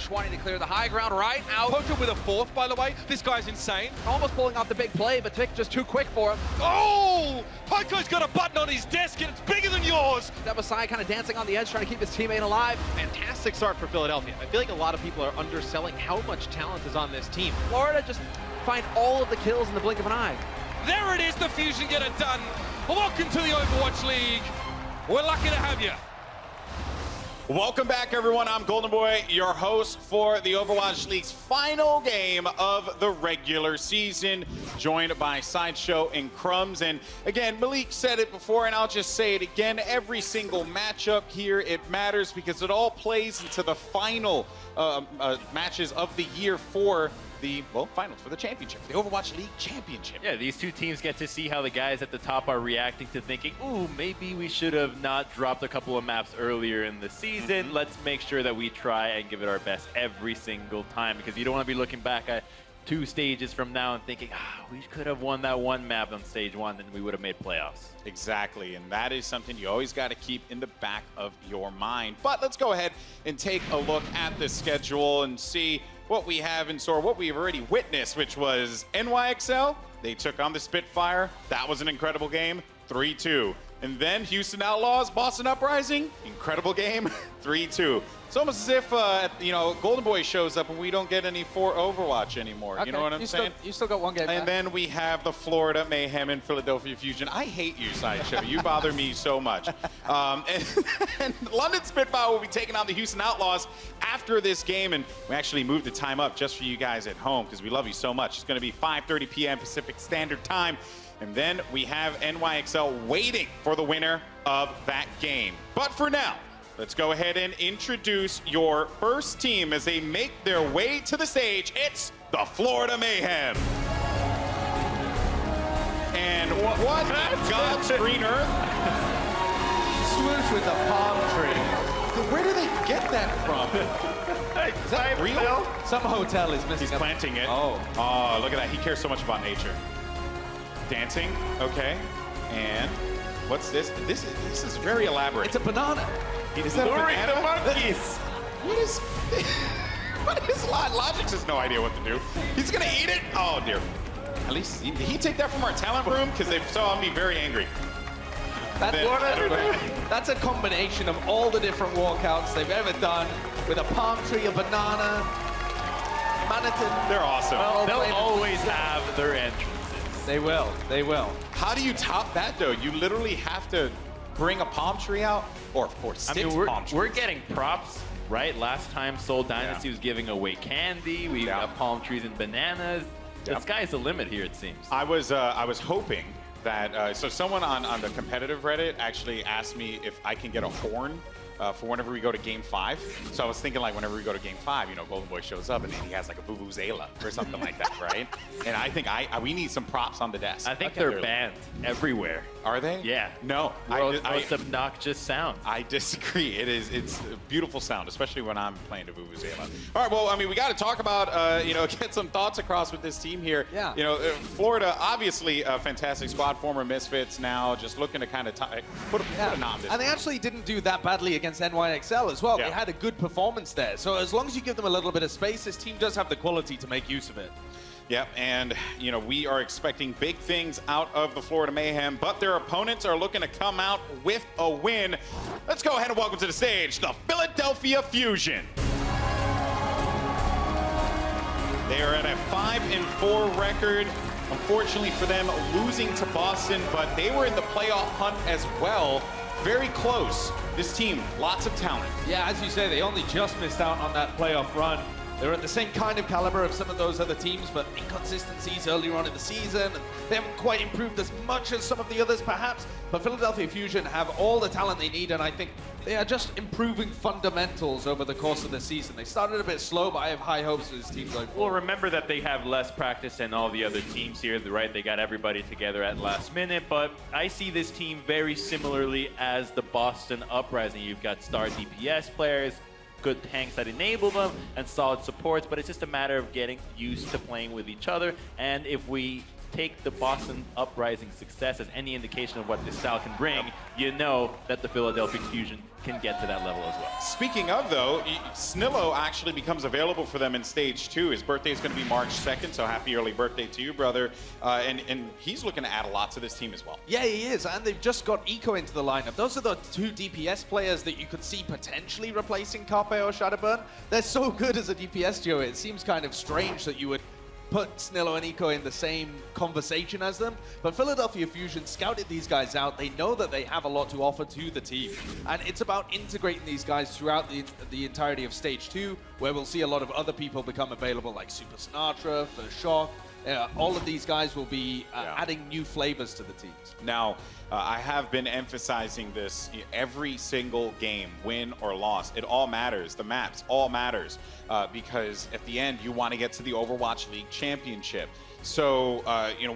push, wanting to clear the high ground right out. Poacher with a fourth, by the way. This guy's insane. Almost pulling off the big play, but Vic just too quick for him. Oh! Poacher's got a button on his desk and it's bigger than yours. Devasai kind of dancing on the edge, trying to keep his teammate alive. Fantastic start for Philadelphia. I feel like a lot of people are underselling how much talent is on this team. Florida just find all of the kills in the blink of an eye. There it is, the Fusion get it done. Welcome to the Overwatch League. We're lucky to have you. Welcome back, everyone. I'm Golden Boy, your host for the Overwatch League's final game of the regular season, joined by Sideshow and Crumbs. And again, Malik said it before, and I'll just say it again. Every single matchup here, it matters because it all plays into the final matches of the year for the, well, finals for the championship, the Overwatch League Championship. Yeah, these two teams get to see how the guys at the top are reacting to thinking, ooh, maybe we should have not dropped a couple of maps earlier in the season. Let's make sure that we try and give it our best every single time, because you don't want to be looking back at 2 stages from now and thinking, we could have won that one map on stage 1 and we would have made playoffs. Exactly, and that is something you always got to keep in the back of your mind. But let's go ahead and take a look at the schedule and see what we have in store, what we've already witnessed, which was NYXL. They took on the Spitfire. That was an incredible game, 3-2. And then Houston Outlaws, Boston Uprising, incredible game, 3-2. It's almost as if, you know, Golden Boy shows up and we don't get any for Overwatch anymore. Okay. You know what I'm saying? You still got one game And then we have the Florida Mayhem and Philadelphia Fusion. I hate you, Sideshow. You bother me so much. And London Spitfire will be taking on the Houston Outlaws after this game. And we actually moved the time up just for you guys at home because we love you so much. It's going to be 5:30 p.m. Pacific Standard Time. And then we have NYXL waiting for the winner of that game. But for now, let's go ahead and introduce your first team as they make their way to the stage. It's the Florida Mayhem. And what God's green earth? Swoosh with the palm tree. Where do they get that from? Is that real? Some hotel is missing. He's planting it. Oh, Look at that. He cares so much about nature. Dancing, okay. And what's this? This is very elaborate. it's a banana. Is that a banana? the monkeys! What is what is Logix has no idea what to do. He's gonna eat it? Oh dear. At least did he take that from our talent room? Because they saw me very angry. That's a combination of all the different walkouts they've ever done with a palm tree, a banana, manatee. They're awesome. Well, They'll always have their entrances. They will. They will. How do you top that though? You literally have to bring a palm tree out, or of course, 6 palm trees. We're getting props, right? Last time Seoul Dynasty was giving away candy. We got palm trees and bananas. The sky's the limit here, it seems. I was hoping that so someone on the competitive Reddit actually asked me if I can get a horn for whenever we go to Game 5. So I was thinking, like, whenever we go to Game 5, you know, Golden Boy shows up and then he has like a vuvuzela or something like that, right? And I think we need some props on the desk. I think they're banned everywhere. Are they? Yeah. No. Most obnoxious sound. I disagree. It's a beautiful sound, especially when I'm playing the vuvuzela. All right, well, I mean, we got to talk about, you know, get some thoughts across with this team here. Yeah. You know, Florida, obviously a fantastic squad, former Misfits now, just looking to kind of put a knot in this. And they actually didn't do that badly against NYXL as well. Yeah. They had a good performance there. So as long as you give them a little bit of space, this team does have the quality to make use of it. Yep, and you know, we are expecting big things out of the Florida Mayhem, but their opponents are looking to come out with a win. Let's go ahead and welcome to the stage the Philadelphia Fusion. They are at a 5-4 record. Unfortunately for them, losing to Boston, but they were in the playoff hunt as well. Very close. This team, lots of talent. Yeah, as you say, they only just missed out on that playoff run. They're at the same kind of caliber of some of those other teams, but inconsistencies earlier on in the season. And they haven't quite improved as much as some of the others, perhaps. But Philadelphia Fusion have all the talent they need, and I think they are just improving fundamentals over the course of the season. They started a bit slow, but I have high hopes for this team going forward. Well, remember that they have less practice than all the other teams here, right? They got everybody together at last minute, but I see this team very similarly as the Boston Uprising. You've got star DPS players, good tanks that enable them, and solid supports, but it's just a matter of getting used to playing with each other. And if we take the Boston Uprising success as any indication of what this style can bring, you know that the Philadelphia Fusion can get to that level as well. Speaking of, though, Snillo actually becomes available for them in Stage 2. His birthday is going to be March 2nd, so happy early birthday to you, brother. And he's looking to add a lot to this team as well. Yeah, he is, and they've just got Eco into the lineup. Those are the two DPS players that you could see potentially replacing Carpe or Shadowburn. They're so good as a DPS duo, it seems kind of strange that you would put Snillo and Eco in the same conversation as them, but Philadelphia Fusion scouted these guys out. They know that they have a lot to offer to the team, and it's about integrating these guys throughout the entirety of Stage 2, where we'll see a lot of other people become available, like Super Sinatra, First Shock. All of these guys will be adding new flavors to the teams. Now, I have been emphasizing this every single game, win or loss. It all matters. The maps all matters because at the end, you want to get to the Overwatch League Championship. So,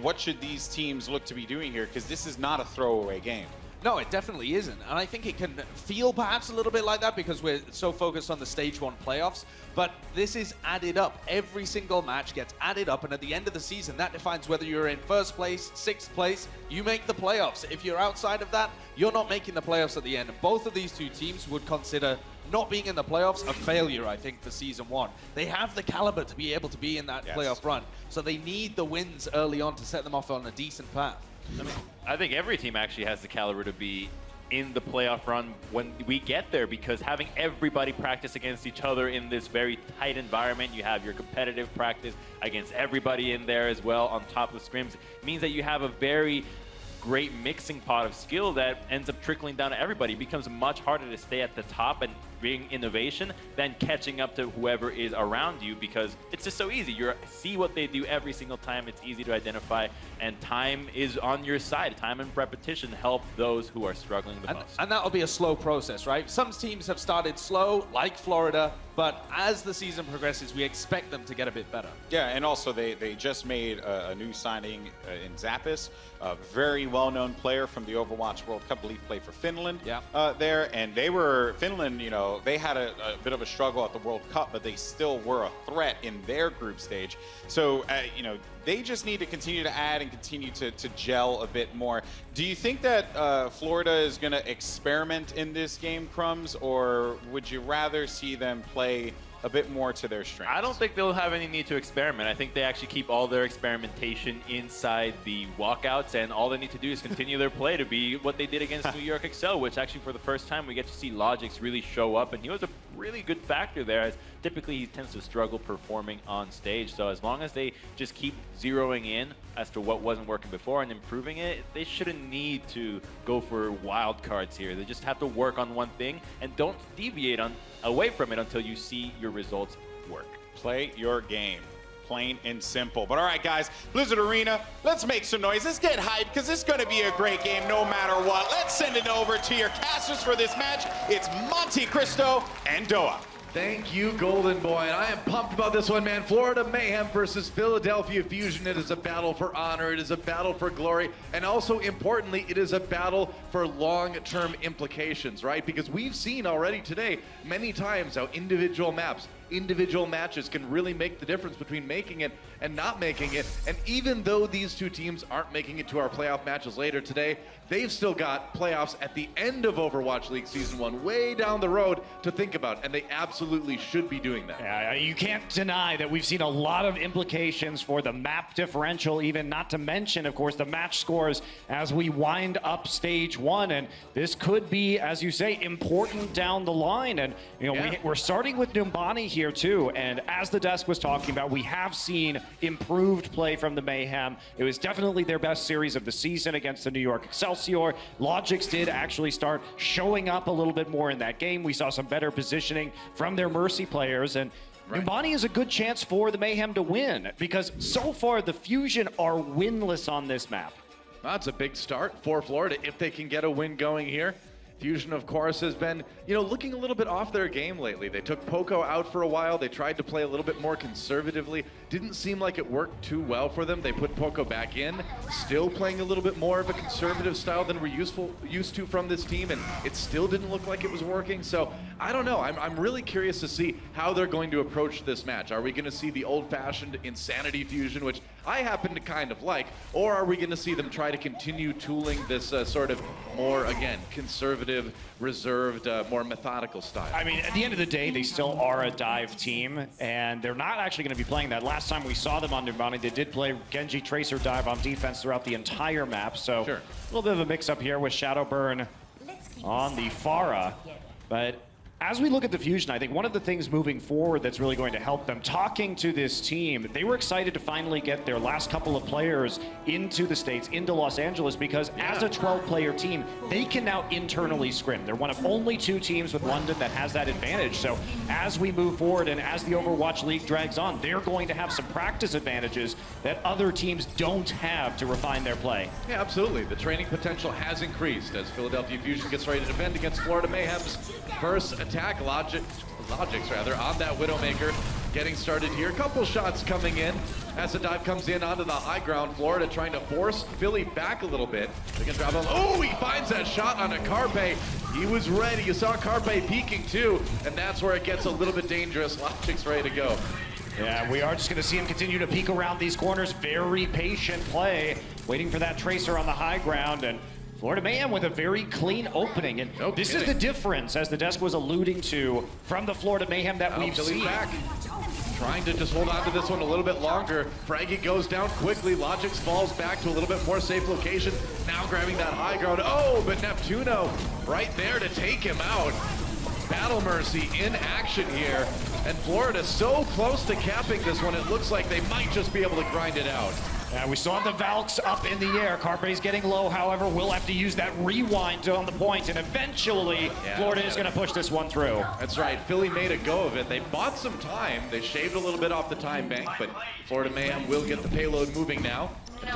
what should these teams look to be doing here? Because this is not a throwaway game. No, it definitely isn't. And I think it can feel perhaps a little bit like that because we're so focused on the Stage 1 playoffs. But this is added up. Every single match gets added up. And at the end of the season, that defines whether you're in first place, sixth place, you make the playoffs. If you're outside of that, you're not making the playoffs at the end. And both of these two teams would consider not being in the playoffs a failure, I think, for Season 1. They have the caliber to be able to be in that playoff run. So they need the wins early on to set them off on a decent path. I think every team actually has the caliber to be in the playoff run when we get there, because having everybody practice against each other in this very tight environment, you have your competitive practice against everybody in there as well on top of scrims, means that you have a very great mixing pot of skill that ends up trickling down to everybody. It becomes much harder to stay at the top and bring innovation than catching up to whoever is around you, because it's just so easy. You see what they do every single time. It's easy to identify, and time is on your side. Time and repetition help those who are struggling the most. And that'll be a slow process, right? Some teams have started slow, like Florida, but as the season progresses, we expect them to get a bit better. Yeah, and also they just made a new signing in Zappis, a very well-known player from the Overwatch World Cup. I believe played for Finland there, and they were, Finland, they had a bit of a struggle at the World Cup, but they still were a threat in their group stage. So, they just need to continue to add and continue to gel a bit more. Do you think that Florida is going to experiment in this game, Crumbs, or would you rather see them play a bit more to their strengths? I don't think they'll have any need to experiment. I think they actually keep all their experimentation inside the walkouts, and all they need to do is continue their play to be what they did against New York Excel, which actually for the first time we get to see Logix really show up, and he was a really good factor there, as typically he tends to struggle performing on stage. So as long as they just keep zeroing in as to what wasn't working before and improving it, they shouldn't need to go for wild cards here. They just have to work on one thing and don't deviate away from it until you see your results work. Play your game. Plain and simple. But all right, guys, Blizzard Arena, let's make some noise. Let's get hyped, because it's going to be a great game no matter what. Let's send it over to your casters for this match. It's Monte Cristo and Doa. Thank you, Golden Boy. And I am pumped about this one, man. Florida Mayhem versus Philadelphia Fusion. It is a battle for honor. It is a battle for glory. And also, importantly, it is a battle for long-term implications, right? Because we've seen already today many times how individual maps, individual matches can really make the difference between making it and not making it. And even though these two teams aren't making it to our playoff matches later today, they've still got playoffs at the end of Overwatch League Season 1, way down the road to think about, and they absolutely should be doing that. Yeah, you can't deny that we've seen a lot of implications for the map differential, even not to mention, of course, the match scores as we wind up Stage 1, and this could be, as you say, important down the line. And we're starting with Numbani here too, and as the desk was talking about, we have seen improved play from the Mayhem. It was definitely their best series of the season against the New York Excelsior. Logix did actually start showing up a little bit more in that game. We saw some better positioning from their Mercy players, and Numbani is a good chance for the Mayhem to win, because so far the Fusion are winless on this map. That's a big start for Florida if they can get a win going here. Fusion, of course, has been, looking a little bit off their game lately. They took Poco out for a while. They tried to play a little bit more conservatively. Didn't seem like it worked too well for them. They put Poco back in, still playing a little bit more of a conservative style than we're used to from this team, and it still didn't look like it was working. So I don't know. I'm really curious to see how they're going to approach this match. Are we going to see the old-fashioned Insanity Fusion, which I happen to kind of like? Or are we going to see them try to continue tooling this sort of more, again, conservative, reserved, more methodical style? I mean, at the end of the day, they still are a dive team, and they're not actually going to be playing that. Last time we saw them on Numbani, they did play Genji Tracer dive on defense throughout the entire map, so Sure. a little bit of a mix-up here with Shadowburn on the Pharah. But as we look at the Fusion, I think one of the things moving forward that's really going to help them, talking to this team, they were excited to finally get their last couple of players into the States, into Los Angeles, because as a 12-player team, they can now internally scrim. They're one of only 2 teams with London that has that advantage. So as we move forward and as the Overwatch League drags on, they're going to have some practice advantages that other teams don't have to refine their play. Yeah, absolutely. The training potential has increased as Philadelphia Fusion gets ready to defend against Florida Mayhem's first attack. Logics rather, on that Widowmaker. Getting started here. Couple shots coming in as the dive comes in onto the high ground. Florida trying to force Philly back a little bit. They can drop on. Oh, he finds that shot on a Carpe. He was ready. You saw Carpe peeking too, and that's where it gets a little bit dangerous. Logic's ready to go. Yeah, we are just going to see him continue to peek around these corners. Very patient play, waiting for that Tracer on the high ground, and Florida Mayhem with a very clean opening. And this is the difference, as the desk was alluding to, from the Florida Mayhem that we've seen. Back. Trying to just hold on to this one a little bit longer. Fraggy goes down quickly. Logix falls back to a little bit more safe location. Now grabbing that high ground. Oh, but Neptuno right there to take him out. Battle Mercy in action here. And Florida so close to capping this one, it looks like they might just be able to grind it out. Yeah, we saw the Valks up in the air. Carpe's getting low, however, we'll have to use that rewind on the point, and eventually Florida is going to push this one through. That's right. Philly made a go of it. They bought some time. They shaved a little bit off the time bank, but Florida Mayhem will get the payload moving now.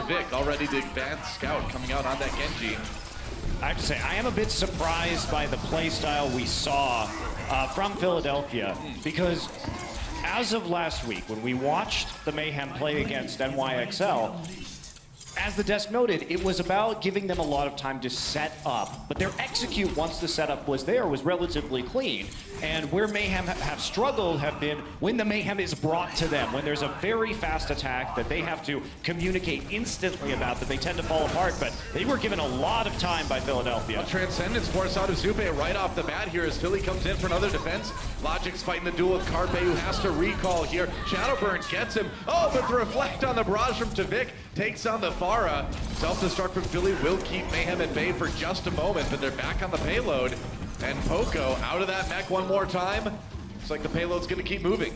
Vic already the advanced scout coming out on that Genji. I have to say, I am a bit surprised by the play style we saw from Philadelphia, because as of last week, when we watched the Mayhem play against NYXL, as the desk noted, it was about giving them a lot of time to set up, but their execute once the setup was there was relatively clean. And where Mayhem have struggled have been when the Mayhem is brought to them, when there's a very fast attack that they have to communicate instantly about, that they tend to fall apart, but they were given a lot of time by Philadelphia. Transcendence force out of Zupe right off the bat here as Philly comes in for another defense. Logic's fighting the duel with Carpe, who has to recall here. Shadowburn gets him. Oh, but the reflect on the barrage from Tavik takes on the Pharah. Self-destruct from Philly will keep Mayhem at bay for just a moment, but they're back on the payload. And Poco out of that mech one more time. Looks like the payload's going to keep moving.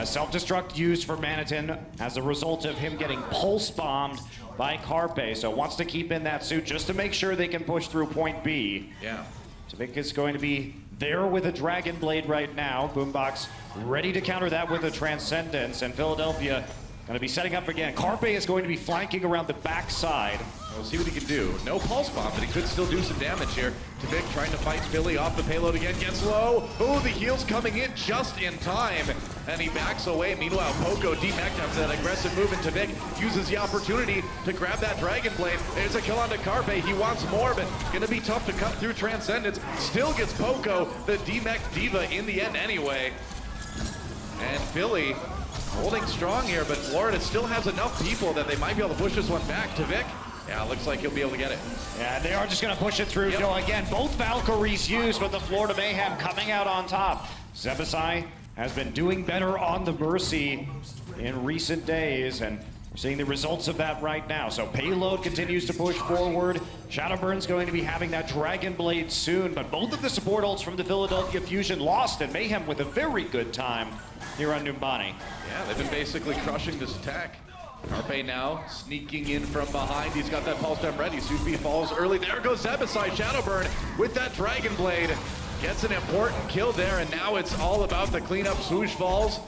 Self-destruct used for Manitin as a result of him getting pulse bombed by Carpe. So wants to keep in that suit just to make sure they can push through point B. Yeah. Tavik is going to be there with a Dragon Blade right now. Boombox ready to counter that with a Transcendence. And Philadelphia going to be setting up again. Carpe is going to be flanking around the backside. We'll see what he can do. No pulse bomb, but he could still do some damage here. Tavik trying to fight Philly off the payload again. Gets low. Oh, the heal's coming in just in time. And he backs away. Meanwhile, Poco demeched after that aggressive move, and Tavik uses the opportunity to grab that Dragon Blade. There's a kill onto Carpe. He wants more, but gonna be tough to cut through Transcendence. Still gets Poco, the demeched diva in the end anyway. And Philly holding strong here, but Florida still has enough people that they might be able to push this one back. Tavik, yeah, looks like he'll be able to get it. Yeah, they are just going to push it through. So again, both Valkyries used, but the Florida Mayhem coming out on top. Zebasai has been doing better on the Mercy in recent days, and we're seeing the results of that right now. So payload continues to push forward. Shadowburn's going to be having that Dragon Blade soon, but both of the support ults from the Philadelphia Fusion lost, and Mayhem with a very good time here on Numbani. Yeah, they've been basically crushing this attack. Carpe now sneaking in from behind. He's got that pulse stem ready. Sufi falls early. There goes Zebasai. Shadowburn with that Dragon Blade gets an important kill there, and now it's all about the cleanup. Swoosh falls,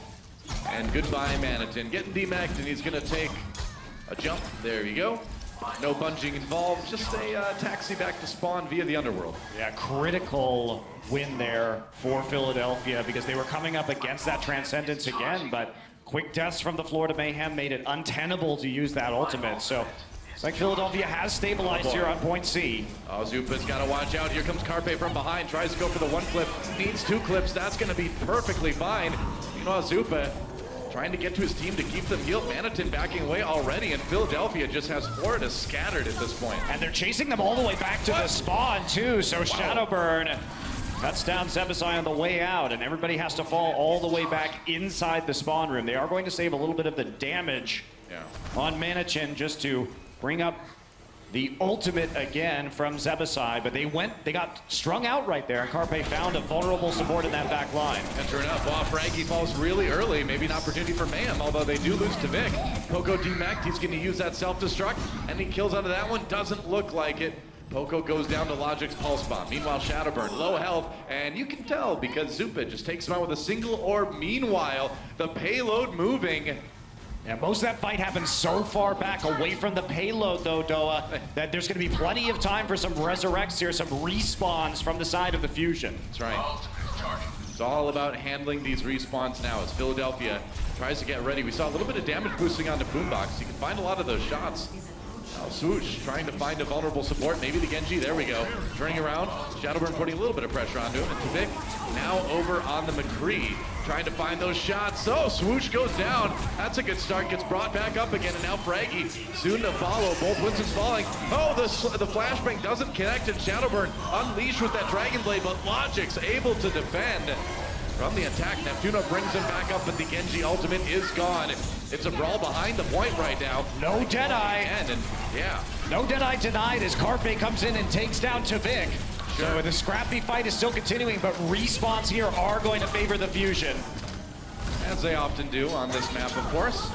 and goodbye Manitin. Getting demeched, and he's gonna take a jump. There you go. No bunging involved, just a taxi back to spawn via the underworld. Yeah, critical win there for Philadelphia because they were coming up against that Transcendence again, but quick deaths from the Florida Mayhem made it untenable to use that ultimate. So it's like Philadelphia has stabilized here on point C. Oh, Zupa's got to watch out. Here comes Carpe from behind. Tries to go for the one clip. Needs two clips. That's going to be perfectly fine. You know, Zupa trying to get to his team to keep them healed. Manitin backing away already, and Philadelphia just has Florida scattered at this point. And they're chasing them all the way back to the spawn, too. So Shadowburn cuts down Zebasai on the way out, and everybody has to fall all the way back inside the spawn room. They are going to save a little bit of the damage on Manichin just to bring up the ultimate again from Zebasai, but they got strung out right there, and Carpe found a vulnerable support in that back line. And sure enough, Fraggy falls really early. Maybe an opportunity for Mayhem, although they do lose to Vic. Poco demec'd, he's going to use that self-destruct. Any kills out of that one? Doesn't look like it. Poco goes down to Logic's Pulse Bomb. Meanwhile, Shadowburn, low health, and you can tell because Zupa just takes him out with a single orb. Meanwhile, the payload moving. Yeah, most of that fight happens so far back away from the payload, though, Doa, that there's going to be plenty of time for some resurrects here, some respawns from the side of the Fusion. That's right. It's all about handling these respawns now as Philadelphia tries to get ready. We saw a little bit of damage boosting onto Boombox. You can find a lot of those shots. Now Swoosh trying to find a vulnerable support. Maybe the Genji. There we go. Turning around. Shadowburn putting a little bit of pressure onto him. And Tavik now over on the McCree. Trying to find those shots. So Swoosh goes down. That's a good start. Gets brought back up again. And now Fraggy soon to follow. Both Winston's falling. Oh, the flashbang doesn't connect. And Shadowburn unleashed with that Dragon Blade. But Logic's able to defend from the attack. Neptuno brings him back up, but the Genji ultimate is gone. It's a brawl behind the point right now. No Deadeye. And yeah. No Deadeye denied as Carpe comes in and takes down Tavik. Sure. So the scrappy fight is still continuing, but respawns here are going to favor the Fusion. As they often do on this map, of course.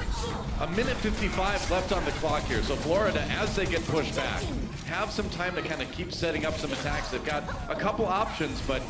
A minute 55 left on the clock here. So Florida, as they get pushed back, have some time to kind of keep setting up some attacks. They've got a couple options, but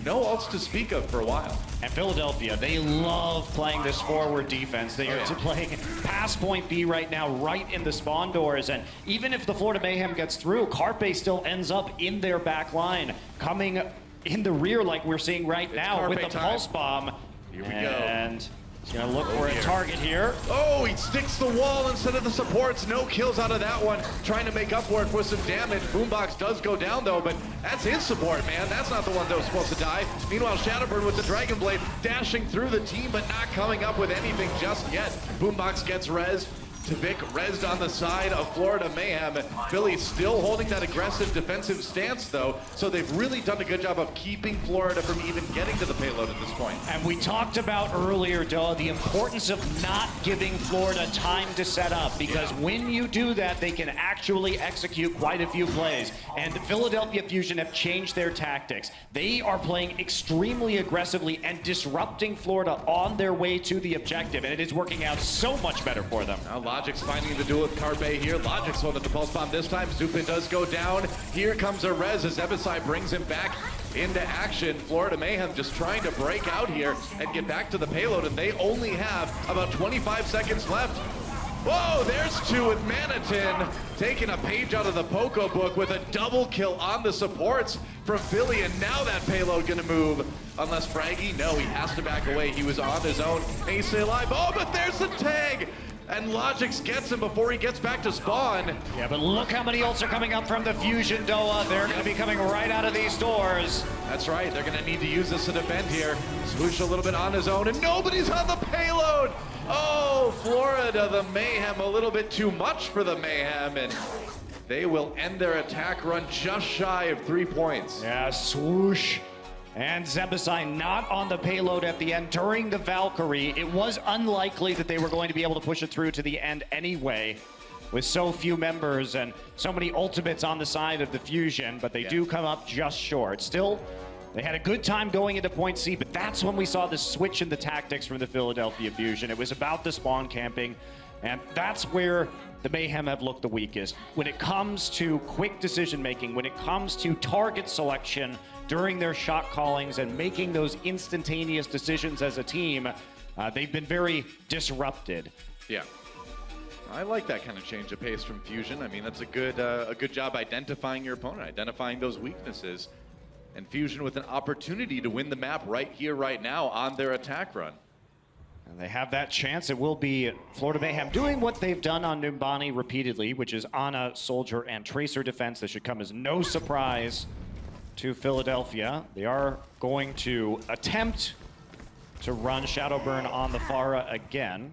no ults to speak of for a while. And Philadelphia, they love playing this forward defense. They are playing past point B right now, right in the spawn doors. And even if the Florida Mayhem gets through, Carpe still ends up in their back line, coming in the rear like we're seeing right now Carpe with the time. Pulse Bomb. Here we go. And he's gonna look for a target here. Oh, he sticks the wall instead of the supports. No kills out of that one. Trying to make up for it with some damage. Boombox does go down though, but that's his support, man. That's not the one that was supposed to die. Meanwhile, Shadowburn with the Dragon Blade dashing through the team, but not coming up with anything just yet. Boombox gets res. Tavik rezzed on the side of Florida Mayhem. Philly still holding that aggressive defensive stance though, so they've really done a good job of keeping Florida from even getting to the payload at this point. And we talked about earlier, Doa, the importance of not giving Florida time to set up, because when you do that, they can actually execute quite a few plays. And the Philadelphia Fusion have changed their tactics. They are playing extremely aggressively and disrupting Florida on their way to the objective, and it is working out so much better for them. Now Logic's finding the duel with Carpe here. Logic's one at the Pulse Bomb this time. Zupa does go down. Here comes a res as Ebisai brings him back into action. Florida Mayhem just trying to break out here and get back to the payload, and they only have about 25 seconds left. Whoa, there's two with Manitin taking a page out of the Poco book with a double kill on the supports from Philly, and now that payload gonna move. Unless Fraggy, no, he has to back away. He was on his own. And he stay alive. Oh, but there's the tag! And Logix gets him before he gets back to spawn. Yeah, but look how many ults are coming up from the Fusion, Doa. They're going to be coming right out of these doors. That's right. They're going to need to use this to defend here. Swoosh a little bit on his own, and nobody's on the payload. Oh, Florida, the Mayhem, a little bit too much for the Mayhem, and they will end their attack run just shy of 3 points. Yeah, Swoosh and Zebasai not on the payload at the end during the Valkyrie. It was unlikely that they were going to be able to push it through to the end anyway, with so few members and so many ultimates on the side of the Fusion, but they do come up just short. Still, they had a good time going into point C, but that's when we saw the switch in the tactics from the Philadelphia Fusion. It was about the spawn camping, and that's where the Mayhem have looked the weakest. When it comes to quick decision making, when it comes to target selection during their shot callings and making those instantaneous decisions as a team, they've been very disrupted. Yeah. I like that kind of change of pace from Fusion. I mean, that's a good job identifying your opponent, identifying those weaknesses. And Fusion with an opportunity to win the map right here, right now on their attack run. And they have that chance. It will be Florida Mayhem doing what they've done on Numbani repeatedly, which is Ana, Soldier, and Tracer defense. This should come as no surprise to Philadelphia. They are going to attempt to run Shadowburn on the Pharah again.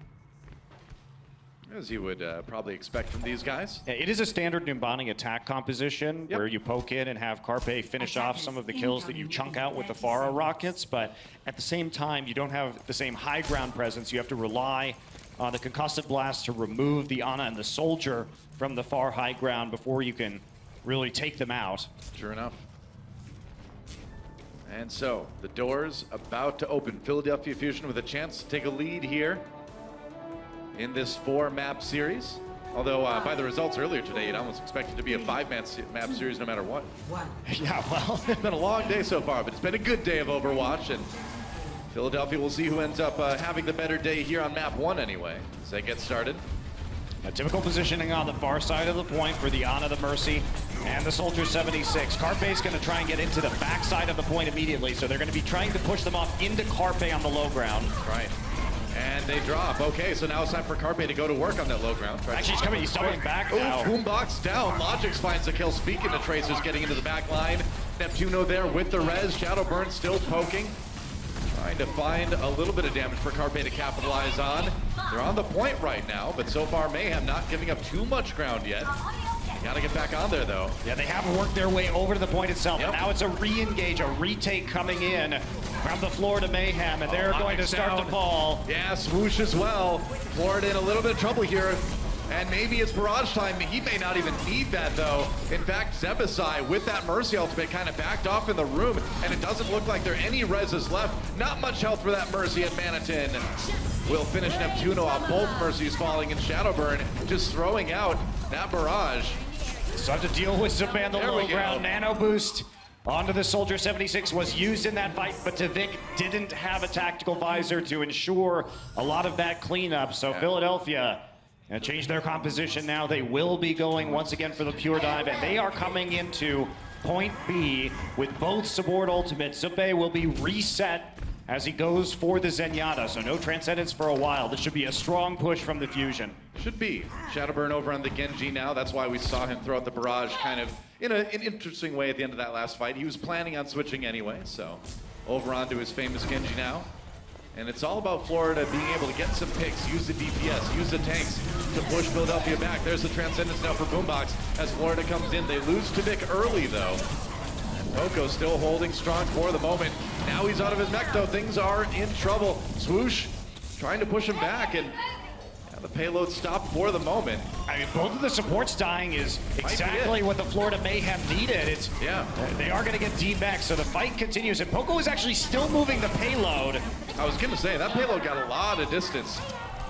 As you would probably expect from these guys. It is a standard Numbani attack composition where you poke in and have Carpe finish off some of the kills that you chunk out with the Pharah rockets, but at the same time, you don't have the same high ground presence. You have to rely on the concussive blast to remove the Ana and the soldier from the far high ground before you can really take them out. Sure enough. And so, the doors about to open. Philadelphia Fusion with a chance to take a lead here in this 4-map series. Although, by the results earlier today, it almost expected to be a 5-map series no matter what. Yeah, well, It's been a long day so far, but it's been a good day of Overwatch, and Philadelphia will see who ends up having the better day here on map 1 anyway, as they get started. a typical positioning on the far side of the point for the Ana, the Mercy, and the Soldier 76. Carpe's going to try and get into the backside of the point immediately, so they're going to be trying to push them off into Carpe on the low ground. Right. And they drop. Okay, so now it's time for Carpe to go to work on that low ground. Actually, he's coming back now. Boombox down. Logix finds the kill. Speaking to Tracers, getting into the back line. Neptuno there with the res. Shadowburn still poking. Trying to find a little bit of damage for Carpe to capitalize on. They're on the point right now, but so far Mayhem not giving up too much ground yet. Gotta get back on there, though. Yeah, they have worked their way over to the point itself. Yep. And now it's a re-engage, a retake coming in from the Florida Mayhem, and they're going to start to fall. Yeah, swoosh as well. Florida in a little bit of trouble here. And maybe it's barrage time. He may not even need that, though. In fact, Zebasai, with that Mercy ultimate, kind of backed off in the room, and it doesn't look like there are any reses left. Not much health for that Mercy at Manitin. Will finish Neptuno off. Both Mercies falling in Shadowburn, just throwing out that barrage. So have to deal with Zuban the There low we go. ground. Nano boost onto the Soldier 76 was used in that fight, but Tavik didn't have a tactical visor to ensure a lot of that cleanup. So Philadelphia change their composition now. They will be going once again for the pure dive, and they are coming into point B with both support ultimates. Zupe will be reset as he goes for the Zenyatta, so no Transcendence for a while. This should be a strong push from the Fusion. Should be. Shadowburn over on the Genji now. That's why we saw him throw out the barrage kind of in an interesting way at the end of that last fight. He was planning on switching anyway, so over onto his famous Genji now. And it's all about Florida being able to get some picks, use the DPS, use the tanks to push Philadelphia back. There's the Transcendence now for Boombox as Florida comes in. They lose to Vic early, though. Poco still holding strong for the moment. Now he's out of his mech, though. Things are in trouble. Swoosh trying to push him back, and the payload stopped for the moment. I mean, both of the supports dying is exactly what the Florida Mayhem needed. It's they are going to get D back, so the fight continues. And Poco is actually still moving the payload. I was going to say, that payload got a lot of distance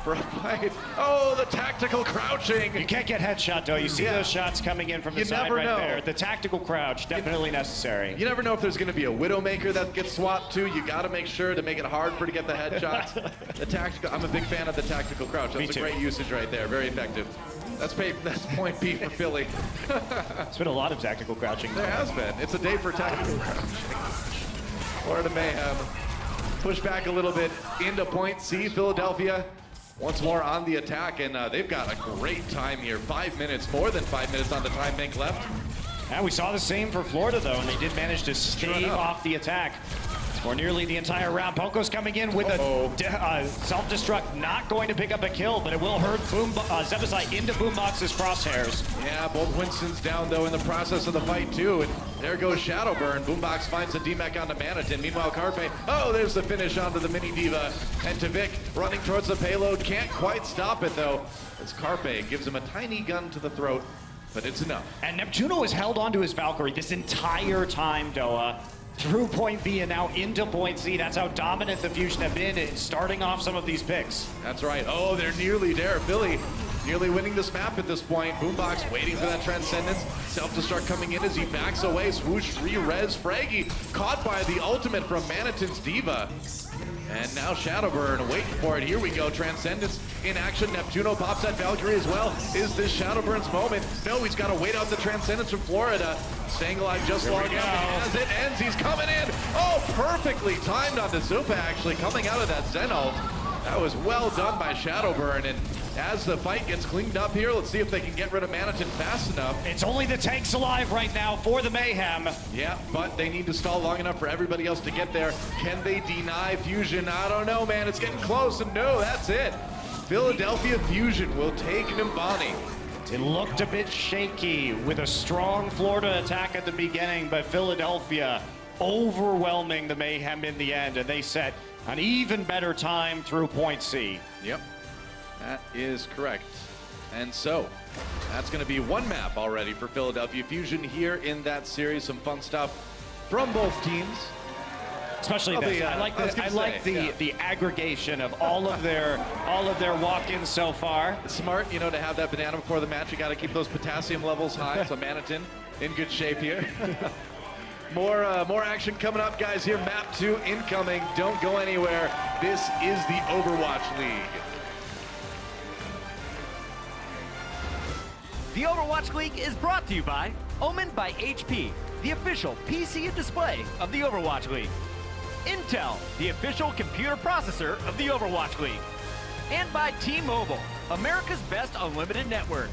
for a fight. Oh, the tactical crouching. You can't get headshot, though. You see those shots coming in from the side right know. there. The tactical crouch, definitely necessary. You never know if there's going to be a Widowmaker that gets swapped too. You got to make sure to make it hard for to get the headshots. The tactical, I'm a big fan of the tactical crouch. That's a great usage right there. Very effective. That's point B for Philly. It's been a lot of tactical crouching. There has been. It's a day for tactical crouching. Florida Mayhem push back a little bit into point C. Philadelphia once more on the attack, and they've got a great time here. 5 minutes, more than 5 minutes on the time bank left. And we saw the same for Florida, though, and they did manage to stave off the attack for nearly the entire round. Poco's coming in with a self-destruct, not going to pick up a kill, but it will hurt Zebasai into Boombox's crosshairs. Yeah, both Winston's down, though, in the process of the fight, too. And there goes Shadowburn. Boombox finds the D-Mech onto Manitin. Meanwhile, Carpe, there's the finish onto the Mini Diva. And Tavik running towards the payload. Can't quite stop it, though, as Carpe gives him a tiny gun to the throat, but it's enough. And Neptuno has held onto his Valkyrie this entire time, Doa. Through point B and now into point C. That's how dominant the Fusion have been in starting off some of these picks. That's right. Oh, they're nearly there. Philly nearly winning this map at this point. Boombox waiting for that Transcendence. Self-destruct coming in as he backs away. Swoosh, re-res. Fraggy caught by the ultimate from Manitin's Diva. And now Shadowburn waiting for it. Here we go. Transcendence in action. Neptuno pops that Valkyrie as well. Is this Shadowburn's moment? No, he's got to wait out the Transcendence from Florida. Staying alive just long enough. As it ends, he's coming in. Oh, perfectly timed on the Zupa, actually, coming out of that Zen ult. That was well done by Shadowburn, and as the fight gets cleaned up here, let's see if they can get rid of Manitin fast enough. It's only the tanks alive right now for the Mayhem. Yeah, but they need to stall long enough for everybody else to get there. Can they deny Fusion? I don't know, man. It's getting close, and no, that's it. Philadelphia Fusion will take Numbani. It looked a bit shaky with a strong Florida attack at the beginning, but Philadelphia overwhelming the Mayhem in the end, and they set an even better time through point C. Yep, that is correct. And so, that's going to be one map already for Philadelphia Fusion here in that series. Some fun stuff from both teams. Especially this. I like the aggregation of all of their walk-ins so far. It's smart, you know, to have that banana before the match. You got to keep those potassium levels high. So Manitin in good shape here. More action coming up, guys. Here, map 2 incoming. Don't go anywhere. This is the Overwatch League. The Overwatch League is brought to you by Omen by HP, the official PC and display of the Overwatch League. Intel, the official computer processor of the Overwatch League. And by T-Mobile, America's best unlimited network.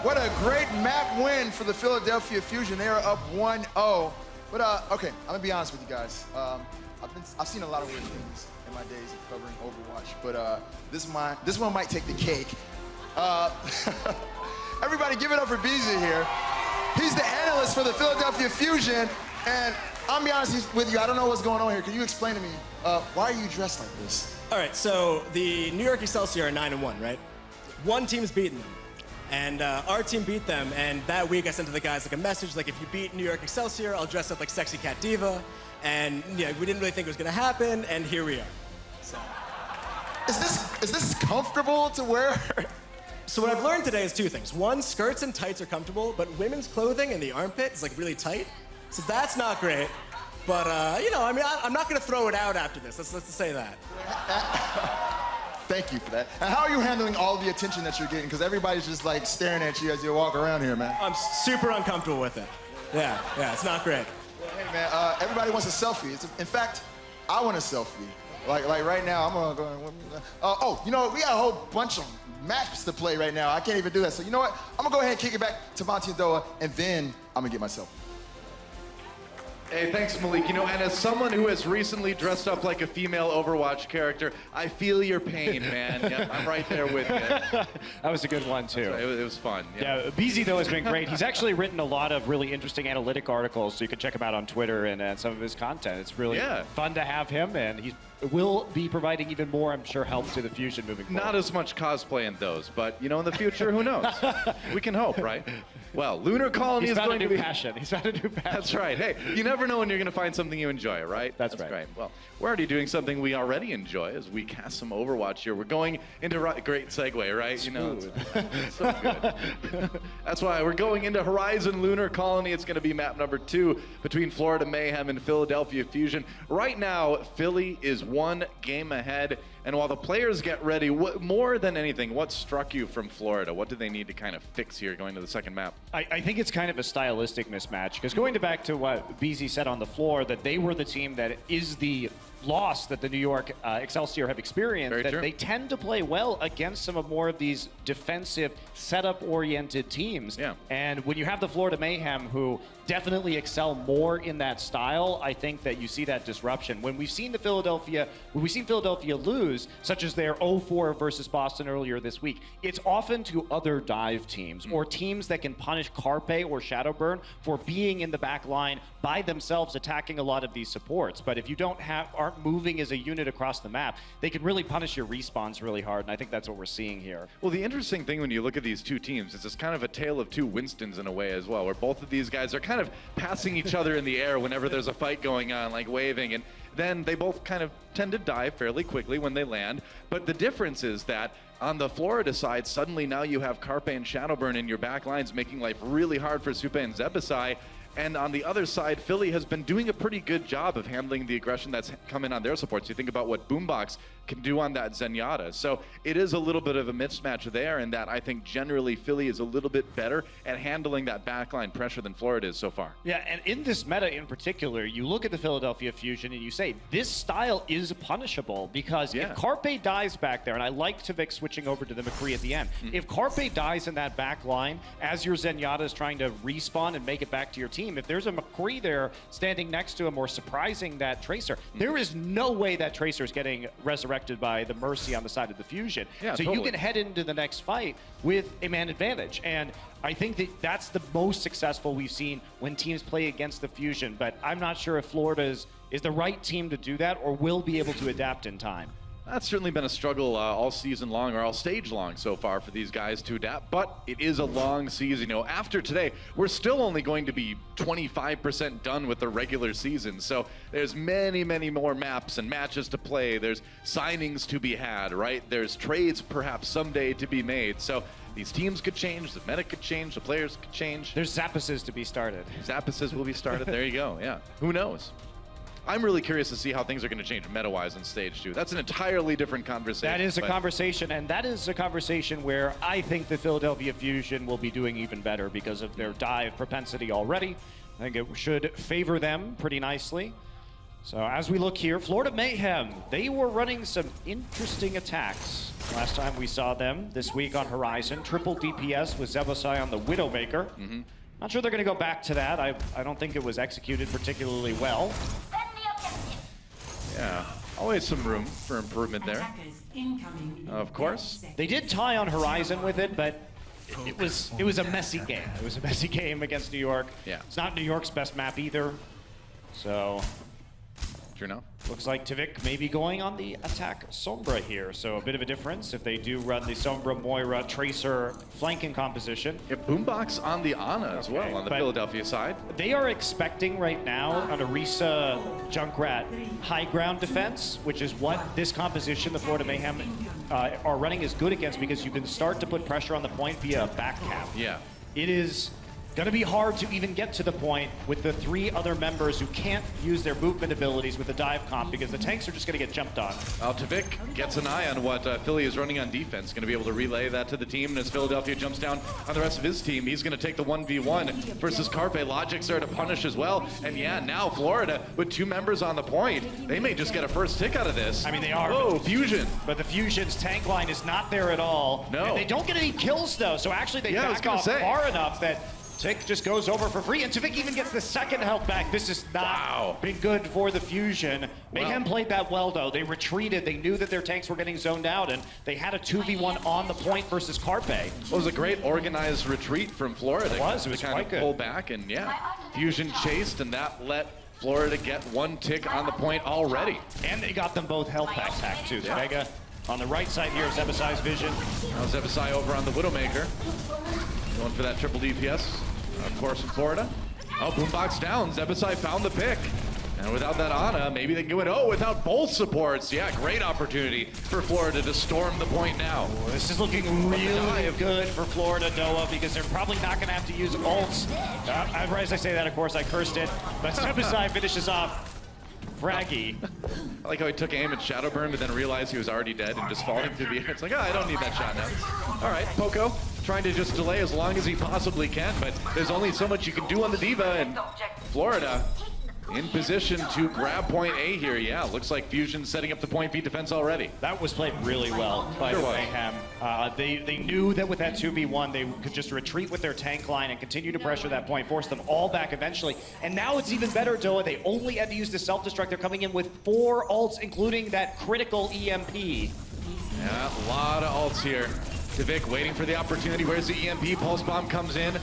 What a great map win for the Philadelphia Fusion. They are up 1-0. But okay, I'm gonna be honest with you guys. I've seen a lot of weird things in my days of covering Overwatch, but this one might take the cake. Everybody, give it up for BZ here. He's the analyst for the Philadelphia Fusion, and I'll be honest with you. I don't know what's going on here. Can you explain to me why are you dressed like this? All right, so the New York Excelsior are 9-1, right? One team's beaten them. And our team beat them, and that week I sent to the guys like a message, like, if you beat New York Excelsior, I'll dress up like Sexy Cat Diva. And yeah, we didn't really think it was gonna happen, and here we are. So. Is this comfortable to wear? So what I've learned today is two things. One, skirts and tights are comfortable, but women's clothing in the armpit is like really tight. So that's not great. But, you know, I mean, I'm not going to throw it out after this. Let's say that. Thank you for that. And how are you handling all the attention that you're getting? Because everybody's just like staring at you as you walk around here, man. I'm super uncomfortable with it. Yeah, it's not great. Hey, man, everybody wants a selfie. In fact, I want a selfie. Like right now, I'm gonna go. Oh, you know what? We got a whole bunch of maps to play right now. I can't even do that. So you know what? I'm gonna go ahead and kick it back to Monty and Doa, and then I'm gonna get myself. Hey, thanks, Malik. You know, and as someone who has recently dressed up like a female Overwatch character, I feel your pain, man. Yeah, I'm right there with you. That was a good one, too. It was fun. Yeah, BZ, though, has been great. He's actually written a lot of really interesting analytic articles, so you can check him out on Twitter and some of his content. It's really fun to have him, and he will be providing even more, I'm sure, help to the Fusion moving forward. Not as much cosplay in those, but, you know, in the future, who knows? We can hope, right? Well, Lunar Colony is going to be... He's found a new passion. That's right. Hey, you never know when you're going to find something you enjoy, right? That's right. Well, we're already doing something we already enjoy as we cast some Overwatch here. We're going into... Great segue, right? You know, it's so good. That's why we're going into Horizon Lunar Colony. It's going to be map number 2 between Florida Mayhem and Philadelphia Fusion. Right now, Philly is 1 game ahead. And while the players get ready, more than anything, what struck you from Florida? What do they need to kind of fix here going to the second map? I think it's kind of a stylistic mismatch, because going back to what BZ said on the floor, that they were the team that is the loss that the New York Excelsior have experienced. Very that true. They tend to play well against some of more of these defensive, setup-oriented teams. Yeah. And when you have the Florida Mayhem, who definitely excel more in that style, I think that you see that disruption. When we've seen Philadelphia lose, such as their 0-4 versus Boston earlier this week, it's often to other dive teams or teams that can punish Carpe or Shadowburn for being in the back line by themselves, attacking a lot of these supports. But if you aren't moving as a unit across the map, they can really punish your respawns really hard, and I think that's what we're seeing here. Well, the interesting thing when you look at these two teams is it's kind of a tale of two Winstons in a way as well, where both of these guys are kind of passing each other in the air whenever there's a fight going on, like waving, and then they both kind of tend to die fairly quickly when they land. But the difference is that on the Florida side, suddenly now you have Carpe and Shadowburn in your back lines, making life really hard for Supe and Zebasai. And on the other side, Philly has been doing a pretty good job of handling the aggression that's come in on their supports. You think about what Boombox can do on that Zenyatta. So it is a little bit of a mismatch there, in that I think generally Philly is a little bit better at handling that backline pressure than Florida is so far. Yeah, and in this meta in particular, you look at the Philadelphia Fusion and you say, this style is punishable, because if Carpe dies back there, and I like Tavik switching over to the McCree at the end, if Carpe dies in that back line, as your Zenyatta is trying to respawn and make it back to your team, if there's a McCree there standing next to him or surprising that Tracer, there is no way that Tracer is getting resurrected by the Mercy on the side of the Fusion. Yeah, so you can head into the next fight with a man advantage. And I think that that's the most successful we've seen when teams play against the Fusion. But I'm not sure if Florida is the right team to do that or will be able to adapt in time. That's certainly been a struggle all season long, or all stage long so far, for these guys to adapt, but it is a long season. You know, after today, we're still only going to be 25% done with the regular season, so there's many, many more maps and matches to play. There's signings to be had, right? There's trades perhaps someday to be made, so these teams could change, the meta could change, the players could change. There's Zappases to be started. Zappases will be started, there you go, yeah. Who knows? I'm really curious to see how things are going to change meta-wise on stage 2. That's an entirely different conversation. That is a conversation, and that is a conversation where I think the Philadelphia Fusion will be doing even better because of their dive propensity already. I think it should favor them pretty nicely. So as we look here, Florida Mayhem, they were running some interesting attacks last time we saw them this week on Horizon. Triple DPS with Zebasai on the Widowmaker. Not sure they're going to go back to that. I don't think it was executed particularly well. Yeah, always some room for improvement there. Of course. They did tie on Horizon with it, but it was a messy game. It was a messy game against New York. Yeah. It's not New York's best map either. So True enough. Looks like Tvik may be going on the attack Sombra here, so a bit of a difference if they do run the Sombra, Moira, Tracer flanking composition. Yeah, Boombox on the Ana as well on the Philadelphia side. They are expecting right now on Orisa Junkrat high ground defense, which is what this composition, the Florida Mayhem, are running is good against because you can start to put pressure on the point via a back cap. Yeah. It is going to be hard to even get to the point with the 3 other members who can't use their movement abilities with the dive comp because the tanks are just going to get jumped on. Well, Tvik gets an eye on what Philly is running on defense. Going to be able to relay that to the team. And as Philadelphia jumps down on the rest of his team, he's going to take the 1v1 versus Carpe. Logic's there to punish as well. And yeah, now Florida with 2 members on the point. They may just get a first tick out of this. I mean, they are. Whoa, Fusion. But the Fusion's tank line is not there at all. No. And they don't get any kills, though. So actually, they back off far enough that Tick just goes over for free, and Tvik even gets the second health back. This has not been good for the Fusion. Mayhem played that well, though. They retreated. They knew that their tanks were getting zoned out, and they had a 2v1 on the point versus Carpe. It was a great organized retreat from Florida. It was kind quite of good. Pull back, and yeah, Fusion chased, and that let Florida get 1 tick on the point already. And they got them both health packs hacked, too. Yeah. Vega on the right side here of Zebasai's vision. Now Zebasai over on the Widowmaker. Going for that triple DPS. Of course, in Florida. Oh, Boombox down. Zebasai found the pick. And without that Ana, maybe they can go in. Oh, without both supports. Yeah, great opportunity for Florida to storm the point now. Oh, this is looking really good for Florida, Noah, because they're probably not going to have to use ults. As I say that, of course, I cursed it. But Zebasai finishes off Fraggy. I like how he took aim at Shadowburn, but then realized he was already dead and just falling through the air. It's like, oh, I don't need that shot now. All right, Poco trying to just delay as long as he possibly can, but there's only so much you can do on the Diva, and Florida in position to grab point A here. Yeah, looks like Fusion setting up the point B defense already. That was played really well by Mayhem. They knew that with that 2v1, they could just retreat with their tank line and continue to pressure that point, force them all back eventually. And now it's even better, Doa. They only had to use the self-destruct. They're coming in with 4 ults, including that critical EMP. Yeah, a lot of ults here. Tvik waiting for the opportunity. Where's the EMP? Pulse Bomb comes in.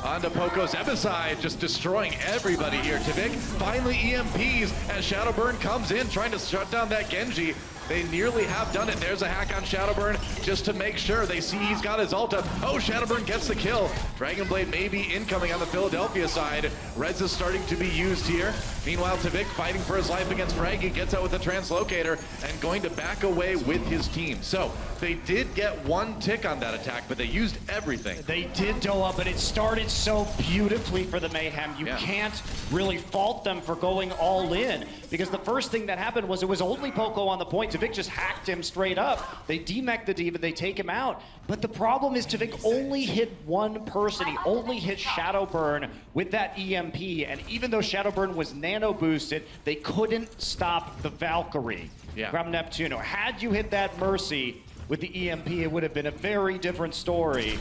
Onto Poco's Zebasai, just destroying everybody here. Tvik finally EMPs as Shadowburn comes in, trying to shut down that Genji. They nearly have done it. There's a hack on Shadowburn just to make sure. They see he's got his ult up. Oh, Shadowburn gets the kill. Dragonblade may be incoming on the Philadelphia side. Reds is starting to be used here. Meanwhile, Tvik fighting for his life against Fraggy, gets out with the Translocator and going to back away with his team. So they did get 1 tick on that attack, but they used everything. They did, Doa, but it started so beautifully for the Mayhem. You can't really fault them for going all in, because the first thing that happened was it was only Poco on the point. Tvik just hacked him straight up. They demech the Diva, they take him out. But the problem is Tvik only hit 1 person. He only hit Shadowburn with that EMP. And even though Shadowburn was nano boosted, they couldn't stop the Valkyrie from Neptuno. Had you hit that Mercy with the EMP, it would have been a very different story.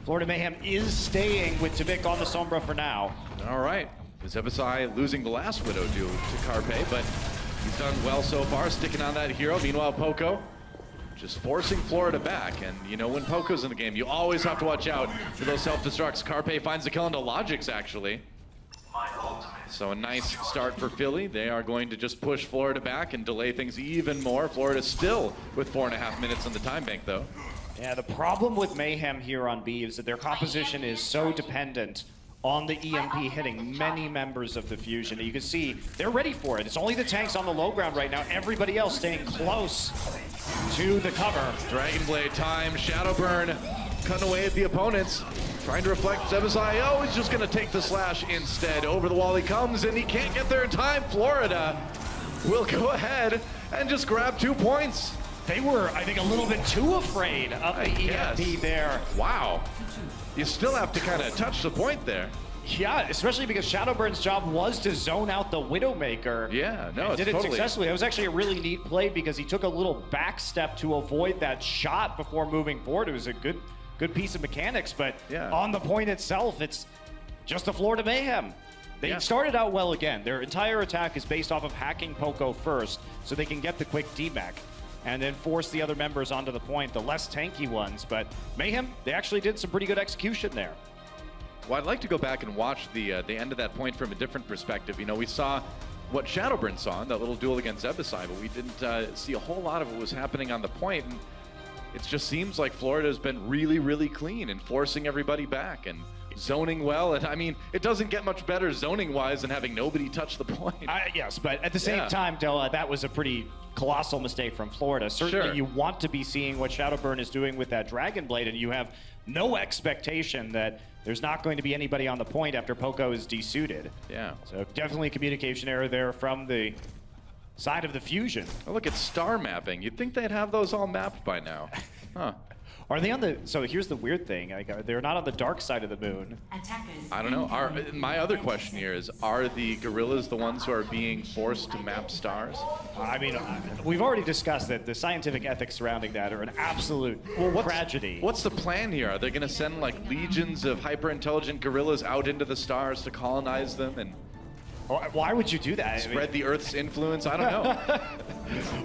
Florida Mayhem is staying with Tvik on the Sombra for now. All right. Zebasai losing the last Widow duel to Carpe, but he's done well so far, sticking on that hero. Meanwhile, Poco just forcing Florida back. And, you know, when Poco's in the game, you always have to watch out for those self-destructs. Carpe finds the kill into Logix, actually. So a nice start for Philly. They are going to just push Florida back and delay things even more. Florida still with 4.5 minutes on the time bank, though. Yeah, the problem with Mayhem here on B is that their composition is so dependent on the EMP hitting many members of the Fusion. You can see they're ready for it. It's only the tanks on the low ground right now. Everybody else staying close to the cover. Dragonblade time. Shadowburn cutting away at the opponents. Trying to reflect Zebasai. Oh, he's just going to take the slash instead. Over the wall he comes, and he can't get there in time. Florida will go ahead and just grab 2 points. They were, I think, a little bit too afraid of the EMP there. Wow. You still have to kind of touch the point there. Yeah, especially because Shadowburn's job was to zone out the Widowmaker. Yeah, no, it's did it totally successfully. That was actually a really neat play because he took a little back step to avoid that shot before moving forward. It was a good piece of mechanics, but on the point itself, it's just a Florida Mayhem. They started out well again. Their entire attack is based off of hacking Poco first so they can get the quick demech and then force the other members onto the point, the less tanky ones. But Mayhem, they actually did some pretty good execution there. Well, I'd like to go back and watch the end of that point from a different perspective. You know, we saw what Shadowburn saw in that little duel against Zebasai, but we didn't see a whole lot of what was happening on the point. And it just seems like Florida's been really, really clean and forcing everybody back and zoning well. And I mean, it doesn't get much better zoning-wise than having nobody touch the point. Yes, but at the same time, Della, that was a pretty colossal mistake from Florida. Certainly you want to be seeing what Shadowburn is doing with that Dragon Blade, and you have no expectation that there's not going to be anybody on the point after Poco is desuited. Yeah. So definitely a communication error there from the side of the Fusion. Oh, look at star mapping. You'd think they'd have those all mapped by now. Huh. Are they on the, so here's the weird thing, like, they're not on the dark side of the moon. I don't know. My other question here is, are the gorillas the ones who are being forced to map stars? I mean, we've already discussed that the scientific ethics surrounding that are an absolute tragedy. What's the plan here? Are they going to send like legions of hyper-intelligent gorillas out into the stars to colonize them and why would you do that? Spread the Earth's influence? I don't know.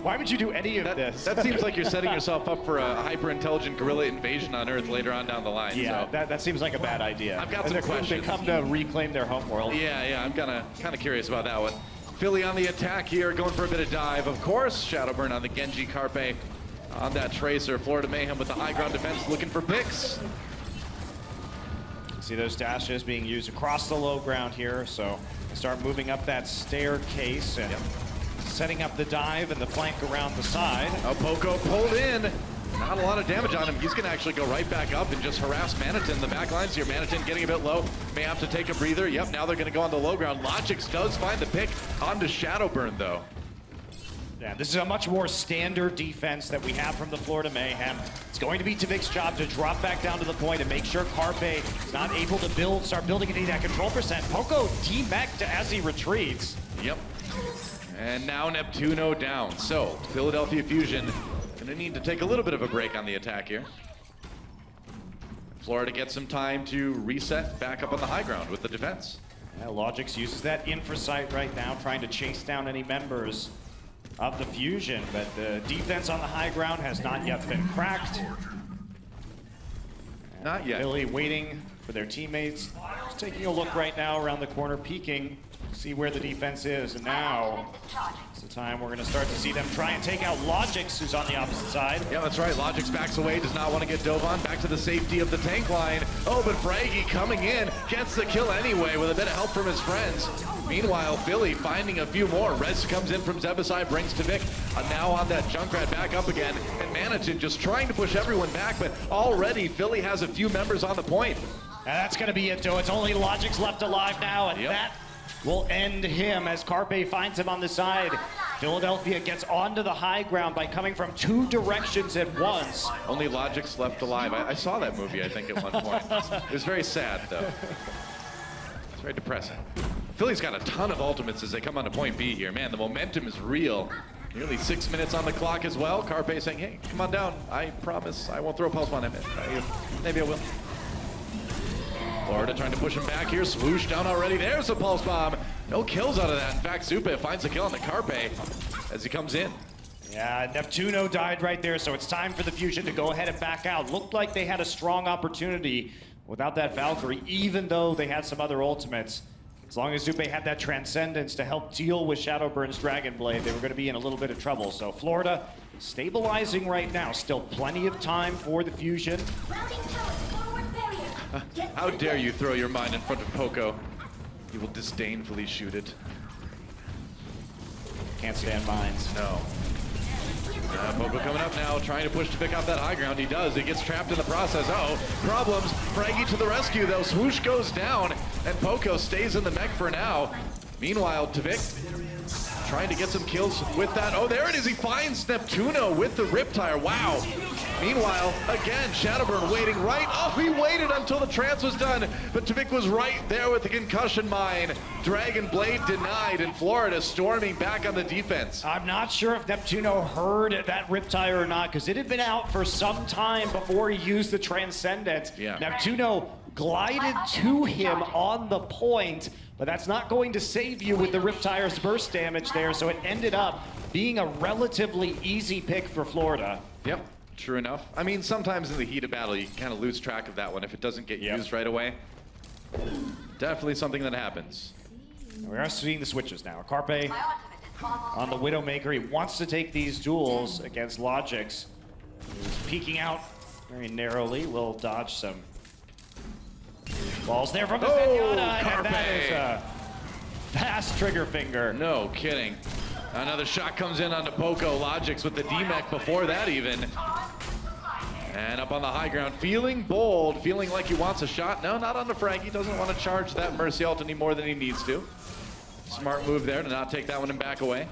Why would you do any of this? That seems like you're setting yourself up for a hyper-intelligent gorilla invasion on Earth later on down the line. Yeah, so. that seems like a bad idea. I've got some questions. They come to reclaim their homeworld. Yeah, I'm kind of curious about that one. Philly on the attack here, going for a bit of dive. Of course, Shadowburn on the Genji Carpe on that Tracer. Florida Mayhem with the high ground defense looking for picks. See those dashes being used across the low ground here, so start moving up that staircase and setting up the dive and the flank around the side. Oh, Poco pulled in. Not a lot of damage on him. He's going to actually go right back up and just harass Manitin. The back lines here. Manitin getting a bit low. May have to take a breather. Yep, now they're going to go on the low ground. Logix does find the pick onto Shadowburn, though. Yeah, this is a much more standard defense that we have from the Florida Mayhem. It's going to be Tvik's job to drop back down to the point and make sure Carpe is not able to start building into that control percent. Poco demeched as he retreats. Yep. And now Neptuno down. So, Philadelphia Fusion gonna need to take a little bit of a break on the attack here. Florida gets some time to reset back up on the high ground with the defense. Yeah, Logix uses that infrasight right now, trying to chase down any members of the Fusion, but the defense on the high ground has not yet been cracked. Not yet. Philly waiting for their teammates. Just taking a look right now around the corner, peeking, see where the defense is, and now it's the time we're going to start to see them try and take out Logix, who's on the opposite side. Yeah, that's right. Logix backs away, does not want to get dove on. Back to the safety of the tank line. Oh, but Fraggy coming in, gets the kill anyway with a bit of help from his friends. Meanwhile, Philly finding a few more. Rez comes in from Zebasai, brings Tvik. Now on that Junkrat back up again. And Manitin just trying to push everyone back, but already Philly has a few members on the point. And that's going to be it, though. It's only Logix left alive now, and that will end him as Carpe finds him on the side. Philadelphia gets onto the high ground by coming from two directions at once. Only Logix left alive. I saw that movie, I think, at one point. It was very sad, though. It's very depressing. Philly's got a ton of ultimates as they come on to point B here. Man, the momentum is real. Nearly 6 minutes on the clock as well. Carpe saying, hey, come on down. I promise I won't throw a pulse bomb at him. Maybe I will. Florida trying to push him back here. Swoosh down already. There's a pulse bomb. No kills out of that. In fact, Zupe finds a kill on the Carpe as he comes in. Yeah, Neptuno died right there, so it's time for the Fusion to go ahead and back out. Looked like they had a strong opportunity without that Valkyrie, even though they had some other ultimates. As long as Zupe had that Transcendence to help deal with Shadowburn's Dragon Blade, they were going to be in a little bit of trouble. So Florida stabilizing right now. Still plenty of time for the Fusion. How dare you throw your mine in front of Poco? You will disdainfully shoot it. Can't stand mines. No. Poco coming up now, trying to push to pick up that high ground. He does. He gets trapped in the process. Uh-oh, problems. Fraggy to the rescue, though. Swoosh goes down, and Poco stays in the mech for now. Meanwhile, Tvik trying to get some kills with that. Oh, there it is. He finds Neptuno with the Riptire. Wow. Meanwhile, again, Shadowburn waiting right. Oh, he waited until the trance was done, but Tvik was right there with the concussion mine. Dragon Blade denied, and Florida storming back on the defense. I'm not sure if Neptuno heard that Riptire or not, because it had been out for some time before he used the Transcendence. Yeah. Neptuno glided to him on the point, but that's not going to save you with the Riptire's burst damage there, so it ended up being a relatively easy pick for Florida. Yep, true enough. I mean, sometimes in the heat of battle, you can kind of lose track of that one if it doesn't get used right away. Definitely something that happens. We are seeing the switches now. Carpe on the Widowmaker. He wants to take these duels against Logix. He's peeking out very narrowly. Will dodge some balls there from the Zenyatta. And that is a fast trigger finger. No kidding. Another shot comes in onto Poco. Logix with the D-Mech before that even. And up on the high ground, feeling bold, feeling like he wants a shot. No, not on the frag. He doesn't want to charge that Mercy ult any more than he needs to. Smart move there to not take that one and back away.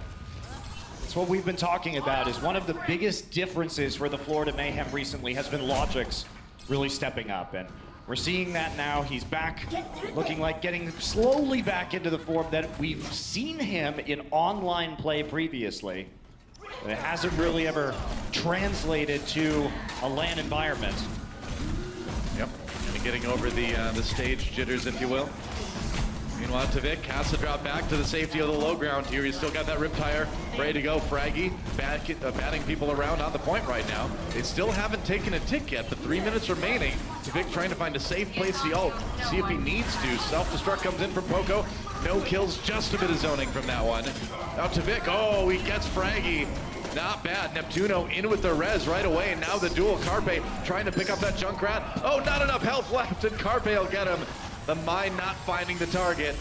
That's what we've been talking about, is one of the biggest differences for the Florida Mayhem recently has been Logix really stepping up. And we're seeing that now. He's back, looking like getting slowly back into the form that we've seen him in online play previously. But it hasn't really ever translated to a LAN environment. Yep, and getting over the stage jitters, if you will. Meanwhile, Tavik has to drop back to the safety of the low ground here. He's still got that Riptire ready to go. Fraggy batting people around on the point right now. They still haven't taken a tick yet, but 3 minutes remaining. Tavik trying to find a safe place to ult, see if he needs to. Self-destruct comes in from Poco. No kills, just a bit of zoning from that one. Now Tavik, oh, he gets Fraggy. Not bad. Neptuno in with the res right away, and now the duel. Carpe trying to pick up that Junkrat. Oh, not enough health left, and Carpe will get him. The mine not finding the target.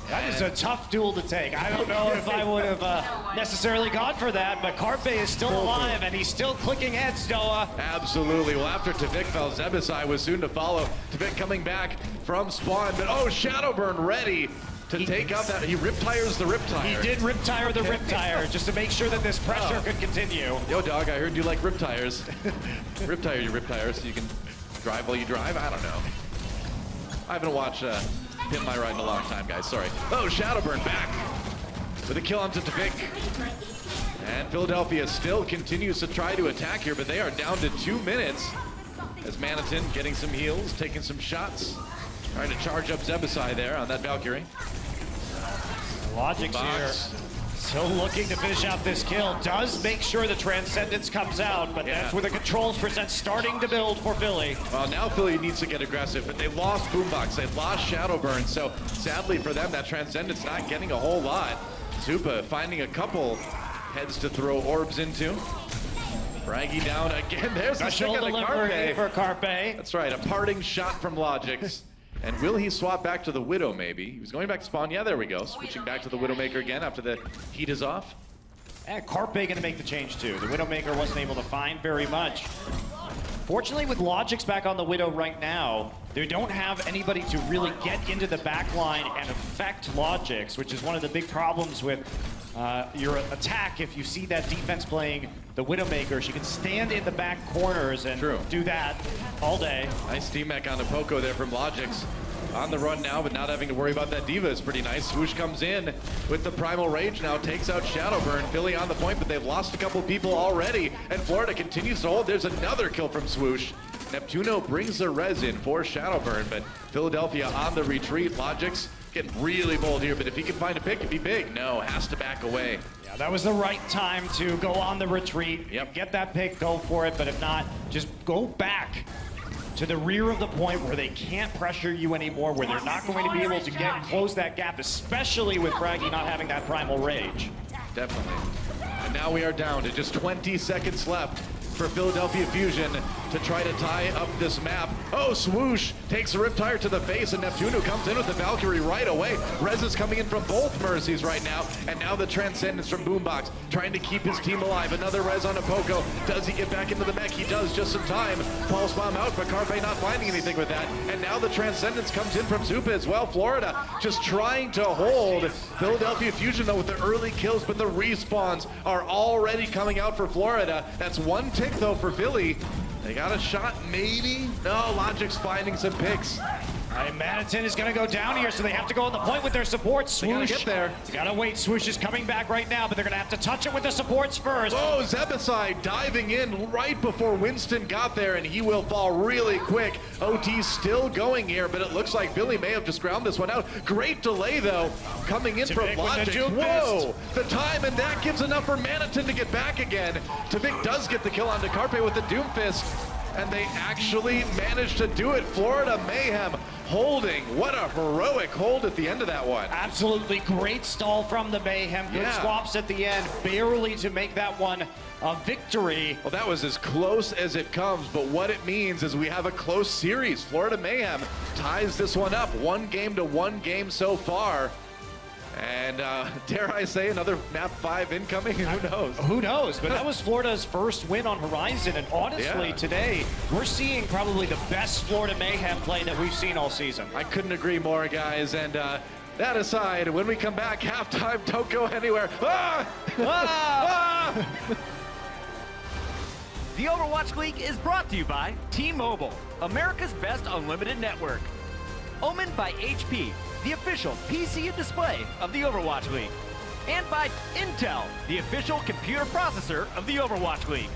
That is a tough duel to take. I don't know if I would have necessarily gone for that, but Carpe is still alive, and he's still clicking heads, Noah. Absolutely. Well, after Tavik fell, Zebasai was soon to follow. Tavik coming back from spawn, but oh, Shadowburn ready to take out that. He Riptires the Riptire. He did Riptire the Riptire, just to make sure that this pressure could continue. Yo, dog, I heard you like Riptires. Riptire your Riptire so you can drive while you drive? I don't know. I haven't watched Pimp My Ride in a long time, guys. Sorry. Oh, Shadowburn back with a kill onto Tavik. And Philadelphia still continues to try to attack here, but they are down to 2 minutes. As Manitin getting some heals, taking some shots, trying to charge up Zebasai there on that Valkyrie. Logix here, still looking to finish out this kill. Does make sure the Transcendence comes out, but that's where the controls present starting to build for Philly. Well, now Philly needs to get aggressive, but they lost Boombox, they lost Shadowburn, so sadly for them, that Transcendence not getting a whole lot. Zupa finding a couple heads to throw orbs into. Fraggy down again. There's the Special second delivery for Carpe. That's right, a parting shot from Logix. And will he swap back to the Widow, maybe? He was going back to spawn. Yeah, there we go. Switching back to the Widowmaker again after the heat is off. And Carpe gonna make the change too. The Widowmaker wasn't able to find very much. Fortunately, with Logix back on the Widow right now, they don't have anybody to really get into the back line and affect Logix, which is one of the big problems with your attack. If you see that defense playing the Widowmaker, she can stand in the back corners and do that all day. Nice D-Mech on the Poco there from Logix. On the run now, but not having to worry about that Diva is pretty nice. Swoosh comes in with the Primal Rage now, takes out Shadowburn. Philly on the point, but they've lost a couple people already, and Florida continues to hold. There's another kill from Swoosh. Neptuno brings the res in for Shadowburn, but Philadelphia on the retreat. Logix getting really bold here, but if he can find a pick, it'd be big. No, has to back away. Yeah, that was the right time to go on the retreat. Yep. Get that pick, go for it, but if not, just go back to the rear of the point where they can't pressure you anymore, where they're not going to be able to close that gap, especially with Fraggy not having that Primal Rage. Definitely. And now we are down to just 20 seconds left for Philadelphia Fusion to try to tie up this map. Oh, Swoosh takes a Riptire to the face, and Neptuno comes in with the Valkyrie right away. Rez is coming in from both Mercies right now, and now the Transcendence from Boombox, trying to keep his team alive. Another Rez on a Poco. Does he get back into the mech? He does, just in time. Pulse Bomb out, but Carpe not finding anything with that. And now the Transcendence comes in from Zupa as well. Florida just trying to hold Philadelphia Fusion, though, with the early kills, but the respawns are already coming out for Florida. That's one tick, though, for Philly. They got a shot, maybe? No, Logic's finding some picks. Manitin is going to go down here, so they have to go on the point with their supports. Swoosh. They gotta get there. They gotta wait. Swoosh is coming back right now, but they're going to have to touch it with the supports first. Oh, Zebasai diving in right before Winston got there, and he will fall really quick. OT's still going here, but it looks like Billy may have just ground this one out. Great delay, though, coming in from Logix. Whoa, the time, and that gives enough for Manitin to get back again. Tavik does get the kill onto Carpe with the Doomfist, and they actually managed to do it. Florida Mayhem holding. What a heroic hold at the end of that one. Absolutely great stall from the Mayhem. Good swaps at the end, barely to make that one a victory. Well, that was as close as it comes, but what it means is we have a close series. Florida Mayhem ties this one up, 1 to 1 so far. And dare I say, another map 5 incoming? Who knows? Who knows? But that was Florida's first win on Horizon. And honestly, today, we're seeing probably the best Florida Mayhem play that we've seen all season. I couldn't agree more, guys. And that aside, when we come back, halftime, don't go anywhere. Ah! Ah! Ah! The Overwatch League is brought to you by T-Mobile, America's best unlimited network. Omen by HP, the official PC and display of the Overwatch League. And by Intel, the official computer processor of the Overwatch League.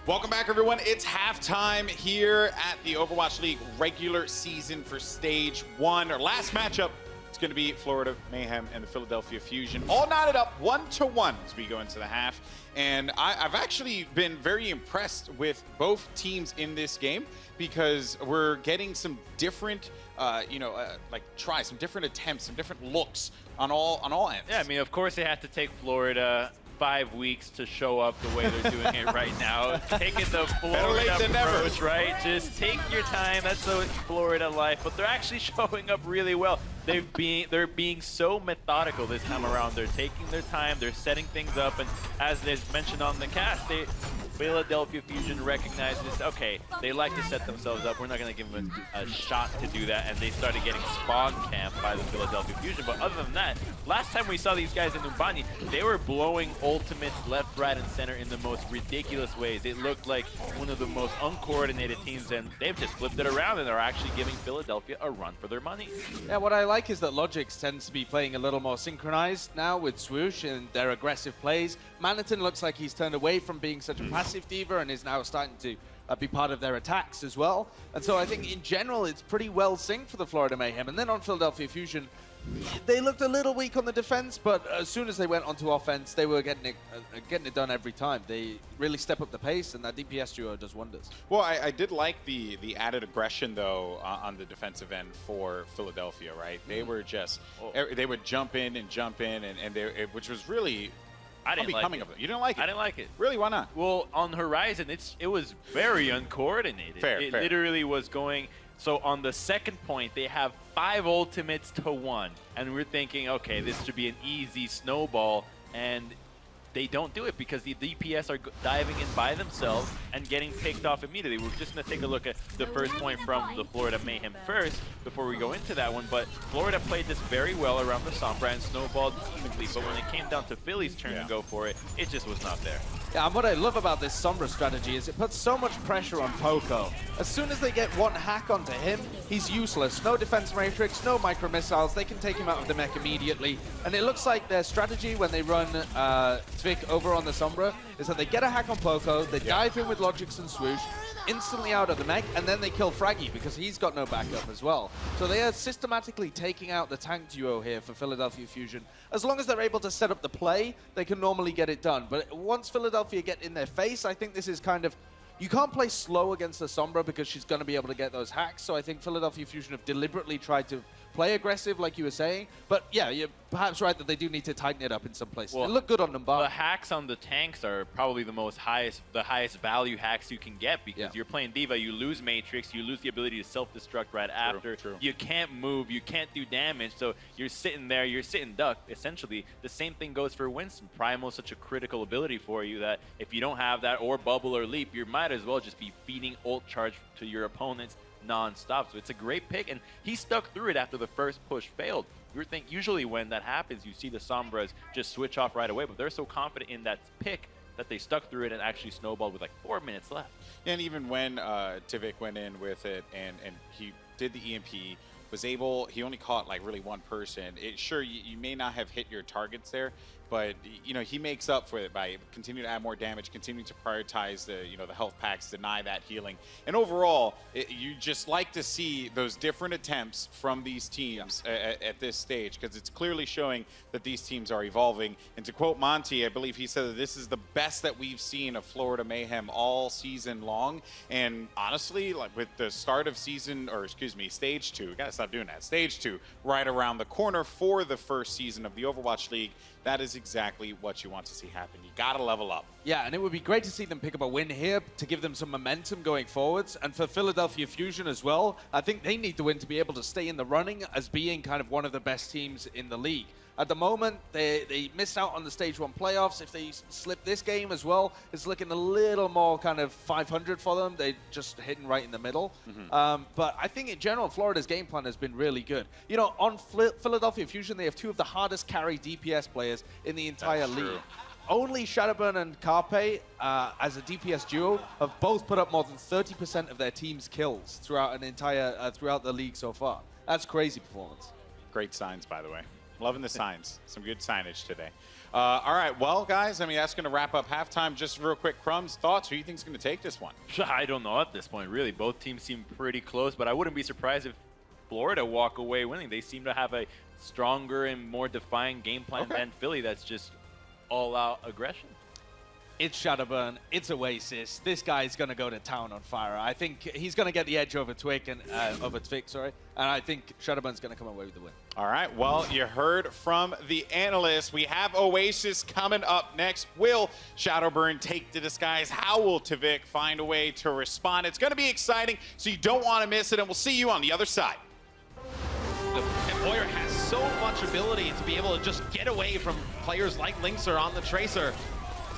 Welcome back, everyone. It's halftime here at the Overwatch League regular season for Stage 1. Our last matchup is going to be Florida Mayhem and the Philadelphia Fusion. All knotted up 1-1 as we go into the half. And I've actually been very impressed with both teams in this game because we're getting some different, try some different attempts, some different looks on all ends. Yeah, I mean, of course they have to take Florida 5 weeks to show up the way they're doing it right now. Taking the Florida approach, right? Just take your time. That's the Florida life. But they're actually showing up really well. They're being so methodical this time around. They're taking their time. They're setting things up. And as is mentioned on the cast, Philadelphia Fusion recognizes, okay, they like to set themselves up. We're not going to give them a shot to do that, and they started getting spawn camped by the Philadelphia Fusion. But other than that, last time we saw these guys in Numbani, they were blowing ultimates left, right, and center in the most ridiculous ways. It looked like one of the most uncoordinated teams, and they've just flipped it around, and they're actually giving Philadelphia a run for their money. Yeah, what I like is that Logix tends to be playing a little more synchronized now with Swoosh and their aggressive plays. Maniton looks like he's turned away from being such a passive diva and is now starting to be part of their attacks as well. And so I think in general it's pretty well synced for the Florida Mayhem. And then on Philadelphia Fusion, they looked a little weak on the defense, but as soon as they went onto offense, they were getting it done every time. They really step up the pace, and that DPS duo does wonders. Well, I did like the added aggression, though, on the defensive end for Philadelphia, right? They were just, they would jump in, and they, which was really unbecoming of them. You didn't like it? I didn't like it. Really? Why not? Well, on Horizon, it was very uncoordinated. It literally was going. So on the second point, they have 5 ultimates to 1. And we're thinking, okay, this should be an easy snowball. And they don't do it because the DPS are diving in by themselves and getting picked off immediately. We're just going to take a look at the first point from the Florida Mayhem first before we go into that one. But Florida played this very well around the Sombra and snowballed evenly. But when it came down to Philly's turn to go for it, it just was not there. Yeah, and what I love about this Sombra strategy is it puts so much pressure on Poco. As soon as they get one hack onto him, he's useless. No defense matrix, no micro missiles. They can take him out of the mech immediately. And it looks like their strategy when they run Tvik over on the Sombra is that they get a hack on Poco, they dive in with Logix and Swoosh, instantly out of the mech, and then they kill Fraggy because he's got no backup as well. So they are systematically taking out the tank duo here for Philadelphia Fusion. As long as they're able to set up the play, they can normally get it done. But once Philadelphia get in their face, I think this is kind of... You can't play slow against the Sombra because she's going to be able to get those hacks. So I think Philadelphia Fusion have deliberately tried to play aggressive, like you were saying. But yeah, you're perhaps right that they do need to tighten it up in some places. Well, they look good on Numbani. The hacks on the tanks are probably the highest value hacks you can get because you're playing Diva, you lose Matrix, you lose the ability to self-destruct right after. You can't move, you can't do damage, so you're sitting there, you're sitting duck. Essentially, the same thing goes for Winston. Primal is such a critical ability for you that if you don't have that or Bubble or Leap, you might as well just be feeding ult charge to your opponents non-stop. So it's a great pick, and he stuck through it after the first push failed. You would think usually when that happens, you see the Sombras just switch off right away, but they're so confident in that pick that they stuck through it and actually snowballed with like 4 minutes left. And even when Tvik went in with it and he did the EMP, was able, he only caught like really one person. Sure, you may not have hit your targets there, but you know, he makes up for it by continuing to add more damage, continuing to prioritize the the health packs, deny that healing, and overall, you just like to see those different attempts from these teams at this stage because it's clearly showing that these teams are evolving. And to quote Monty, I believe he said that this is the best that we've seen of Florida Mayhem all season long. And honestly, like with the start of season, or excuse me, stage 2, gotta stop doing that. Stage 2, right around the corner for the first season of the Overwatch League. That is exactly what you want to see happen. You gotta level up. Yeah, and it would be great to see them pick up a win here to give them some momentum going forwards. And for Philadelphia Fusion as well, I think they need the win to be able to stay in the running as being kind of one of the best teams in the league. At the moment, they missed out on the Stage 1 playoffs. If they slip this game as well, it's looking a little more kind of 500 for them. They're just hitting right in the middle. But I think in general, Florida's game plan has been really good. You know, on Philadelphia Fusion, they have 2 of the hardest carry DPS players in the entire league. Only Shadowburn and Carpe, as a DPS duo, have both put up more than 30% of their team's kills throughout an entire throughout the league so far. That's crazy performance. Great signs, by the way. Loving the signs. Some good signage today. All right, well, guys, I mean, that's going to wrap up halftime. Just real quick, Crumbs, thoughts? Who do you think is going to take this one? I don't know at this point, really. Both teams seem pretty close, but I wouldn't be surprised if Florida walk away winning. They seem to have a stronger and more defined game plan than Philly that's just all-out aggression. It's Shadowburn. It's Oasis. This guy's going to go to town on fire. I think he's going to get the edge over Tvik, and I think Shadowburn's going to come away with the win. All right. Well, you heard from the analyst. We have Oasis coming up next. Will Shadowburn take the disguise? How will Tvik find a way to respond? It's going to be exciting, so you don't want to miss it, and we'll see you on the other side. And Boyer has so much ability to be able to just get away from players like Linkser on the Tracer.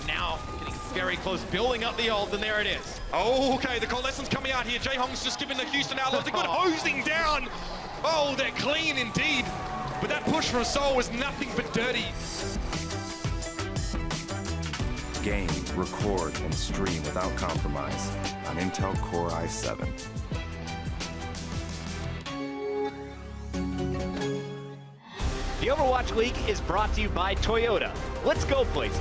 Now getting very close, building up the ult, and there it is. Oh, okay, the coalescence coming out here. Jaehong's just giving the Houston Outlaws a good hosing down. Oh, they're clean indeed. But that push from Seoul was nothing but dirty. Game, record, and stream without compromise on Intel Core i7. The Overwatch League is brought to you by Toyota. Let's go places.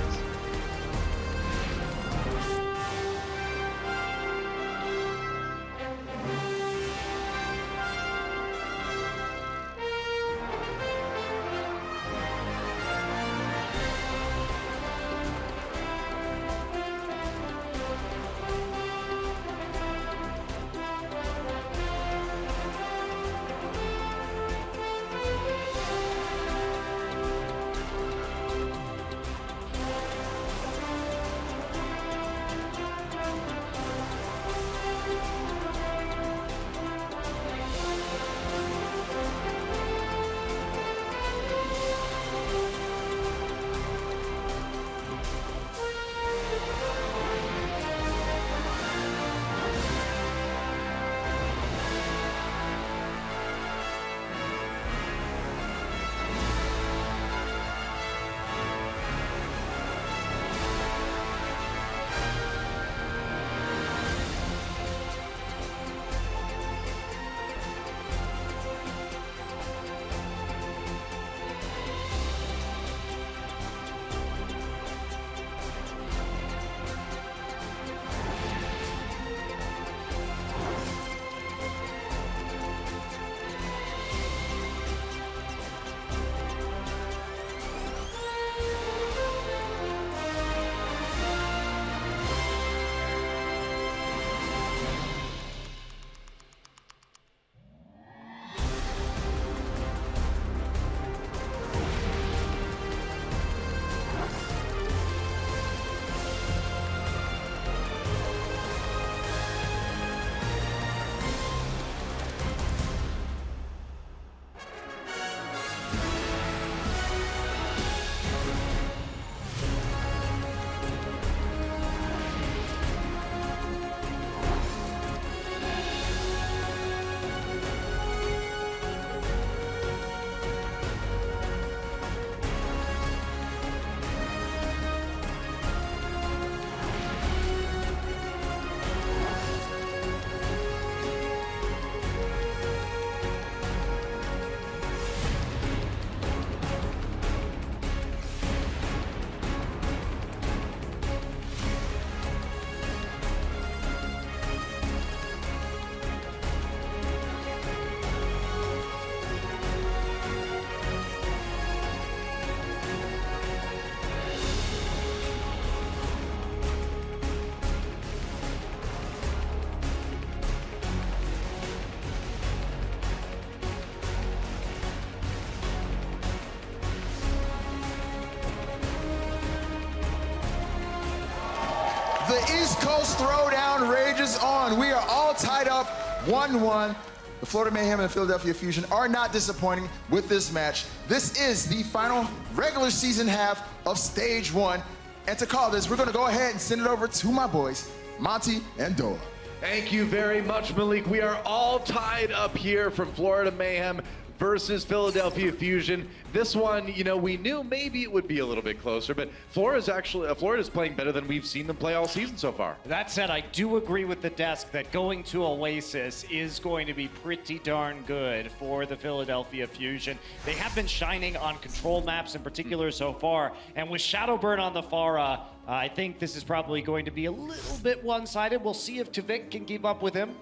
The East Coast Throwdown rages on. We are all tied up 1-1. The Florida Mayhem and the Philadelphia Fusion are not disappointing with this match. This is the final regular season half of stage 1. And to call this, we're gonna go ahead and send it over to my boys, Monty and Dola. Thank you very much, Malik. We are all tied up here from Florida Mayhem versus Philadelphia Fusion. This one, you know, we knew maybe it would be a little bit closer, but Florida's playing better than we've seen them play all season so far. That said, I do agree with the desk that going to Oasis is going to be pretty darn good for the Philadelphia Fusion. They have been shining on control maps in particular so far, and with Shadowburn on the Pharah, I think this is probably going to be a little bit one-sided. We'll see if Tavik can keep up with him.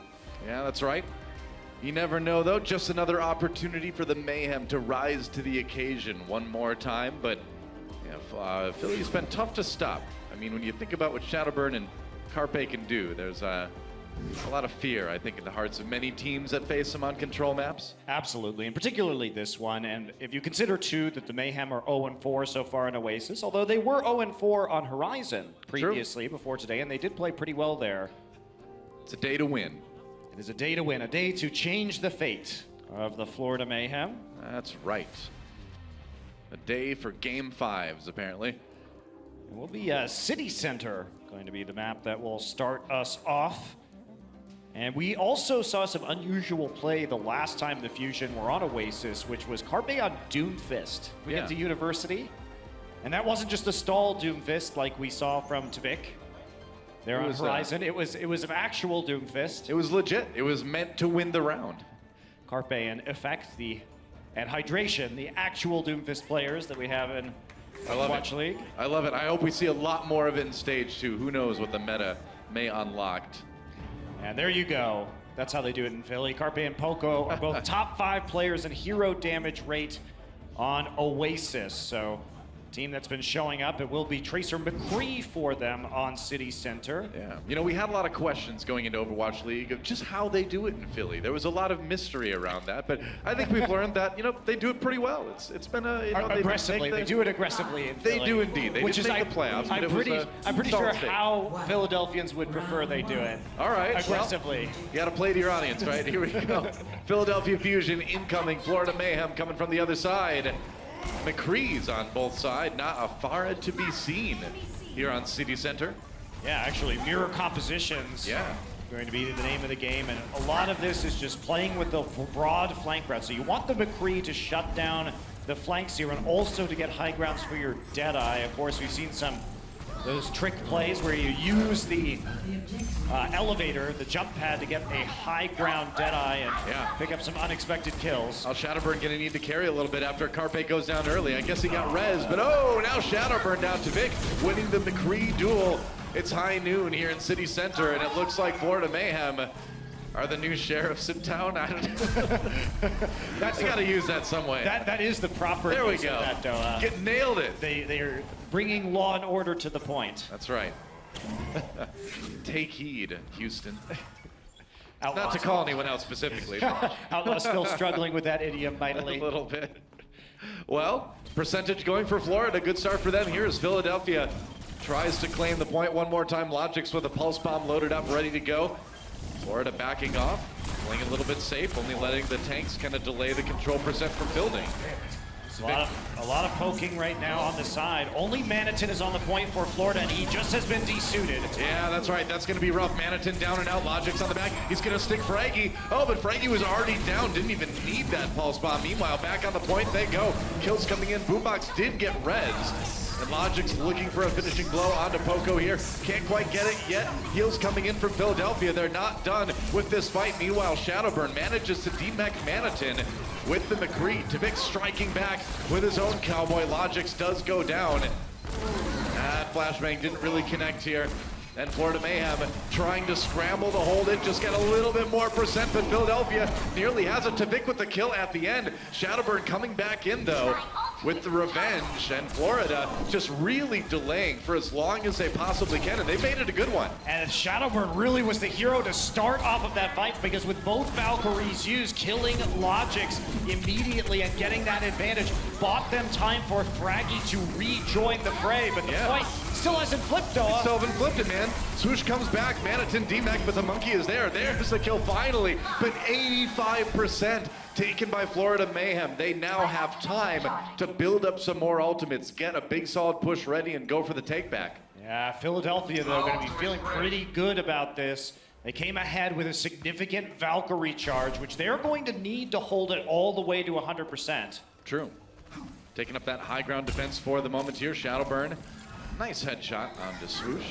Yeah, that's right. You never know, though. Just another opportunity for the Mayhem to rise to the occasion one more time. But yeah, Philly's been tough to stop. I mean, when you think about what Shadowburn and Carpe can do, there's a lot of fear, I think, in the hearts of many teams that face them on control maps. Absolutely, and particularly this one. And if you consider, too, that the Mayhem are 0-4 so far in Oasis, although they were 0-4 on Horizon previously, before today, and they did play pretty well there. It's a day to win. It is a day to win, a day to change the fate of the Florida Mayhem. That's right. A day for Game 5s, apparently. It will be City Center, going to be the map that will start us off. And we also saw some unusual play the last time the Fusion were on Oasis, which was Carpe on Doomfist. We get to University. And that wasn't just a stall Doomfist like we saw from Tvik there on Horizon. It was an actual Doomfist. It was legit. It was meant to win the round. Carpe and Effect, and Hydration, the actual Doomfist players that we have in Overwatch League. I love it. I hope we see a lot more of it in Stage 2. Who knows what the meta may unlock. And there you go. That's how they do it in Philly. Carpe and Poco are both top 5 players in hero damage rate on Oasis. So, team that's been showing up, it will be Tracer McCree for them on City Center. Yeah, you know, we had a lot of questions going into Overwatch League of just how they do it in Philly. There was a lot of mystery around that, but I think we've learned that, you know, they do it pretty well. It's been a, you know, aggressively. They do it aggressively in Philly. They do indeed. They which just is make the playoffs. I'm pretty sure how Philadelphians would prefer they do it. All right. Aggressively. Well, you got to play to your audience, right? Here we go. Philadelphia Fusion incoming. Florida Mayhem coming from the other side. McCree's on both sides, not a Farah to be seen here on City Center. Yeah, actually, mirror compositions. Yeah. Going to be the name of the game, and a lot of this is just playing with the broad flank route. So you want the McCree to shut down the flanks here, and also to get high grounds for your Deadeye. Of course, we've seen those trick plays where you use the elevator, the jump pad, to get a high ground Deadeye and pick up some unexpected kills. Shadowburn gonna need to carry a little bit after Carpe goes down early. I guess he got res, but oh, now Shadowburn down to Vic, winning the McCree duel. It's high noon here in City Center, and it looks like Florida Mayhem are the new sheriffs in town. I don't know. That's got to use that some way. That is the proper. There we use go. Of that, Get nailed it. They are bringing law and order to the point. That's right. Take heed, Houston. Outlaw. Not to call anyone out specifically. Outlaw still struggling with that idiom mightily. A little bit. Well, percentage going for Florida. Good start for them here as Philadelphia tries to claim the point one more time. Logix with a pulse bomb loaded up, ready to go. Florida backing off, playing a little bit safe, only letting the tanks kind of delay the control percent from building. A lot of poking right now on the side. Only Manitin is on the point for Florida, and he just has been desuited. Yeah, that's right. That's going to be rough. Manitin down and out. Logix on the back. He's going to stick Fraggy. Oh, but Fraggy was already down. Didn't even need that pulse bomb. Meanwhile, back on the point they go. Kills coming in. Boombox did get res. And Logix looking for a finishing blow onto Poco here. Can't quite get it yet. Heals coming in from Philadelphia. They're not done with this fight. Meanwhile, Shadowburn manages to demech Manitin with the McCree. Tvik striking back with his own cowboy. Logix does go down. Flashbang didn't really connect here. And Florida Mayhem trying to scramble to hold it, just get a little bit more percent, but Philadelphia nearly has it. Tvik with the kill at the end. Shadowburn coming back in though with the revenge, and Florida just really delaying for as long as they possibly can, and they made it a good one. And Shadowburn really was the hero to start off of that fight, because with both Valkyries used, killing Logix immediately and getting that advantage bought them time for Fraggy to rejoin the fray, but the point still hasn't flipped, though. Still haven't flipped it, man. Swoosh comes back, Manitin demech, but the monkey is there. There's the kill finally, but 85% taken by Florida Mayhem. They now have time to build up some more ultimates, get a big solid push ready, and go for the take back. Yeah, Philadelphia, though, going to be feeling pretty good about this. They came ahead with a significant Valkyrie charge, which they're going to need to hold it all the way to 100%. True. Taking up that high ground defense for the moment here. Shadowburn, nice headshot onto Swoosh.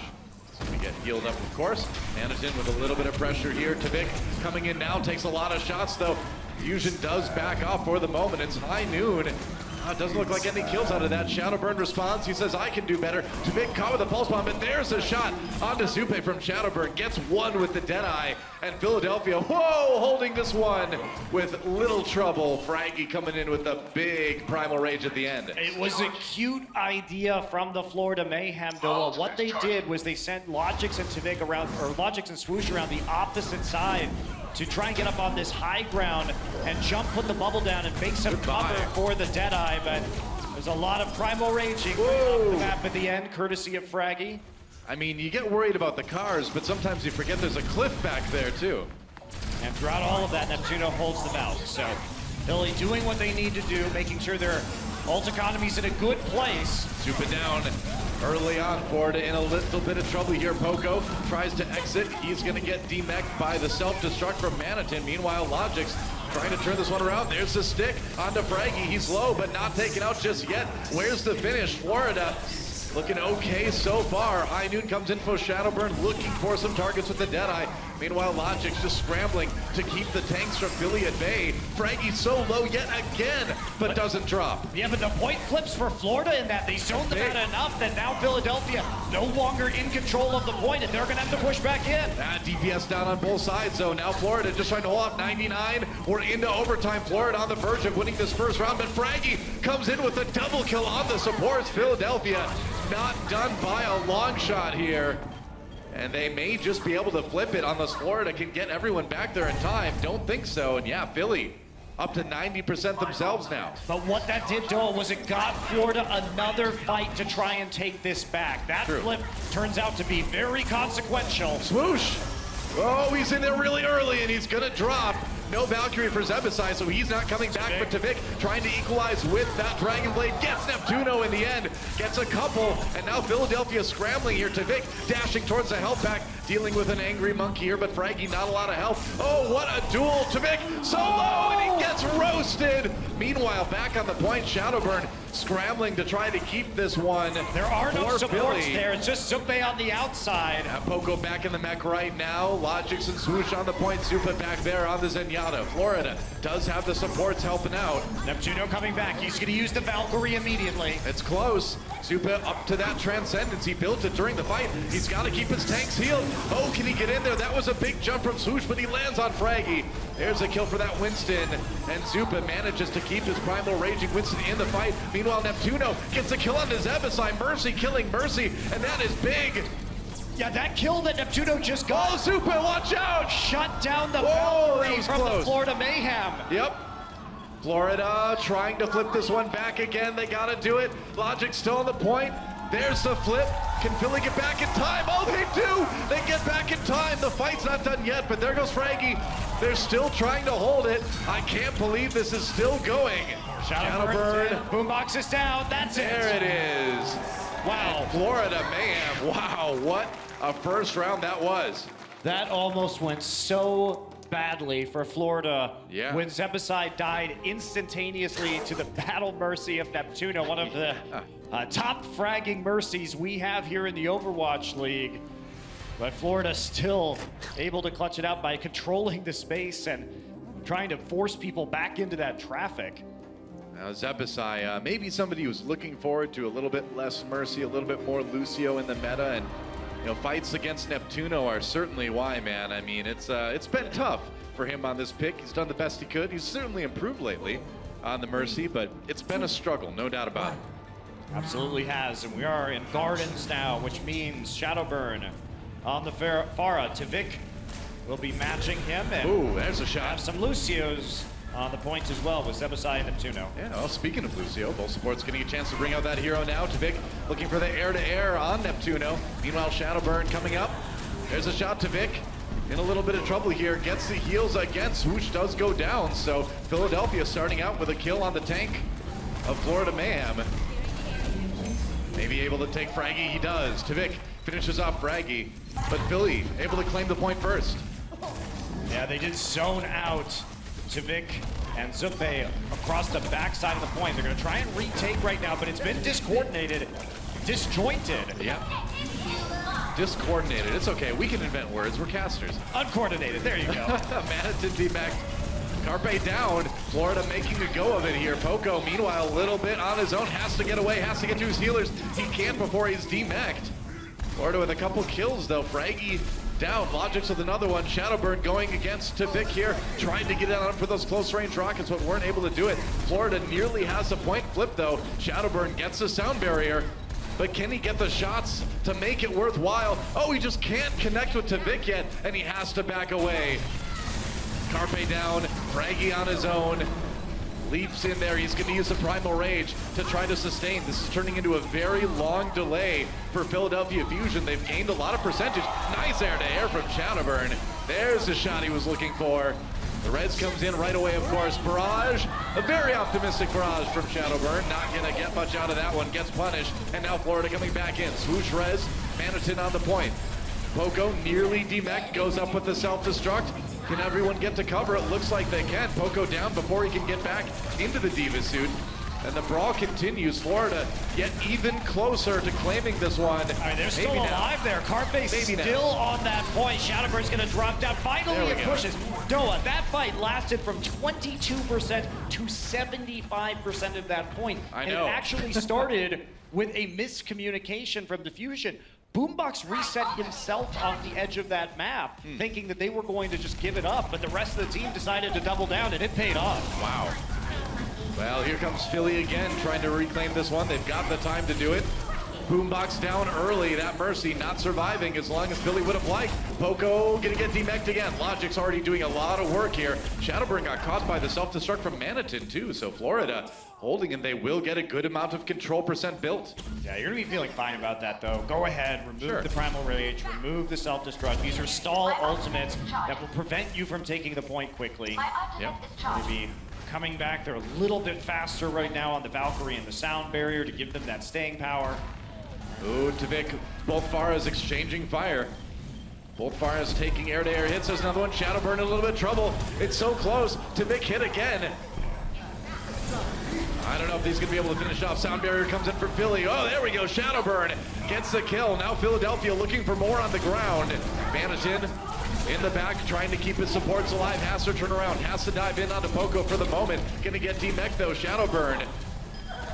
He's going to get healed up, of course. Manitin with a little bit of pressure here. Tvik coming in now, takes a lot of shots, though. Fusion does back off for the moment. It's high noon. It doesn't look like any kills out of that. Shadowburn responds. He says, I can do better. Tvik caught with a pulse bomb, but there's a shot onto Zupe from Shadowburn. Gets one with the Deadeye. And Philadelphia, whoa, holding this one with little trouble. Fraggy coming in with the big Primal Rage at the end. It was a cute idea from the Florida Mayhem, though. What they did was they sent Logix and Tvik around, or Logix and Swoosh around the opposite side to try and get up on this high ground and jump, put the bubble down, and make some cover for the Deadeye, but there's a lot of Primal Raging off the map at the end, courtesy of Fraggy. I mean, you get worried about the cars, but sometimes you forget there's a cliff back there, too. And throughout all of that, Neptuno holds them out. So Philly doing what they need to do, making sure they're Ult economy's in a good place. Super down early on. Florida in a little bit of trouble here. Poco tries to exit. He's going to get demeched by the self-destruct from Manitin. Meanwhile, Logic's trying to turn this one around. There's the stick onto Fraggy. He's low, but not taken out just yet. Where's the finish? Florida looking okay so far. High Noon comes in for Shadowburn, looking for some targets with the Deadeye. Meanwhile, Logic's just scrambling to keep the tanks from Philly at bay. Fraggy's so low yet again, but doesn't drop. Yeah, but the point flips for Florida in that they zoned them out enough that now Philadelphia no longer in control of the point, and they're going to have to push back in. DPS down on both sides, though. Now Florida just trying to hold off 99. We're into overtime. Florida on the verge of winning this first round, but Fraggy comes in with a double kill on the supports. Philadelphia not done by a long shot here. And they may just be able to flip it unless Florida can get everyone back there in time. Don't think so. And yeah, Philly up to 90% themselves now. But what that did, Doa, was it got Florida another fight to try and take this back. That flip turns out to be very consequential. Swoosh! Oh, he's in there really early and he's gonna drop. No Valkyrie for Zebasai, so he's not coming back. But Tavik trying to equalize with that Dragon Blade. Gets Neptuno in the end. Gets a couple. And now Philadelphia scrambling here. Tavik dashing towards the health pack. Dealing with an angry monkey here, but Fraggy not a lot of health. Oh, what a duel. Tavik so low and he gets roasted. Meanwhile, back on the point, Shadowburn scrambling to try to keep this one. There are no supports there. It's just Zupe on the outside. Poco back in the mech right now. Logix and Swoosh on the point. Zupa back there on the Zenyatta. Florida does have the supports helping out. Neptuno coming back. He's going to use the Valkyrie immediately. It's close. Zupa up to that Transcendence. He built it during the fight. He's got to keep his tanks healed. Oh, can he get in there? That was a big jump from Swoosh, but he lands on Fraggy. There's a kill for that Winston. And Zupa manages to keep his primal raging Winston in the fight. Meanwhile, Neptuno gets a kill on his Zebasai. Mercy killing Mercy, and that is big. Yeah, that kill that Neptuno just got. Oh, Zupa, watch out! Shut down the Valkyrie from close. the Florida Mayhem. Yep. Florida trying to flip this one back again. They gotta do it. Logic still on the point. There's the flip. Can Philly get back in time? Oh, they do! They get back in time. The fight's not done yet, but there goes Fraggy. They're still trying to hold it. I can't believe this is still going. Shadowburn. Boombox is down. That's it. There it is. Wow. Florida Mayhem. Wow, what a first round that was. That almost went so badly for Florida when Zebasai died instantaneously to the battle mercy of Neptuno, one of the top fragging mercies we have here in the Overwatch League. But Florida still able to clutch it out by controlling the space and trying to force people back into that traffic. Now Zebasai, maybe somebody who's looking forward to a little bit less mercy, a little bit more Lucio in the meta, and you know, fights against Neptuno are certainly why, man. I mean, it's been tough for him on this pick. He's done the best he could. He's certainly improved lately on the Mercy, but it's been a struggle, no doubt about it. Absolutely has, and we are in Gardens now, which means Shadowburn on the Pharah. Tavik will be matching him, and ooh, there's a shot. Have some Lucios on the point as well with Zebasai and Neptuno. Yeah, well, speaking of Lucio, both supports getting a chance to bring out that hero now. Tavik looking for the air-to-air on Neptuno. Meanwhile, Shadowburn coming up. There's a shot. Tavik in a little bit of trouble here. Gets the heals again. Swoosh does go down, so Philadelphia starting out with a kill on the tank of Florida Mayhem. Maybe able to take Fraggy, he does. Tavik finishes off Fraggy, but Philly able to claim the point first. Yeah, they did zone out Tavik and Zupe across the backside of the point. They're going to try and retake right now, but it's been discoordinated, disjointed. Yeah. Discoordinated. It's okay. We can invent words. We're casters. Uncoordinated. There you go. Manitin demeched. Carpe down. Florida making a go of it here. Poco, meanwhile, a little bit on his own. Has to get away. Has to get to his healers. He can't before he's demeched. Florida with a couple kills, though. Fraggy down. Logix with another one. Shadowburn going against Tavik here. Trying to get on for those close-range rockets, but weren't able to do it. Florida nearly has a point flip, though. Shadowburn gets the sound barrier. But can he get the shots to make it worthwhile? Oh, he just can't connect with Tavik yet, and he has to back away. Carpe down, Fraggy on his own. Leaps in there, he's gonna use the Primal Rage to try to sustain. This is turning into a very long delay for Philadelphia Fusion. They've gained a lot of percentage. Nice air-to-air from Shadowburn. There's the shot he was looking for. The Reds comes in right away, of course. Barrage, a very optimistic barrage from Shadowburn. Not gonna get much out of that one, gets punished. And now Florida coming back in. Swoosh Rez, Manitin on the point. Poco nearly demech, goes up with the self-destruct. Can everyone get to cover? It looks like they can. Poco down before he can get back into the Diva suit. And the brawl continues. Florida get even closer to claiming this one. I mean, they're still alive there. Carpe's still on that point. Shadowburn's going to drop down. Finally, it pushes. Noah, that fight lasted from 22% to 75% of that point. I know. And it actually started with a miscommunication from Diffusion. Boombox reset himself on the edge of that map, thinking that they were going to just give it up, but the rest of the team decided to double down, and it paid off. Wow. Well, here comes Philly again, trying to reclaim this one. They've got the time to do it. Boombox down early. That Mercy not surviving as long as Philly would have liked. Poco gonna get demeched again. Logic's already doing a lot of work here. Shadowburn got caught by the self-destruct from Manitin too, so Florida holding, and they will get a good amount of control percent built. Yeah, you're gonna be feeling fine about that though. Go ahead, remove the Primal Rage, remove the self-destruct. These are stall ultimates that will prevent you from taking the point quickly. Yep. Maybe coming back, they're a little bit faster right now on the Valkyrie and the sound barrier to give them that staying power. Ooh, Tavik, both Faras exchanging fire. Both Faras taking air-to-air hits. There's another one. Shadowburn in a little bit of trouble. It's so close. Tavik hit again. I don't know if he's going to be able to finish off. Sound barrier comes in for Philly. Oh, there we go. Shadowburn gets the kill. Now Philadelphia looking for more on the ground. Manitin in the back, trying to keep his supports alive. Has to turn around. Has to dive in onto Poco for the moment. Going to get demech though. Shadowburn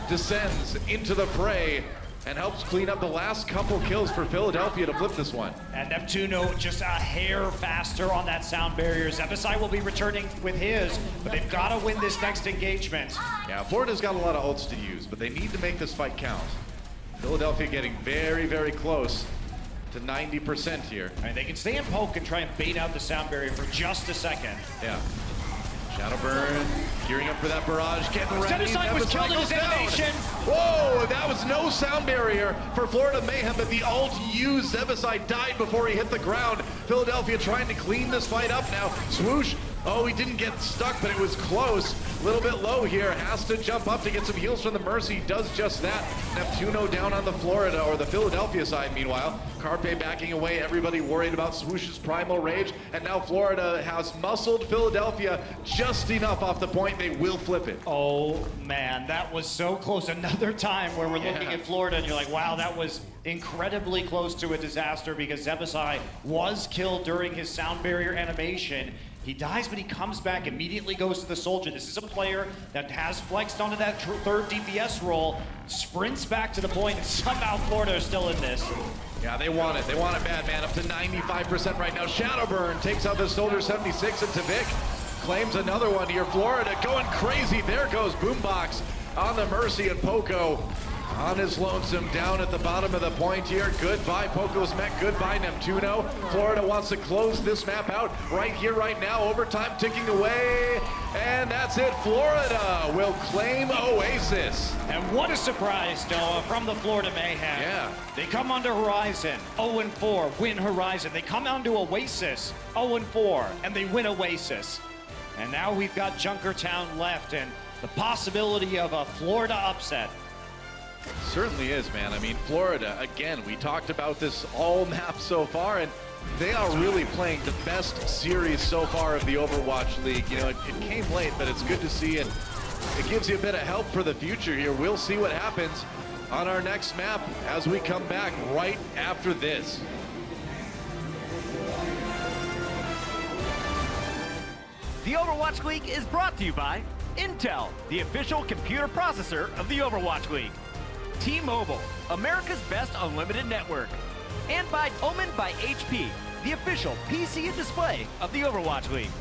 descends into the fray and helps clean up the last couple kills for Philadelphia to flip this one. And Neptuno just a hair faster on that sound barrier. Zebasai will be returning with his, but they've got to win this next engagement. Yeah, Florida's got a lot of ults to use, but they need to make this fight count. Philadelphia getting very, very close to 90% here. I mean, they can stay in poke and try and bait out the sound barrier for just a second. Yeah. Shadowburn gearing up for that barrage, getting ready. Zebasai was killed in his animation. Whoa, that was no sound barrier for Florida Mayhem, but the ult used. Zebasai died before he hit the ground. Philadelphia trying to clean this fight up now. Swoosh, oh, he didn't get stuck, but it was close. A little bit low here, has to jump up to get some heals from the Mercy, does just that. Neptuno down on the Florida, or the Philadelphia side meanwhile. Carpe backing away, everybody worried about Swoosh's Primal Rage, and now Florida has muscled Philadelphia just enough off the point, they will flip it. Oh man, that was so close. Another time where we're looking at Florida and you're like, wow, that was incredibly close to a disaster because Zebasai was killed during his sound barrier animation. He dies, but he comes back, immediately goes to the soldier. This is a player that has flexed onto that third DPS role, sprints back to the point, and somehow Florida is still in this. Yeah, they want it. They want it bad, man. Up to 95% right now. Shadowburn takes out the Soldier 76, and Tavik claims another one here. Florida going crazy. There goes Boombox on the Mercy, and Poco on his lonesome down at the bottom of the point here. Goodbye, Poco's mech. Goodbye, Neptuno. Florida wants to close this map out right here, right now. Overtime ticking away. And that's it. Florida will claim Oasis. And what a surprise, Noah, from the Florida Mayhem. Yeah. They come onto Horizon, 0-4, win Horizon. They come onto Oasis, 0-4, and they win Oasis. And now we've got Junkertown left and the possibility of a Florida upset. Certainly is, man. I mean, Florida, again, we talked about this all map so far, and they are really playing the best series so far of the Overwatch League. You know, it came late, but it's good to see, and it gives you a bit of help for the future here. We'll see what happens on our next map as we come back right after this. The Overwatch League is brought to you by Intel, the official computer processor of the Overwatch League. T-Mobile, America's best unlimited network. And by Omen by HP, the official PC and display of the Overwatch League.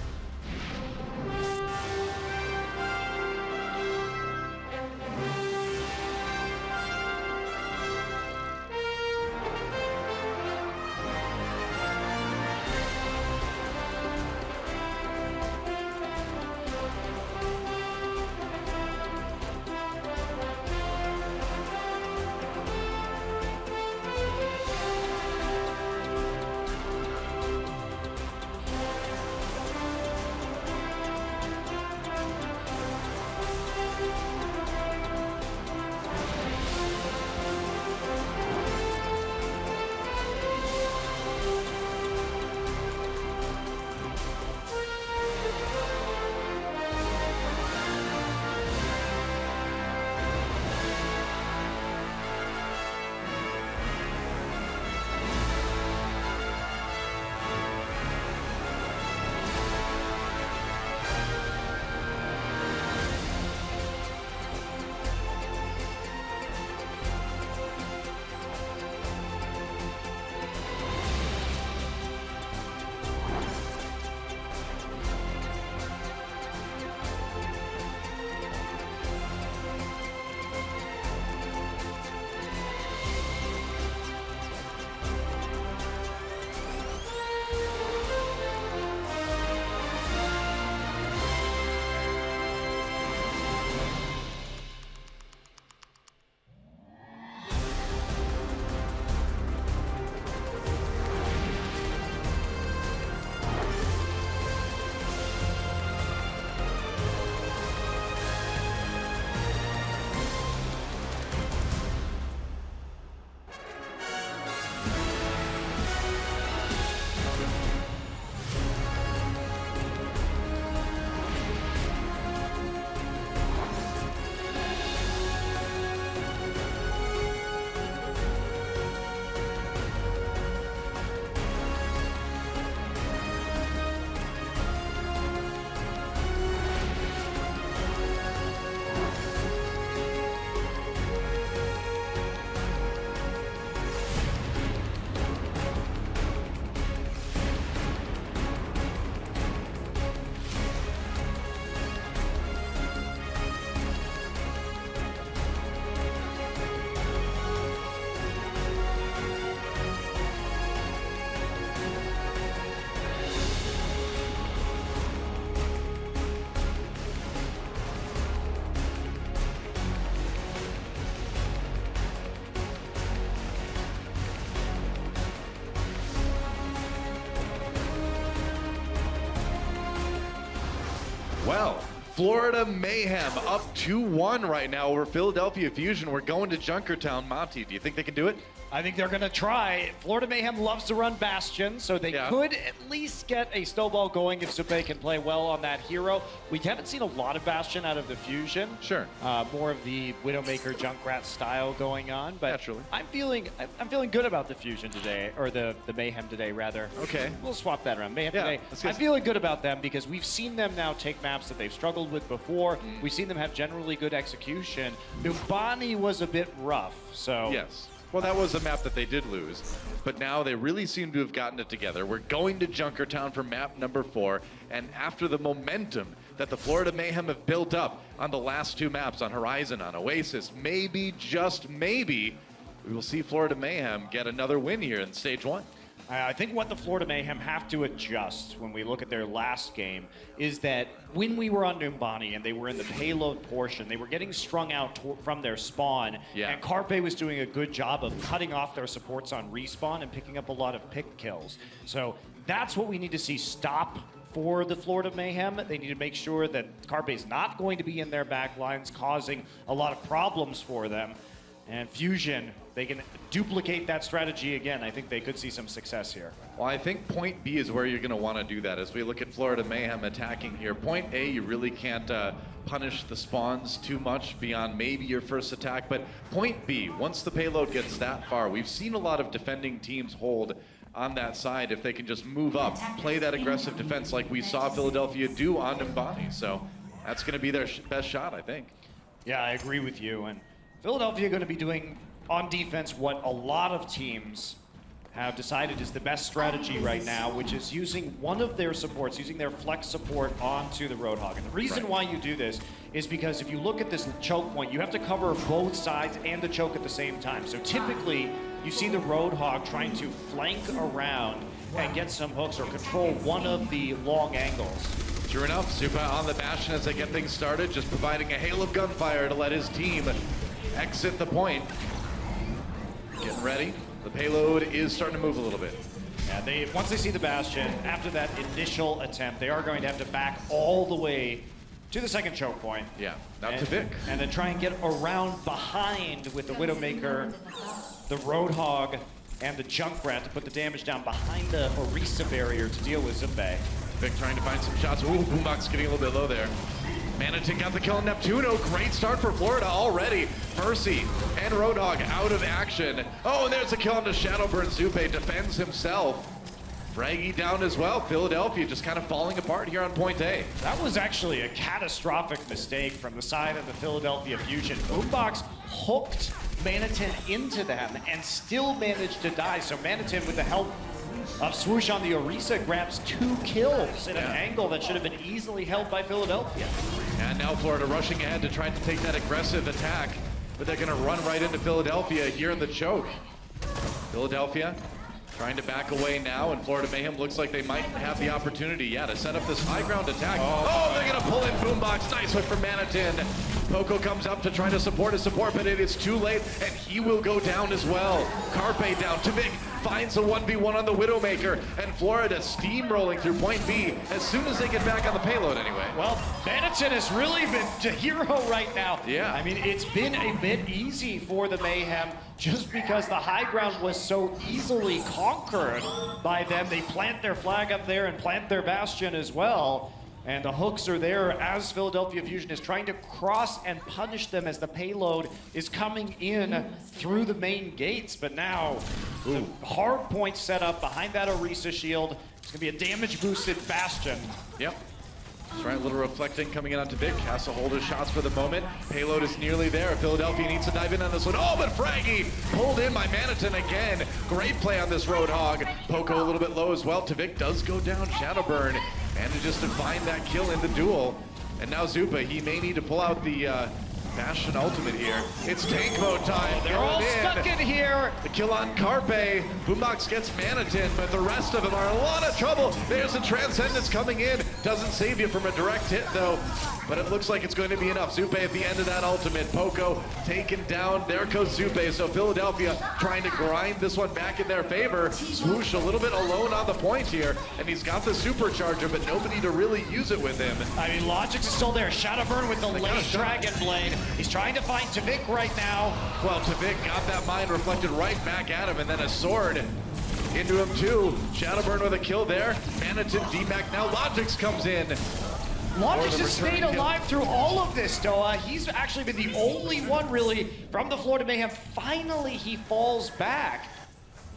Well, Florida Mayhem up 2-1 right now over Philadelphia Fusion. We're going to Junkertown. Monty, do you think they can do it? I think they're going to try. Florida Mayhem loves to run Bastion, so they could at least get a snowball going if Zupe can play well on that hero. We haven't seen a lot of Bastion out of the Fusion. Sure. More of the Widowmaker Junkrat style going on, but naturally. I'm feeling good about the Fusion today, or the Mayhem today, rather. Okay. We'll swap that around. Mayhem today. I'm feeling good about them because we've seen them now take maps that they've struggled with before. We've seen them have generally good execution. Numbani was a bit rough, so... Yes. Well, that was a map that they did lose, but now they really seem to have gotten it together. We're going to Junkertown for map number 4, and after the momentum that the Florida Mayhem have built up on the last 2 maps, on Horizon, on Oasis, maybe, just maybe, we will see Florida Mayhem get another win here in stage 1. I think what the Florida Mayhem have to adjust when we look at their last game is that when we were on Numbani and they were in the payload portion, they were getting strung out from their spawn, and Carpe was doing a good job of cutting off their supports on respawn and picking up a lot of pick kills. So that's what we need to see stop for the Florida Mayhem. They need to make sure that Carpe's not going to be in their back lines, causing a lot of problems for them. And Fusion, they can duplicate that strategy again. I think they could see some success here. Well, I think point B is where you're going to want to do that. As we look at Florida Mayhem attacking here, point A, you really can't punish the spawns too much beyond maybe your first attack. But point B, once the payload gets that far, we've seen a lot of defending teams hold on that side if they can just move up, play that aggressive defense like we saw Philadelphia do on Numbani. So that's going to be their best shot, I think. Yeah, I agree with you. And Philadelphia going to be doing on defense what a lot of teams have decided is the best strategy right now, which is using one of their supports, using their flex support onto the Roadhog. And the reason why you do this is because if you look at this choke point, you have to cover both sides and the choke at the same time. So typically, you see the Roadhog trying to flank around and get some hooks or control one of the long angles. Sure enough, Zupa on the Bastion as they get things started, just providing a hail of gunfire to let his team exit the point. Getting ready. The payload is starting to move a little bit. Yeah, once they see the Bastion, after that initial attempt, they are going to have to back all the way to the second choke point. Yeah, up to Vic. And then try and get around behind with the Widowmaker, the Roadhog, and the Junkrat to put the damage down behind the Orisa barrier to deal with Zupe. Vic trying to find some shots. Ooh, Boombox getting a little bit low there. Manitin got the kill on Neptuno. Great start for Florida already. Mercy and Roadhog out of action. Oh, and there's a kill on the Shadowburn. Zupe defends himself. Fraggy down as well. Philadelphia just kind of falling apart here on point A. That was actually a catastrophic mistake from the side of the Philadelphia Fusion. Boombox hooked Manitin into them and still managed to die. So Manitin, with the help of Swoosh on the Orisa, grabs 2 kills in an angle that should have been easily held by Philadelphia. And now Florida rushing ahead to try to take that aggressive attack, but they're going to run right into Philadelphia here in the choke. Philadelphia trying to back away now, and Florida Mayhem looks like they might have the opportunity, to set up this high ground attack. Oh, they're going to pull in Boombox. Nice hook for Manitin. Poco comes up to try to support his support, but it is too late, and he will go down as well. Carpe down. Tavik finds a 1v1 on the Widowmaker, and Florida steamrolling through point B as soon as they get back on the payload anyway. Well, Manitin has really been the hero right now. Yeah. I mean, it's been a bit easy for the Mayhem just because the high ground was so easily conquered by them. They plant their flag up there and plant their Bastion as well. And the hooks are there as Philadelphia Fusion is trying to cross and punish them as the payload is coming in through the main gates. But now, the hard point set up behind that Orisa shield. It's going to be a damage-boosted Bastion. Yep. That's right, a little reflecting coming in onto Vic. Has to hold his shots for the moment. Payload is nearly there. Philadelphia needs to dive in on this one. Oh, but Fraggy pulled in by Manitin again. Great play on this Roadhog. Poco a little bit low as well. Tavik does go down. Shadowburn manages to find that kill in the duel. And now Zupa, he may need to pull out the Bastion ultimate here. It's tank mode time. They're all stuck in here. The kill on Carpe. Boombox gets Manitin, but the rest of them are in a lot of trouble. There's a Transcendence coming in. Doesn't save you from a direct hit, though. but it looks like it's going to be enough. Zupe at the end of that ultimate. Poco taken down. There goes Zupe. So Philadelphia trying to grind this one back in their favor. Swoosh a little bit alone on the point here, and he's got the supercharger, but nobody to really use it with him. I mean, Logix is still there. Shadowburn with the late Dragon Blade. He's trying to find Tavik right now. Well, Tavik got that mind reflected right back at him, and then a sword into him too. Shadowburn with a kill there. Manitin, D-Mac, now Logix comes in. Logix has stayed alive through all of this, Doa. He's actually been the only one really from the Florida Mayhem. Finally, he falls back.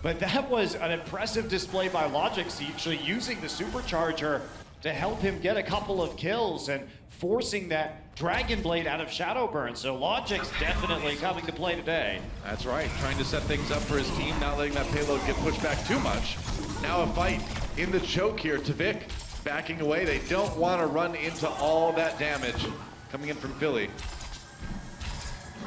But that was an impressive display by Logix, actually using the supercharger to help him get a couple of kills and forcing that Dragon Blade out of Shadowburn. So Logix definitely coming to play today. That's right, trying to set things up for his team, not letting that payload get pushed back too much. Now a fight in the choke here. Tavik backing away. They don't want to run into all that damage coming in from Philly.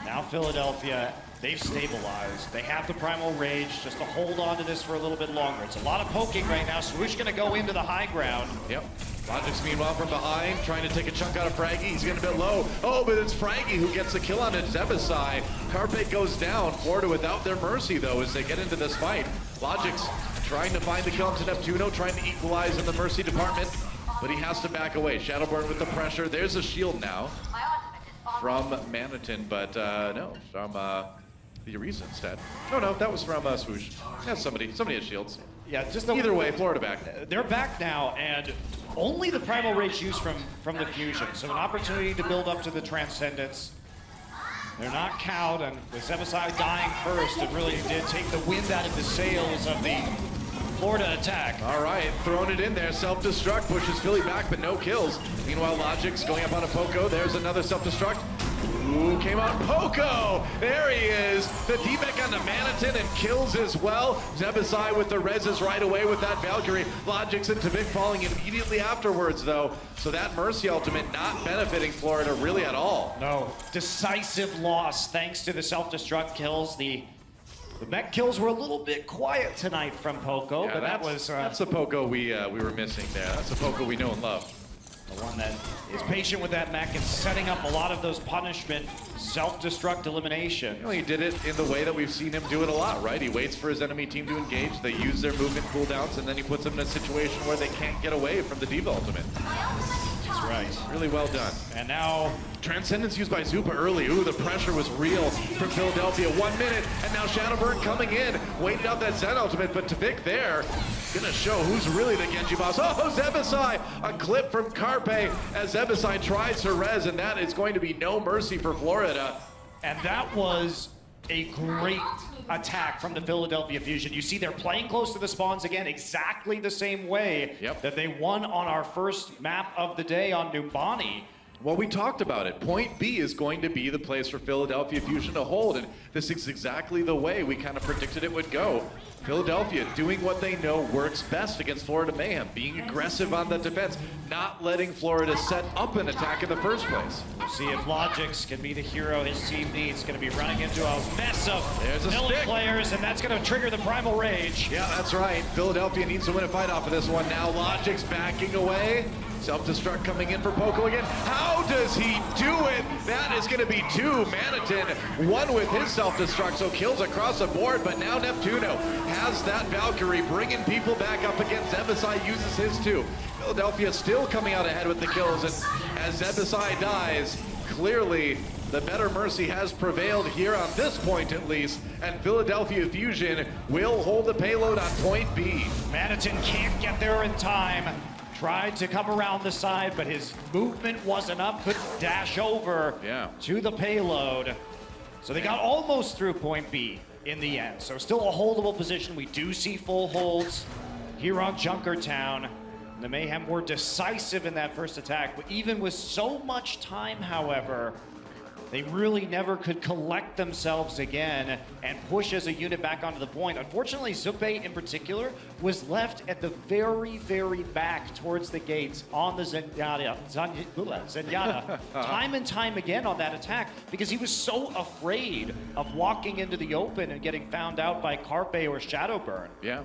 Now Philadelphia, they've stabilized. They have the Primal Rage just to hold on to this for a little bit longer. It's a lot of poking right now. Swoosh gonna go into the high ground. Yep. Logix meanwhile from behind, trying to take a chunk out of Fraggy. He's getting a bit low. Oh, but it's Fraggy who gets the kill on it. Zebasai. Carpe goes down. Florida without their mercy though as they get into this fight. Logix trying to find the kill into Neptuno, trying to equalize in the mercy department, but he has to back away. Shadowburn with the pressure. There's a shield now from Manitin, but no, from the Orisa instead. No, that was from Swoosh. Yeah, somebody has shields. Yeah, just either way, Florida back. They're back now, and only the Primal Rage used from the fusion. So an opportunity to build up to the Transcendence. They're not cowed, and with Zebasai dying first, it really did take the wind out of the sails of the Florida attack. All right, throwing it in there. Self-destruct pushes Philly back, but no kills. Meanwhile, Logix going up on a Poco. There's another self-destruct. Ooh, came out Poco! There he is! The D-Mech on the Manitin and kills as well. Zebasai with the reses right away with that Valkyrie. Logix and Tavik falling immediately afterwards, though. So that Mercy ultimate not benefiting Florida really at all. No, decisive loss thanks to the self-destruct kills. The mech kills were a little bit quiet tonight from Poco, yeah, but that's the Poco we were missing there. That's the Poco we know and love. The one that is patient with that mech and setting up a lot of those punishment, self-destruct elimination. You know, he did it in the way that we've seen him do it a lot, right? He waits for his enemy team to engage, they use their movement cooldowns, and then he puts them in a situation where they can't get away from the Diva ultimate. That's right. Really well done. And now Transcendence used by Zupa early. Ooh, the pressure was real from Philadelphia. 1 minute, and now Shadowburn coming in. Waited out that Zen ultimate, but Tavik there. Gonna show who's really the Genji boss. Oh, Zebasai! A clip from Carpe as Zebasai tries to res, and that is going to be no mercy for Florida. And that was a great attack from the Philadelphia Fusion. You see they're playing close to the spawns again, exactly the same way that they won on our first map of the day on Numbani. Well, we talked about it. Point B is going to be the place for Philadelphia Fusion to hold, and this is exactly the way we kind of predicted it would go. Philadelphia doing what they know works best against Florida Mayhem, being aggressive on the defense, not letting Florida set up an attack in the first place. We'll see if Logix can be the hero his team needs. Going to be running into a mess of Philly players, and that's going to trigger the Primal Rage. Yeah, that's right. Philadelphia needs to win a fight off of this one. Now Logix backing away. Self-destruct coming in for Poco again. How does he do it? That is going to be two. Manitin, one with his self-destruct, so kills across the board, but now Neptuno has that Valkyrie, bringing people back up against Zebasai, uses his too. Philadelphia still coming out ahead with the kills, and as Zebasai dies, clearly the better mercy has prevailed here on this point at least, and Philadelphia Fusion will hold the payload on point B. Manitin can't get there in time. Tried to come around the side, but his movement wasn't up. Couldn't dash over to the payload. So they got almost through point B in the end. So still a holdable position. We do see full holds here on Junkertown. The Mayhem were decisive in that first attack, but even with so much time, however, they really never could collect themselves again and push as a unit back onto the point. Unfortunately, Zupe in particular was left at the very, very back towards the gates on the Zenyatta time and time again on that attack because he was so afraid of walking into the open and getting found out by Carpe or Shadowburn. Yeah,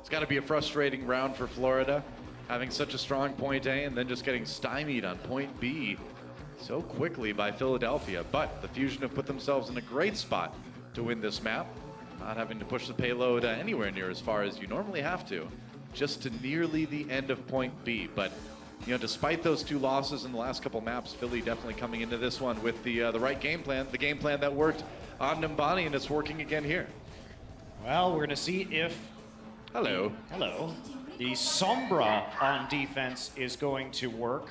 it's got to be a frustrating round for Florida, having such a strong point A and then just getting stymied on point B. so quickly by Philadelphia, but the Fusion have put themselves in a great spot to win this map, not having to push the payload anywhere near as far as you normally have to, just to nearly the end of point B. But you know, despite those 2 losses in the last couple maps, Philly definitely coming into this one with the right game plan, the game plan that worked on Numbani, and it's working again here. Well, we're gonna see if Hello. the Sombra on defense is going to work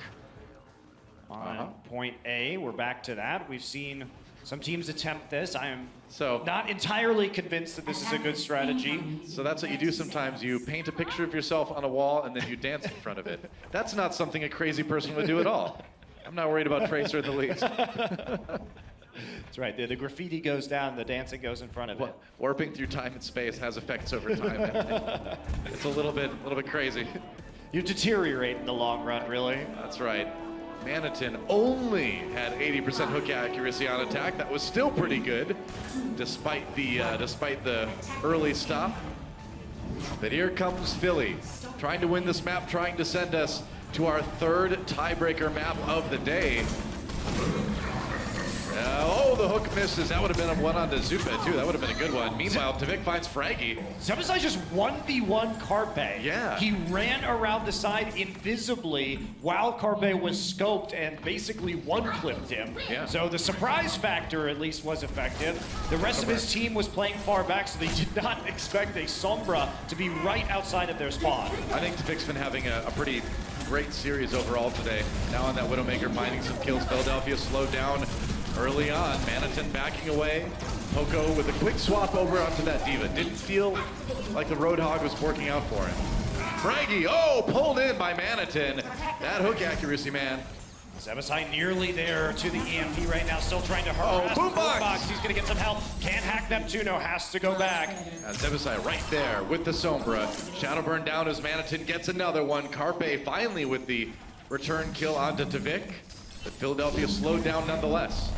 on point A. We're back to that. We've seen some teams attempt this. I am not entirely convinced that this is a good strategy. So that's what you do sometimes. You paint a picture of yourself on a wall and then you dance in front of it. That's not something a crazy person would do at all. I'm not worried about Tracer in the least. That's right. The graffiti goes down, the dancing goes in front of it. Warping through time and space has effects over time. It's a little bit crazy. You deteriorate in the long run, really. That's right. Manitin only had 80% hook accuracy on attack. That was still pretty good, despite the early stop. But here comes Philly, trying to win this map, trying to send us to our 3rd tiebreaker map of the day. Oh, the hook misses. That would have been a one onto Zupa, too. That would have been a good one. Meanwhile, Tavik finds Fraggy. Zebasai just 1v1 Carpe. Yeah. He ran around the side invisibly while Carpe was scoped and basically one-clipped him. Yeah. So the surprise factor at least was effective. The rest of his team was playing far back, so they did not expect a Sombra to be right outside of their spawn. I think Tavik's been having a pretty great series overall today. Now on that Widowmaker, finding some kills. Philadelphia slowed down early on. Manitin backing away. Poco with a quick swap over onto that Diva. Didn't feel like the Roadhog was working out for him. Fraggy, pulled in by Manitin. That hook accuracy, man. Zebasai nearly there to the EMP right now, still trying to harass Boombox. He's gonna get some help. Can't hack Neptuno, has to go back. Zebasai right there with the Sombra. Shadowburn down as Manitin gets another one. Carpe finally with the return kill onto Tavik. But Philadelphia slowed down nonetheless.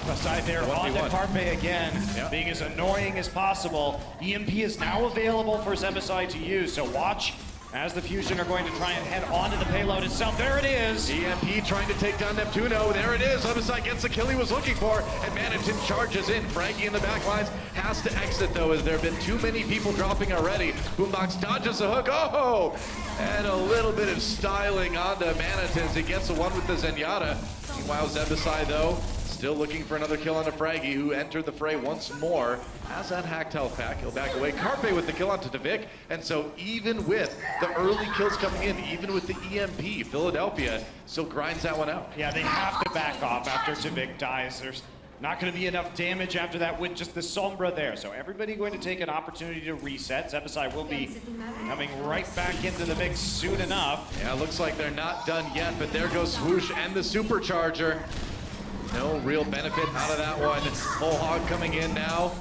Aside there, on to Carpe again, being as annoying as possible. EMP is now available for Zebasai to use, so watch as the Fusion are going to try and head onto the payload itself. There it is. EMP trying to take down Neptuno. There it is. Zebasai gets the kill he was looking for, and Manitin charges in. Fraggy in the back lines has to exit, though, as there have been too many people dropping already. Boombox dodges the hook. Oh! And a little bit of styling onto Manitin as he gets the one with the Zenyatta. Meanwhile, Zebasai, though, still looking for another kill on Fraggy, who entered the fray once more. Has that hacked health pack. He'll back away. Carpe with the kill onto Tavik. And so even with the early kills coming in, even with the EMP, Philadelphia still grinds that one out. Yeah, they have to back off after Tavik dies. There's not going to be enough damage after that with just the Sombra there. So everybody going to take an opportunity to reset. Zebasai will be coming right back into the mix soon enough. Yeah, looks like they're not done yet, but there goes Swoosh and the Supercharger. No real benefit out of that one. Whole Hog coming in now.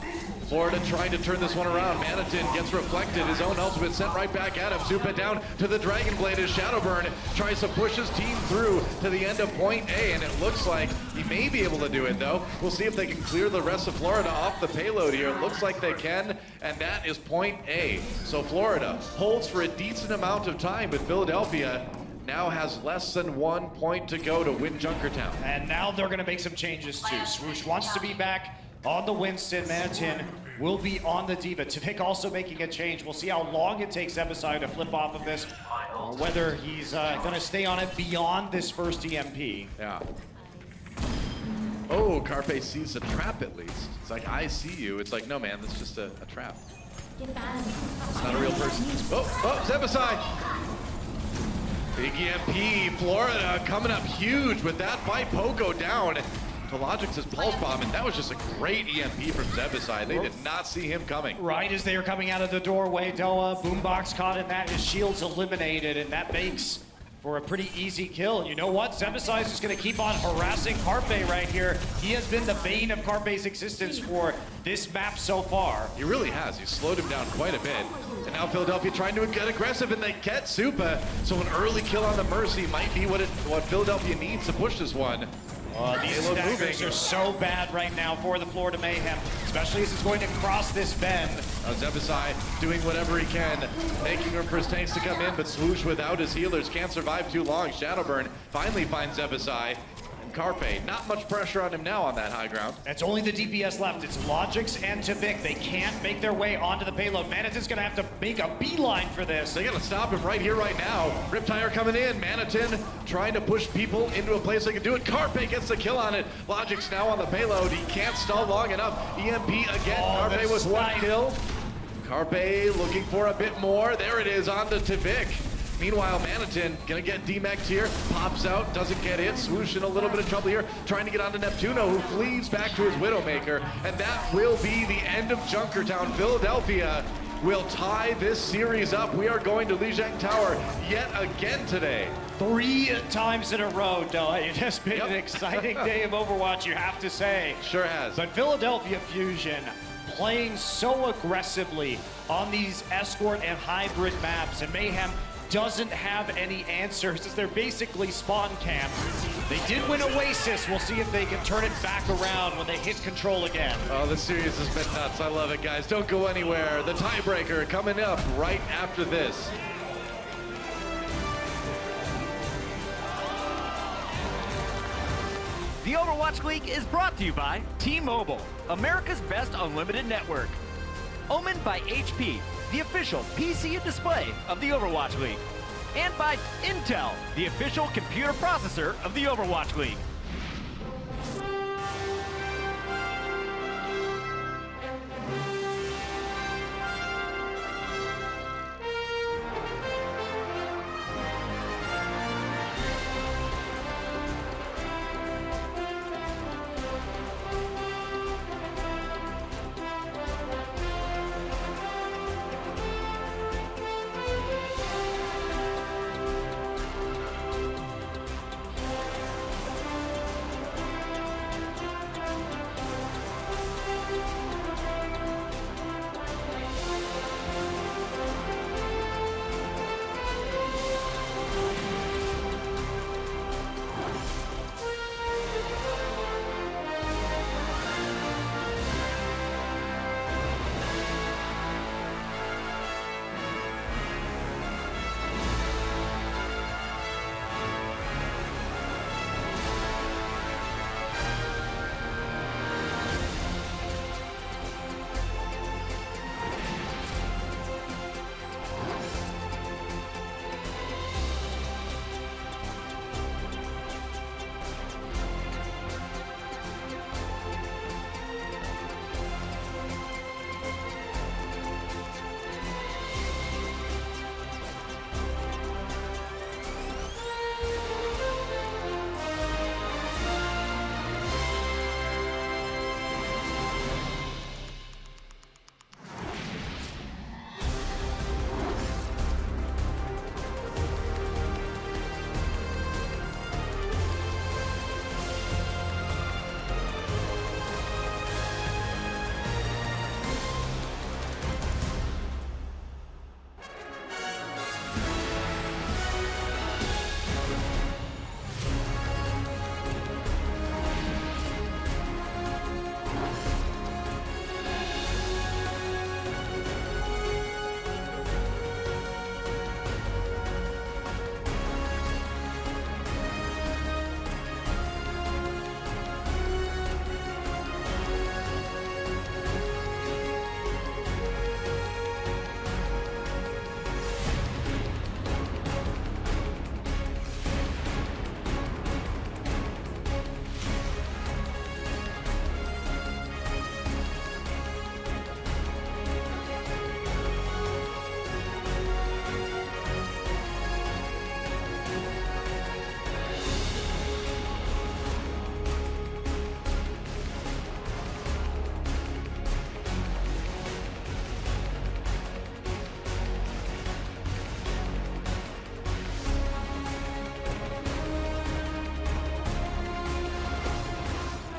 Florida trying to turn this one around. Manitin gets reflected. His own ultimate sent right back at him. Zupa down to the Dragon Blade as Shadowburn tries to push his team through to the end of point A, and it looks like he may be able to do it, though. We'll see if they can clear the rest of Florida off the payload here. It looks like they can, and that is point A. So Florida holds for a decent amount of time, but Philadelphia now has less than 1 point to go to win Junkertown. And now they're going to make some changes, too. Swoosh wants to be back on the Winston. Manitin will be on the Diva. Tavik also making a change. We'll see how long it takes Zebasai to flip off of this, or whether he's going to stay on it beyond this first EMP. Yeah. Oh, Carpe sees a trap at least. It's like, I see you. It's like, no, man, that's just a trap. It's not a real person. Oh, Zebasai! Big EMP, Florida coming up huge with that fight. Poco down to Logix's Pulse Bomb, and that was just a great EMP from Zebasai. They did not see him coming. Right as they are coming out of the doorway, Doa, Boombox caught in that, his shield's eliminated, and that makes for a pretty easy kill. And you know what? Zebasai is just going to keep on harassing Carpe right here. He has been the bane of Carpe's existence for this map so far. He really has. He slowed him down quite a bit. And now Philadelphia trying to get aggressive, and they get Zupa. So an early kill on the Mercy might be what Philadelphia needs to push this one. These staggers are so bad right now for the Florida Mayhem, especially as it's going to cross this bend. Zebasai doing whatever he can, making room for his tanks to come in, but Swoosh without his healers can't survive too long. Shadowburn finally finds Zebasai. Carpe. Not much pressure on him now on that high ground. That's only the DPS left. It's Logix and Tavik. They can't make their way onto the payload. Manitin's gonna have to make a beeline for this. They gotta stop him right here, right now. Riptire coming in. Manitin trying to push people into a place they can do it. Carpe gets the kill on it. Logix now on the payload. He can't stall long enough. EMP again. Carpe with one kill. Carpe looking for a bit more. There it is on the Tavik. Meanwhile, Manitin gonna get demeched here, pops out, doesn't get it. Swoosh in a little bit of trouble here, trying to get onto Neptuno, who flees back to his Widowmaker, and that will be the end of Junkertown. Philadelphia will tie this series up. We are going to Lijiang Tower yet again today. 3 times in a row, Noah. It has been an exciting day of Overwatch, you have to say. Sure has. But Philadelphia Fusion playing so aggressively on these escort and hybrid maps, and Mayhem doesn't have any answers as they're basically spawn camped. They did win Oasis. We'll see if they can turn it back around when they hit control again. Oh, this series has been nuts. I love it, guys. Don't go anywhere. The tiebreaker coming up right after this. The Overwatch League is brought to you by T-Mobile, America's best unlimited network. Omen by HP, the official PC and display of the Overwatch League. And by Intel, the official computer processor of the Overwatch League.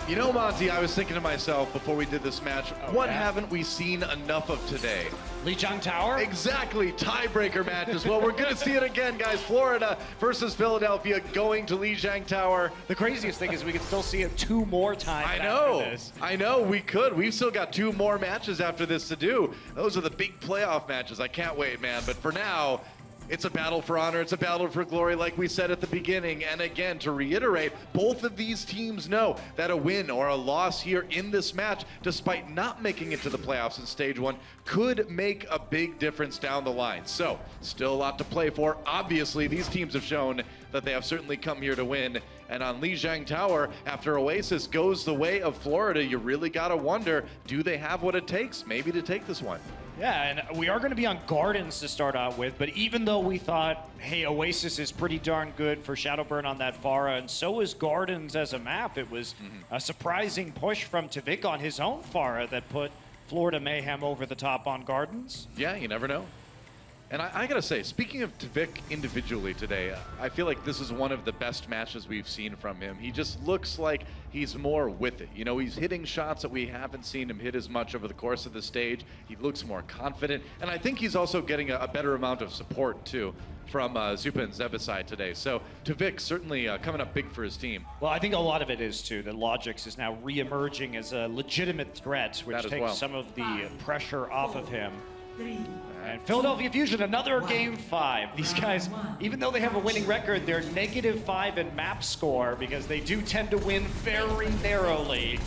You know, Monty, I was thinking to myself before we did this match, what haven't we seen enough of today? Lijiang Tower? Exactly, tiebreaker matches. Well, we're gonna see it again, guys. Florida versus Philadelphia going to Lijiang Tower. The craziest thing is we can still see it 2 more times I know, we could. We've still got 2 more matches after this to do. Those are the big playoff matches. I can't wait, man. But for now, It's a battle for honor, it's a battle for glory, like we said at the beginning. And again, to reiterate, both of these teams know that a win or a loss here in this match, despite not making it to the playoffs in stage 1, could make a big difference down the line. So, still a lot to play for. Obviously, these teams have shown that they have certainly come here to win. And on Lijiang Tower, after Oasis goes the way of Florida, you really gotta wonder, do they have what it takes maybe to take this one? Yeah, and we are going to be on Gardens to start out with, but even though we thought, hey, Oasis is pretty darn good for Shadowburn on that Pharah, and so is Gardens as a map, it was a surprising push from Tvik on his own Pharah that put Florida Mayhem over the top on Gardens. Yeah, you never know. And I gotta say, speaking of Tvik individually today, I feel like this is one of the best matches we've seen from him. He just looks like he's more with it. You know, he's hitting shots that we haven't seen him hit as much over the course of the stage. He looks more confident, and I think he's also getting a better amount of support too from Zupa and Zebasai today. So Tvik certainly coming up big for his team. Well, I think a lot of it is too that Logix is now re-emerging as a legitimate threat, which takes some of the pressure off of him. And Philadelphia Fusion, another game 5. These guys, even though they have a winning record, they're -5 in map score because they do tend to win very narrowly.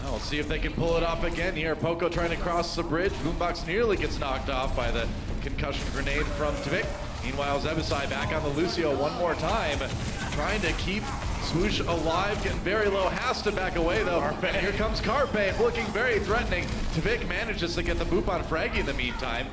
Well, see if they can pull it off again here. Poco trying to cross the bridge. Boombox nearly gets knocked off by the concussion grenade from Tvik. Meanwhile, Zebasai back on the Lucio one more time, trying to keep Swoosh alive, getting very low, has to back away though. And here comes Carpe, looking very threatening. Tvik manages to get the boop on Fraggy in the meantime.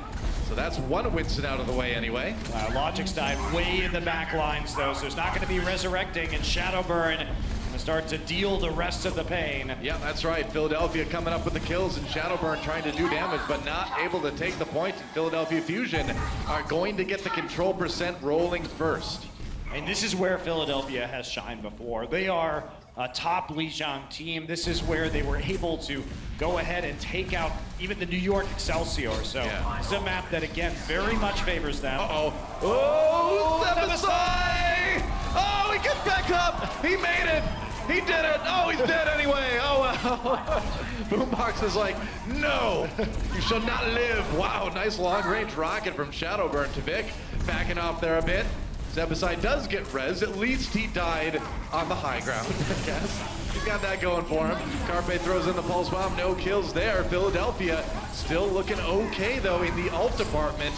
So that's one Winston out of the way anyway. Logix died way in the back lines though, so it's not going to be resurrecting, and Shadowburn going to start to deal the rest of the pain. Yeah, that's right. Philadelphia coming up with the kills, and Shadowburn trying to do damage, but not able to take the point. And Philadelphia Fusion are going to get the control percent rolling first. And this is where Philadelphia has shined before. They are a top Lijiang team. This is where they were able to go ahead and take out even the New York Excelsior. So it's a map that, again, very much favors them. Uh-oh. Oh, Zebasai! Oh, he gets back up! He made it! He did it! Oh, he's dead anyway! Oh, wow. Boombox is like, no! You shall not live! Wow, nice long-range rocket from Shadowburn. Tvik backing off there a bit. Zebasai does get res. At least he died on the high ground, I guess. He's got that going for him. Carpe throws in the pulse bomb. No kills there. Philadelphia still looking okay, though, in the ult department.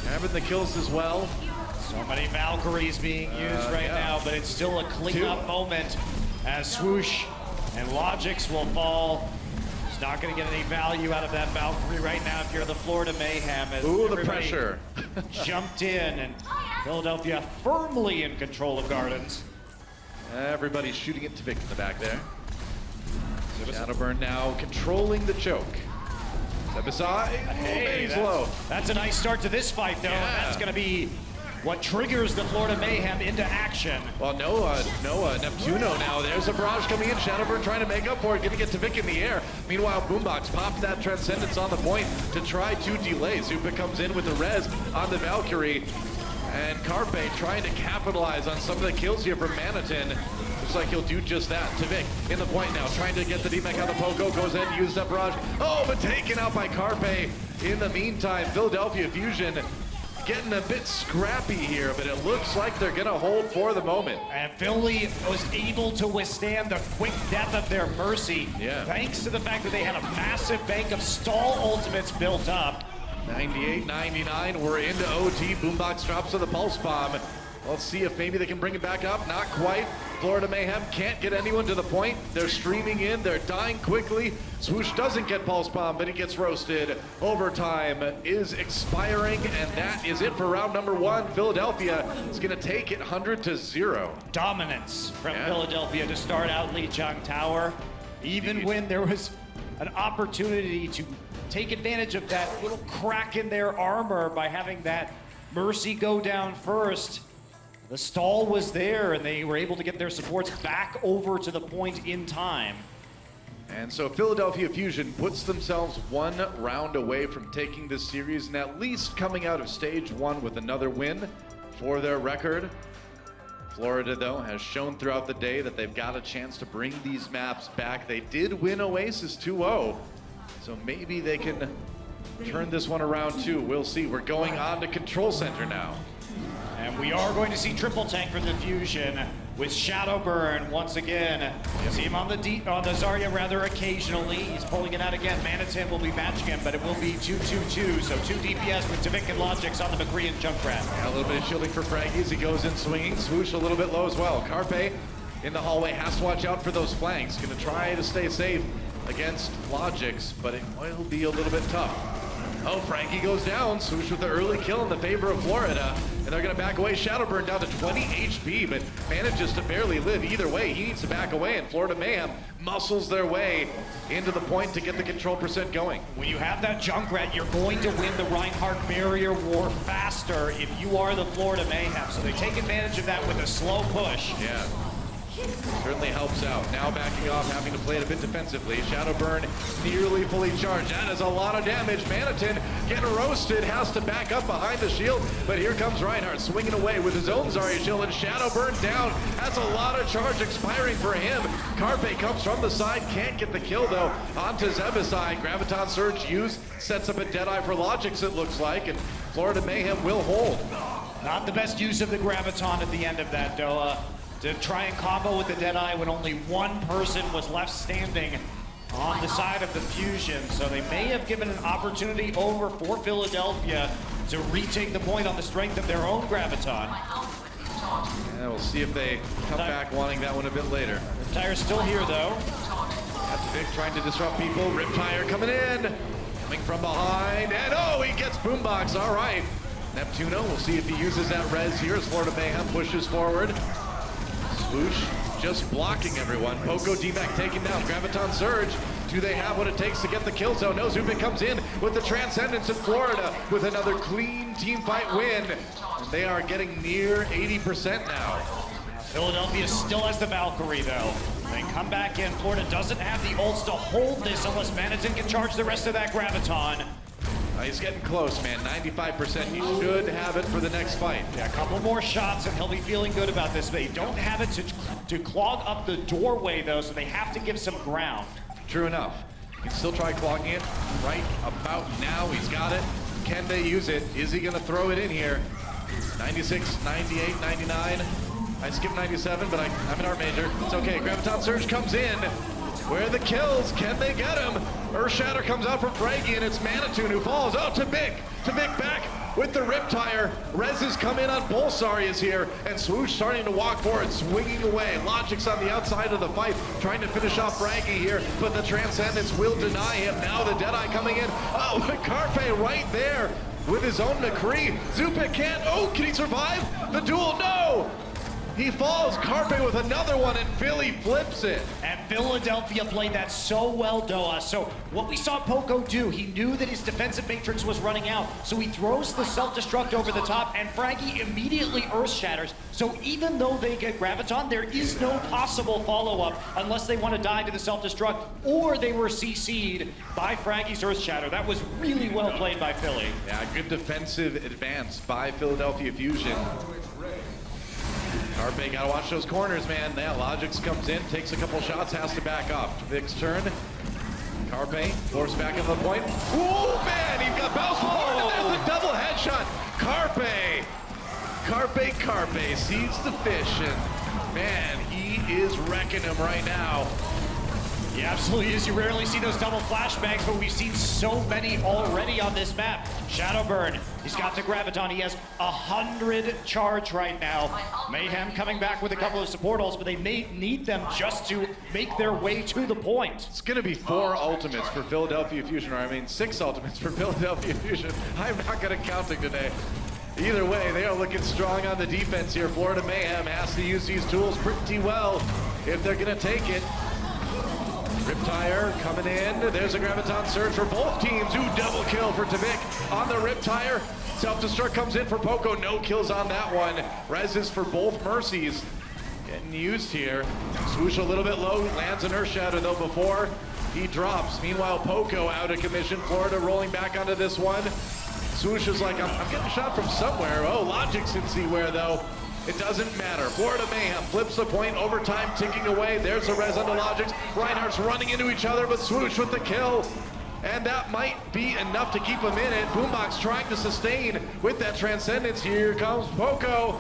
Having the kills as well. So many Valkyries being used right now, but it's still a clean-up moment as Swoosh and Logix will fall. He's not going to get any value out of that Valkyrie right now if you're the Florida Mayhem. As ooh, the pressure. Jumped in, and Philadelphia firmly in control of Gardens. Everybody's shooting at Tvik in the back there. Shadowburn now controlling the choke. Zebasai, hey, that's a nice start to this fight, though. Yeah. That's going to be what triggers the Florida Mayhem into action. Well, no Neptuno now. There's a barrage coming in. Shadowburn trying to make up for it, gonna get Tvik in the air. Meanwhile, Boombox pops that Transcendence on the point to try to delay. Zupa comes in with the res on the Valkyrie. And Carpe trying to capitalize on some of the kills here from Manitin. Looks like he'll do just that. Tvik in the point now, trying to get the DMAC on the Poco, goes in, uses that barrage. Oh, but taken out by Carpe. In the meantime, Philadelphia Fusion getting a bit scrappy here, but it looks like they're gonna hold for the moment. And Philly was able to withstand the quick death of their Mercy, thanks to the fact that they had a massive bank of stall ultimates built up. 98-99, we're into OT. Boombox drops to the pulse bomb. Let's see if maybe they can bring it back up. Not quite. Florida Mayhem can't get anyone to the point. They're streaming in. They're dying quickly. Swoosh doesn't get pulse bomb, but he gets roasted. Overtime is expiring, and that is it for round number 1. Philadelphia is going to take it 100-0. Dominance from Philadelphia to start out Lijiang Tower. Even when there was an opportunity to take advantage of that little crack in their armor by having that Mercy go down first. The stall was there, and they were able to get their supports back over to the point in time. And so Philadelphia Fusion puts themselves 1 round away from taking this series and at least coming out of stage 1 with another win for their record. Florida, though, has shown throughout the day that they've got a chance to bring these maps back. They did win Oasis 2-0, so maybe they can turn this one around too. We'll see. We're going on to Control Center now. And we are going to see triple tank for the Fusion with Shadowburn once again. You see him on the Zarya rather occasionally. He's pulling it out again. Manitin will be matching him, but it will be 2-2-2. So 2 DPS with Tavik and Logix on the McCree and Junkrat. Yeah, a little bit of shielding for Fraggy as he goes in swinging. Swoosh a little bit low as well. Carpe in the hallway has to watch out for those flanks. Gonna try to stay safe against Logix, but it will be a little bit tough. Oh, Frankie goes down. Swoosh with the early kill in the favor of Florida. And they're going to back away. Shadowburn down to 20 HP, but manages to barely live. Either way, he needs to back away, and Florida Mayhem muscles their way into the point to get the control percent going. When you have that Junkrat, you're going to win the Reinhardt barrier war faster if you are the Florida Mayhem. So they take advantage of that with a slow push. Yeah. Certainly helps out. Now backing off, having to play it a bit defensively. Shadowburn nearly fully charged. That is a lot of damage. Manitin getting roasted, has to back up behind the shield, but here comes Reinhardt swinging away with his own Zarya shield, and Shadowburn down. That's a lot of charge expiring for him. Carpe comes from the side, can't get the kill though. Onto Zebasai. Graviton Surge used, sets up a Deadeye for Logix it looks like, and Florida Mayhem will hold. Not the best use of the Graviton at the end of that, Doa. To try and combo with the Deadeye when only one person was left standing on the side of the Fusion. So they may have given an opportunity over for Philadelphia to retake the point on the strength of their own Graviton. Yeah, we'll see if they come back wanting that one a bit later. Riptire's still here though. That's Vic trying to disrupt people. Riptire coming in. Coming from behind. And oh, he gets Boombox. All right. Neptuno, we'll see if he uses that res here as Florida Mayhem pushes forward. Swoosh just blocking everyone. Poco D-Mac taken down. Graviton Surge. Do they have what it takes to get the kill zone? No, Zubik comes in with the Transcendence in Florida with another clean team fight win. And they are getting near 80% now. Philadelphia still has the Valkyrie though. They come back in. Florida doesn't have the ults to hold this unless Manitin can charge the rest of that Graviton. He's getting close, man. 95%. He should have it for the next fight. Yeah, a couple more shots and he'll be feeling good about this. They don't have it to clog up the doorway, though, so they have to give some ground. True enough. He can still try clogging it right about now. He's got it. Can they use it? Is he going to throw it in here? 96, 98, 99. I skipped 97, but I'm an art major. It's okay. Graviton Surge comes in. Where are the kills? Can they get him? Earthshatter comes out from Fraggy, and it's Manitin who falls. Oh, Tavik back with the Riptire. Rez's come in on both Zaryas here, and Swoosh starting to walk forward, swinging away. Logix on the outside of the fight, trying to finish off Fraggy here, but the Transcendence will deny him. Now the Deadeye coming in. Oh, Carpe right there with his own McCree. Zupik can't. Oh, can he survive the duel? No! He falls. Carpe with another one, and Philly flips it. And Philadelphia played that so well, Doa. So what we saw Poco do, he knew that his defensive matrix was running out, so he throws the self-destruct over the top, and Fraggy immediately earth shatters. So even though they get Graviton, there is no possible follow-up unless they want to die to the self-destruct, or they were CC'd by Fraggy's earth shatter. That was really well played by Philly. Yeah, good defensive advance by Philadelphia Fusion. Carpe gotta watch those corners, man. Yeah, Logix comes in, takes a couple shots, has to back off. Vic's turn. Carpe forced back into the point. Ooh, man, he got bounced forward, and there's the double headshot. Carpe sees the fish, and man, he is wrecking him right now. He absolutely is. You rarely see those double flashbangs, but we've seen so many already on this map. Shadowburn, he's got the Graviton. He has 100 charge right now. Mayhem coming back with a couple of support ults, but they may need them just to make their way to the point. It's going to be 4 ultimates for Philadelphia Fusion, or I mean 6 ultimates for Philadelphia Fusion. I'm not good at counting today. Either way, they are looking strong on the defense here. Florida Mayhem has to use these tools pretty well if they're going to take it. Riptire coming in. There's a Graviton Surge for both teams. Ooh, double kill for Tavik on the Riptire. Self-destruct comes in for Poco. No kills on that one. Reses for both Mercies. Getting used here. Swoosh a little bit low. Lands an Earthshatter though before he drops. Meanwhile, Poco out of commission. Florida rolling back onto this one. Swoosh is like, I'm getting shot from somewhere. Oh, Logix didn't see where though. It doesn't matter. Florida Mayhem flips the point. Overtime ticking away. There's a res onto Logix. Reinhardt's running into each other, but Swoosh with the kill. and that might be enough to keep him in it. Boombox trying to sustain with that Transcendence. Here comes Poco,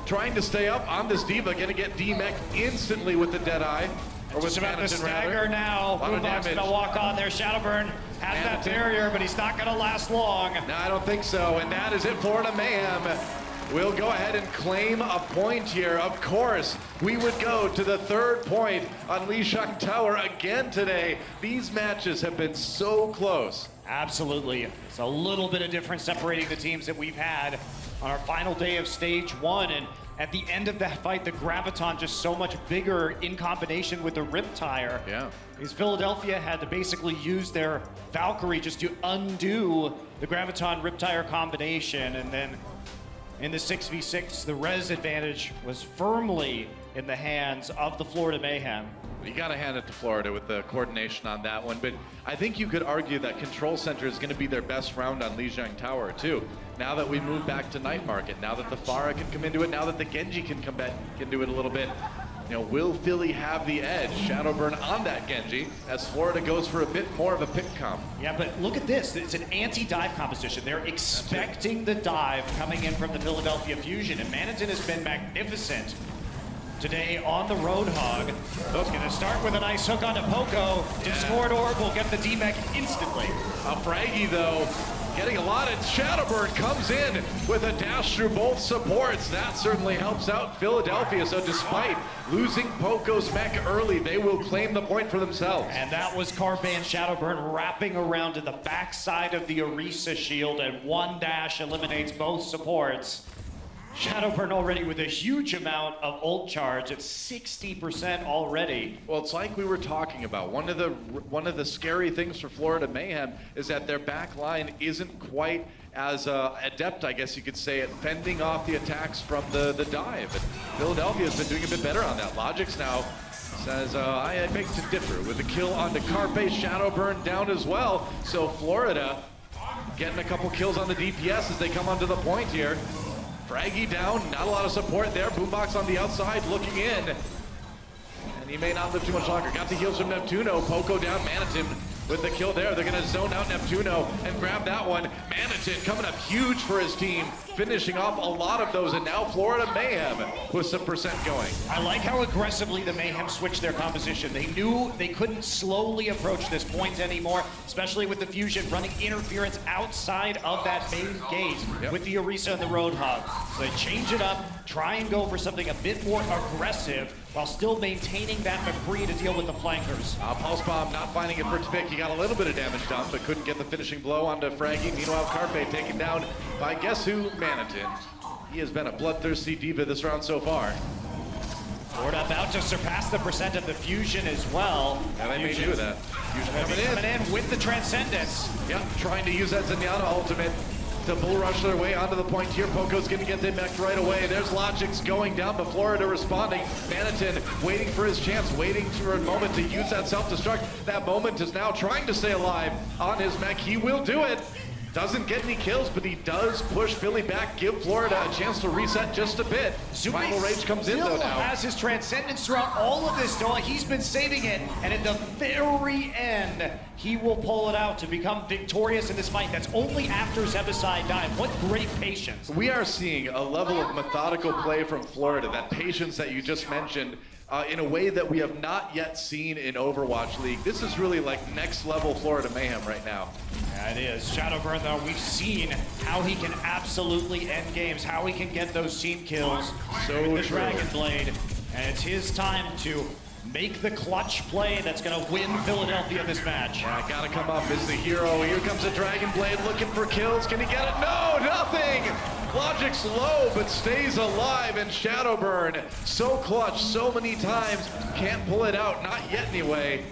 trying to stay up on this D.Va, gonna get D-Mech instantly with the Deadeye. Or Just about to stagger now. Boombox gonna walk on there. Shadowburn has that barrier, but he's not gonna last long. No, I don't think so, and that is it. Florida Mayhem will go ahead and claim a point here. Of course, we would go to the third point on Lijiang Tower again today. These matches have been so close. Absolutely. It's a little bit of difference separating the teams that we've had on our final day of stage 1, and at the end of that fight, the Graviton just so much bigger in combination with the Riptire. Yeah. Because Philadelphia had to basically use their Valkyrie just to undo the Graviton Riptire combination, and then in the 6v6, the res advantage was firmly in the hands of the Florida Mayhem. You gotta hand it to Florida with the coordination on that one, but I think you could argue that Control Center is gonna be their best round on Lijiang Tower too. Now that we move back to Night Market, now that the Pharah can come into it, now that the Genji can come back into it a little bit, you know, will Philly have the edge? Shadowburn on that Genji as Florida goes for a bit more of a pick comp. Yeah, but look at this. It's an anti-dive composition. They're expecting the dive coming in from the Philadelphia Fusion, and Manitin has been magnificent today on the Roadhog. He's gonna start with a nice hook onto Poco. Discord Orb will get the D-Mech instantly. Fraggy though, getting a lot, and Shadowburn comes in with a dash through both supports. That certainly helps out Philadelphia, so despite losing Poco's mech early, they will claim the point for themselves. And that was Carbane Shadowburn wrapping around to the backside of the Orisa shield, and one dash eliminates both supports. Shadowburn already with a huge amount of ult charge at 60% already. Well, it's like we were talking about. One of the scary things for Florida Mayhem is that their back line isn't quite as adept, I guess you could say, at fending off the attacks from the dive. And Philadelphia's been doing a bit better on that. Logic's now says, I beg to differ with the kill onto Carpe. Shadowburn down as well. So Florida getting a couple kills on the DPS as they come onto the point here. Fraggy down, not a lot of support there. Boombox on the outside looking in. And he may not live too much longer. Got the heals from Neptuno. Poco down, Manitin with the kill there. They're gonna zone out Neptuno and grab that one. Manitin coming up huge for his team, finishing off a lot of those, and now Florida Mayhem with some percent going. I like how aggressively the Mayhem switched their composition. They knew they couldn't slowly approach this point anymore, especially with the Fusion running interference outside of that main gate with the Orisa and the Roadhog. So they change it up, try and go for something a bit more aggressive while still maintaining that McCree to deal with the flankers. Pulse Bomb not finding it for Tpik. He got a little bit of damage done, but couldn't get the finishing blow onto Fraggy. Meanwhile, Carpe taken down by guess who? Manitin. He has been a bloodthirsty D.Va this round so far. Florida about to surpass the percent of the Fusion as well. Yeah, they made do that. Fusion coming in with the Transcendence. Yep, trying to use that Zenyatta ultimate to bull rush their way onto the point here. Poco's gonna get the mech right away. There's Logic's going down, but Florida responding. Manitin waiting for his chance, waiting for a moment to use that self-destruct. That moment is now trying to stay alive on his mech. He will do it. Doesn't get any kills, but he does push Philly back, give Florida a chance to reset just a bit. Final Rage comes in though now. Has his Transcendence throughout all of this, though. He's been saving it, and at the very end, he will pull it out to become victorious in this fight. That's only after Zebasai died. What great patience. We are seeing a level of methodical play from Florida, that patience that you just mentioned, in a way that we have not yet seen in Overwatch League. This is really like next level Florida Mayhem right now. Yeah, it is. Shadowburn, though, we've seen how he can absolutely end games, how he can get those team kills with the Dragon Blade. And it's his time to make the clutch play that's going to win Philadelphia this match. Yeah, gotta come up as the hero. Here comes a Dragon Blade looking for kills. Can he get it? No, nothing! Logic's low, but stays alive, and Shadowburn, so clutch so many times, can't pull it out, not yet anyway.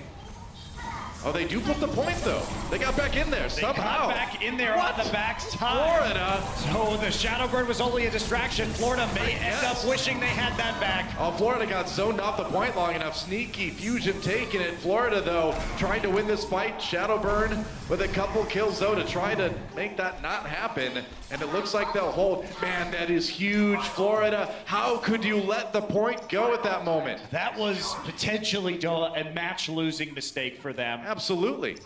Oh, they do flip the point, though. They got back in there, somehow. Got back in there on the back's time. Florida. So the Shadowburn was only a distraction. Florida may end up wishing they had that back. Oh, Florida got zoned off the point long enough. Sneaky Fusion taking it. Florida, though, trying to win this fight. Shadowburn with a couple kills, though, to try to make that not happen. And it looks like they'll hold. Man, that is huge, Florida. How could you let the point go at that moment? That was potentially a match-losing mistake for them. Absolutely.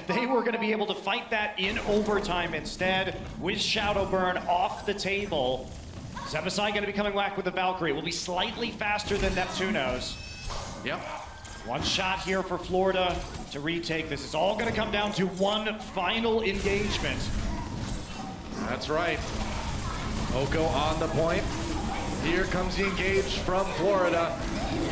They were going to be able to fight that in overtime instead, with Shadowburn off the table. Zebasai going to be coming back with the Valkyrie. Will be slightly faster than Neptuno's. Yep. One shot here for Florida to retake this. It's all going to come down to one final engagement. That's right. Oko on the point. Here comes the engage from Florida.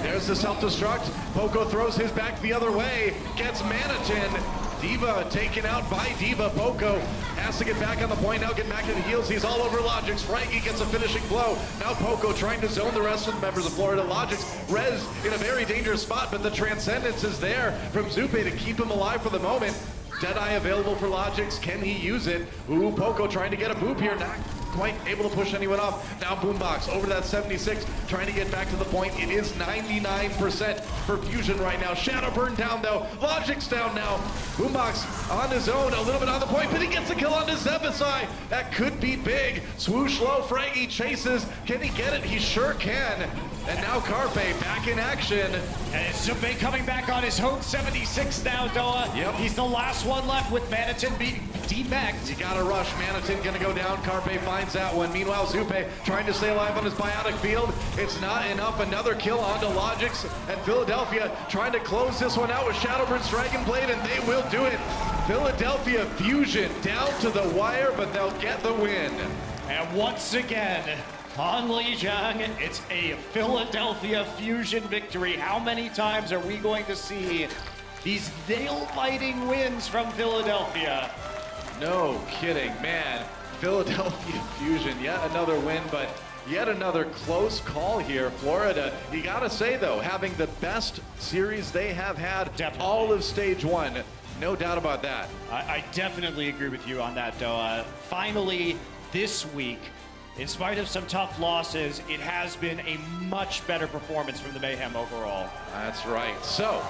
There's the self-destruct. Poco throws his back the other way. Gets Manitin. Diva taken out by Diva. Poco has to get back on the point now, get back to the heels. He's all over Logix. Frankie gets a finishing blow. Now Poco trying to zone the rest of the members of Florida. Logix, Rez in a very dangerous spot, but the Transcendence is there from Zupe to keep him alive for the moment. Deadeye available for Logix. Can he use it? Ooh, Poco trying to get a boop here. Not quite able to push anyone off. Now Boombox over that 76, trying to get back to the point. It is 99% for Fusion right now. Shadowburn down though. Logix down now. Boombox on his own, a little bit on the point, but he gets a kill on his Zebasai. That could be big. Swoosh low, Fraggy chases. Can he get it? He sure can. And now Carpe back in action. And Zupe coming back on his own 76 now, Doa. Yep. He's the last one left with Manitin being defect. You gotta rush. Manitin gonna go down. Carpe finds that one. Meanwhile, Zupe trying to stay alive on his biotic field. It's not enough. Another kill onto Logix. And Philadelphia trying to close this one out with Shadowbird's Dragon Blade, and they will do it. Philadelphia Fusion down to the wire, but they'll get the win. And once again, on Lijiang, it's a Philadelphia Fusion victory. How many times are we going to see these nail-biting wins from Philadelphia? No kidding, man. Philadelphia Fusion, yet another win, but yet another close call here. Florida, you gotta say though, having the best series they have had all of stage one. No doubt about that. I definitely agree with you on that, Doa. Finally, this week, in spite of some tough losses, it has been a much better performance from the Mayhem overall. That's right. So,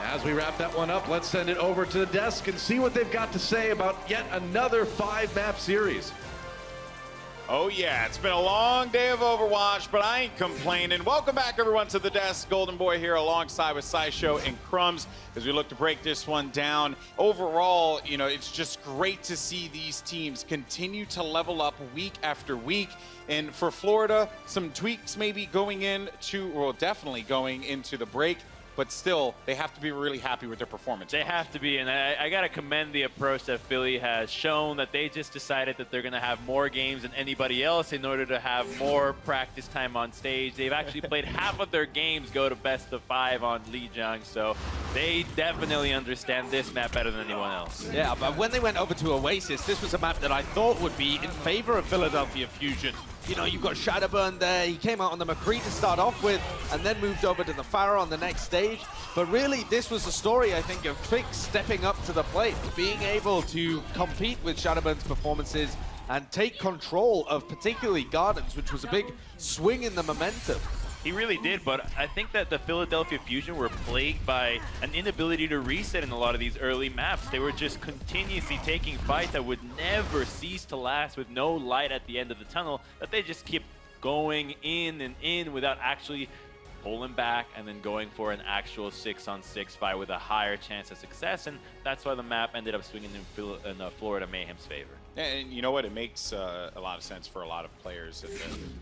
as we wrap that one up, let's send it over to the desk and see what they've got to say about yet another 5-map series. Oh yeah, it's been a long day of Overwatch, but I ain't complaining. Welcome back everyone to the desk. Golden Boy here alongside with Sideshow and Crumbs as we look to break this one down. Overall, you know, it's just great to see these teams continue to level up week after week. And for Florida, some tweaks maybe going into, well, definitely going into the break. But still, they have to be really happy with their performance. They have to be, and I got to commend the approach that Philly has shown, that they just decided that they're going to have more games than anybody else in order to have more practice time on stage. They've actually played half of their games go to best of 5 on Lijiang, so they definitely understand this map better than anyone else. Yeah, but when they went over to Oasis, this was a map that I thought would be in favor of Philadelphia Fusion. You know, you've got Shadowburn there. He came out on the McCree to start off with and then moved over to the Pharah on the next stage. But really, this was the story, I think, of Twix stepping up to the plate, being able to compete with Shadowburn's performances and take control of particularly Gardens, which was a big swing in the momentum. He really did, but I think that the Philadelphia Fusion were plagued by an inability to reset in a lot of these early maps. They were just continuously taking fights that would never cease to last with no light at the end of the tunnel, that they just keep going in and in without actually pulling back and then going for an actual 6-on-6 fight with a higher chance of success, and that's why the map ended up swinging in Florida Mayhem's favor. And you know what? It makes a lot of sense for a lot of players.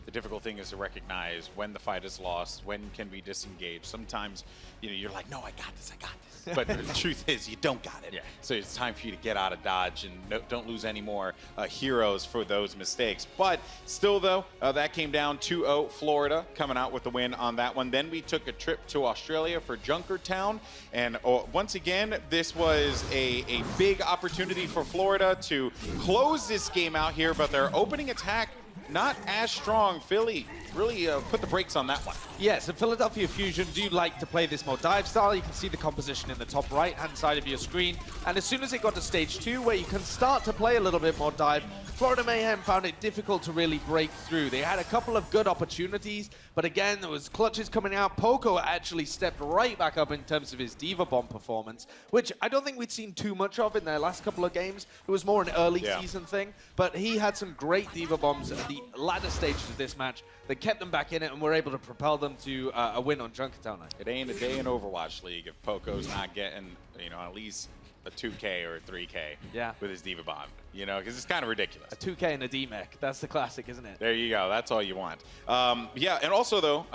The difficult thing is to recognize when the fight is lost, when can we disengage. Sometimes, you know, you're like, no, I got this, I got this. But the truth is, you don't got it. Yeah. So it's time for you to get out of Dodge and don't lose any more heroes for those mistakes. But still, though, that came down 2-0 Florida, coming out with the win on that one. Then we took a trip to Australia for Junkertown. And once again, this was a big opportunity for Florida to close this game out here, but their opening attack not as strong. Philly really put the brakes on that one. Yes, and Philadelphia Fusion do like to play this more dive style. You can see the composition in the top right-hand side of your screen. And as soon as it got to stage 2, where you can start to play a little bit more dive, Florida Mayhem found it difficult to really break through. They had a couple of good opportunities, but again, there was clutches coming out. Poco actually stepped right back up in terms of his Diva Bomb performance, which I don't think we'd seen too much of in their last couple of games. It was more an early season thing, but he had some great Diva Bombs at the latter stages of this match that that kept them back in it and were able to propel them to a win on Junkertown. It ain't a day in Overwatch League if Poco's not getting, you know, at least a 2K or a 3K with his Diva Bomb, you know, because it's kind of ridiculous. A 2K and a D-Mech. That's the classic, isn't it? There you go. That's all you want. Yeah, and also, though,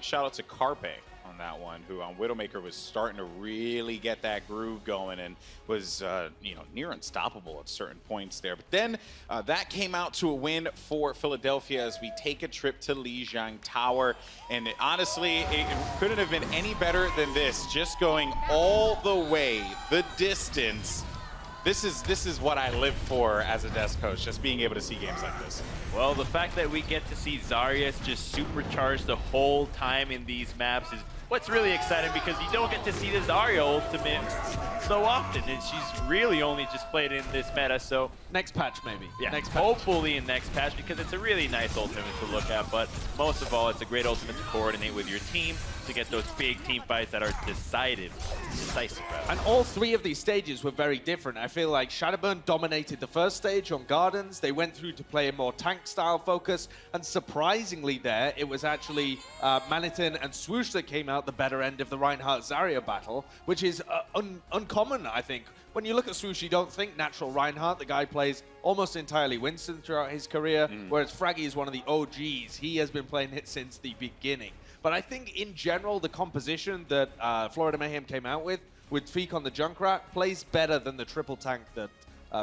shout out to Carpe on that one, who on Widowmaker was starting to really get that groove going and was, you know, near unstoppable at certain points there. But then that came out to a win for Philadelphia as we take a trip to Lijiang Tower. And honestly, it couldn't have been any better than this, just going all the way, the distance. This is what I live for as a desk coach, just being able to see games like this. Well, the fact that we get to see Zarius just supercharged the whole time in these maps is what's really exciting, because you don't get to see the Zarya ultimate so often, and she's really only just played in this meta, so... Next patch, maybe. Yeah, next patch. Hopefully in next patch, because it's a really nice ultimate to look at, but most of all, it's a great ultimate to coordinate with your team to get those big team fights that are decisive, rather. And all three of these stages were very different. I feel like Shadowburn dominated the first stage on Gardens. They went through to play a more tank-style focus, and surprisingly there, it was actually Manitin and Swoosh that came out the better end of the Reinhardt-Zarya battle, which is uncommon, I think. When you look at Swoosh, you don't think natural Reinhardt. The guy plays almost entirely Winston throughout his career, whereas Fraggy is one of the OGs. He has been playing it since the beginning. But I think, in general, the composition that Florida Mayhem came out with Feek on the Junkrat, plays better than the triple tank that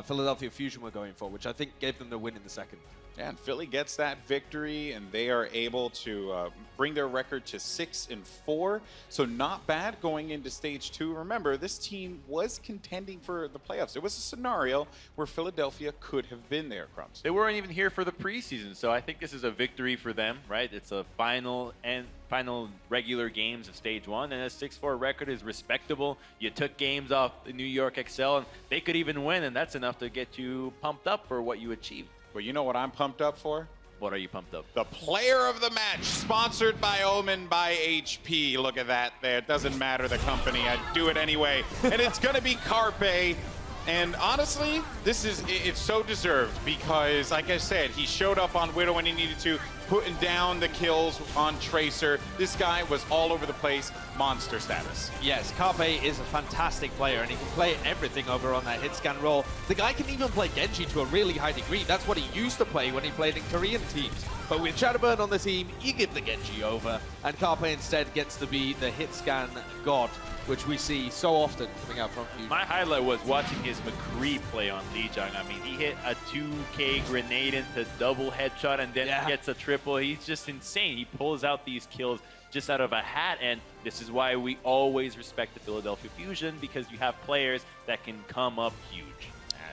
Philadelphia Fusion were going for, which I think gave them the win in the second. Yeah, and Philly gets that victory, and they are able to bring their record to 6-4. So not bad going into stage 2. Remember, this team was contending for the playoffs. It was a scenario where Philadelphia could have been there, Crumbs. They weren't even here for the preseason, so I think this is a victory for them, right? It's a final regular games of stage 1, and a 6-4 record is respectable. You took games off the New York Excel, and they could even win, and that's enough to get you pumped up for what you achieved. Well, you know what I'm pumped up for? What are you pumped up? The player of the match, sponsored by Omen by HP. Look at that there. It doesn't matter the company. I do it anyway. And it's going to be Carpe. And honestly, it's so deserved because, like I said, he showed up on Widow when he needed to, putting down the kills on Tracer. This guy was all over the place, monster status. Yes, Carpe is a fantastic player, and he can play everything over on that hit scan roll. The guy can even play Genji to a really high degree. That's what he used to play when he played in Korean teams. But with Shadowburn on the team, you give the Genji over, and Carpe instead gets to be the hit scan god, which we see so often coming out from Fusion. My highlight was watching his McCree play on Lijiang. I mean, he hit a 2K grenade into double headshot and then gets a triple. He's just insane. He pulls out these kills just out of a hat, and this is why we always respect the Philadelphia Fusion, because you have players that can come up huge.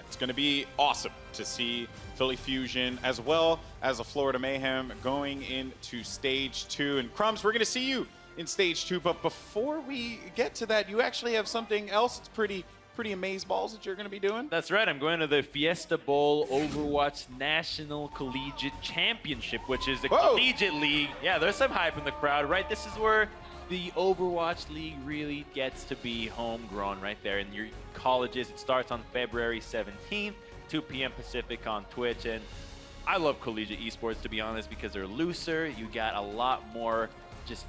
It's going to be awesome to see Philly Fusion as well as a Florida Mayhem going into stage 2. And Crumbs, we're going to see you in stage 2, but before we get to that, you actually have something else that's pretty amazeballs that you're going to be doing. That's right. I'm going to the Fiesta Bowl Overwatch National Collegiate Championship, which is the collegiate league. Yeah, there's some hype in the crowd, right? This is where the Overwatch League really gets to be homegrown right there in your colleges. It starts on February 17th, 2 p.m. Pacific on Twitch, and I love collegiate esports, to be honest, because they're looser. You got a lot more just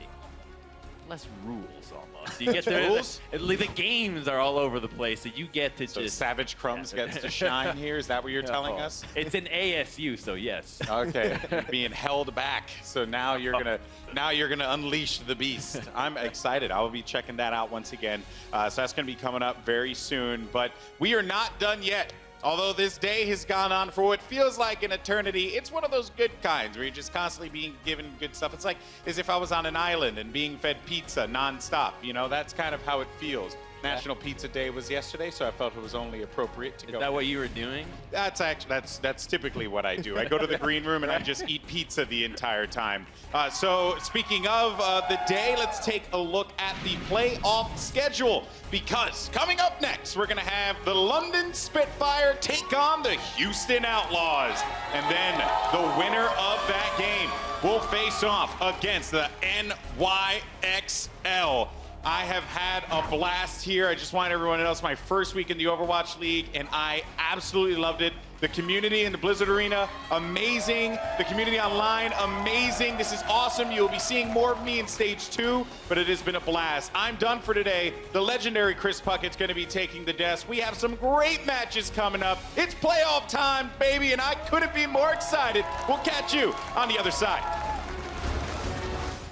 less rules almost. You get the games are all over the place, so you get to just Savage Crumbs gets to shine here. Is that what you're telling us? It's an ASU, so yes. Okay, you're being held back. So now you're gonna unleash the beast. I'm excited. I will be checking that out once again. So that's gonna be coming up very soon. But we are not done yet. Although this day has gone on for what feels like an eternity, it's one of those good kinds where you're just constantly being given good stuff. It's like as if I was on an island and being fed pizza nonstop. You know, that's kind of how it feels. National Pizza Day was yesterday, so I felt it was only appropriate to go. Is that what you were doing? That's typically what I do. I go to the green room and I just eat pizza the entire time. So speaking of the day, let's take a look at the playoff schedule, because coming up next, we're going to have the London Spitfire take on the Houston Outlaws. And then the winner of that game will face off against the NYXL. I have had a blast here. I just want everyone to know it's my first week in the Overwatch League, and I absolutely loved it. The community in the Blizzard Arena, amazing. The community online, amazing. This is awesome. You'll be seeing more of me in Stage 2, but it has been a blast. I'm done for today. The legendary Chris Puckett's going to be taking the desk. We have some great matches coming up. It's playoff time, baby, and I couldn't be more excited. We'll catch you on the other side.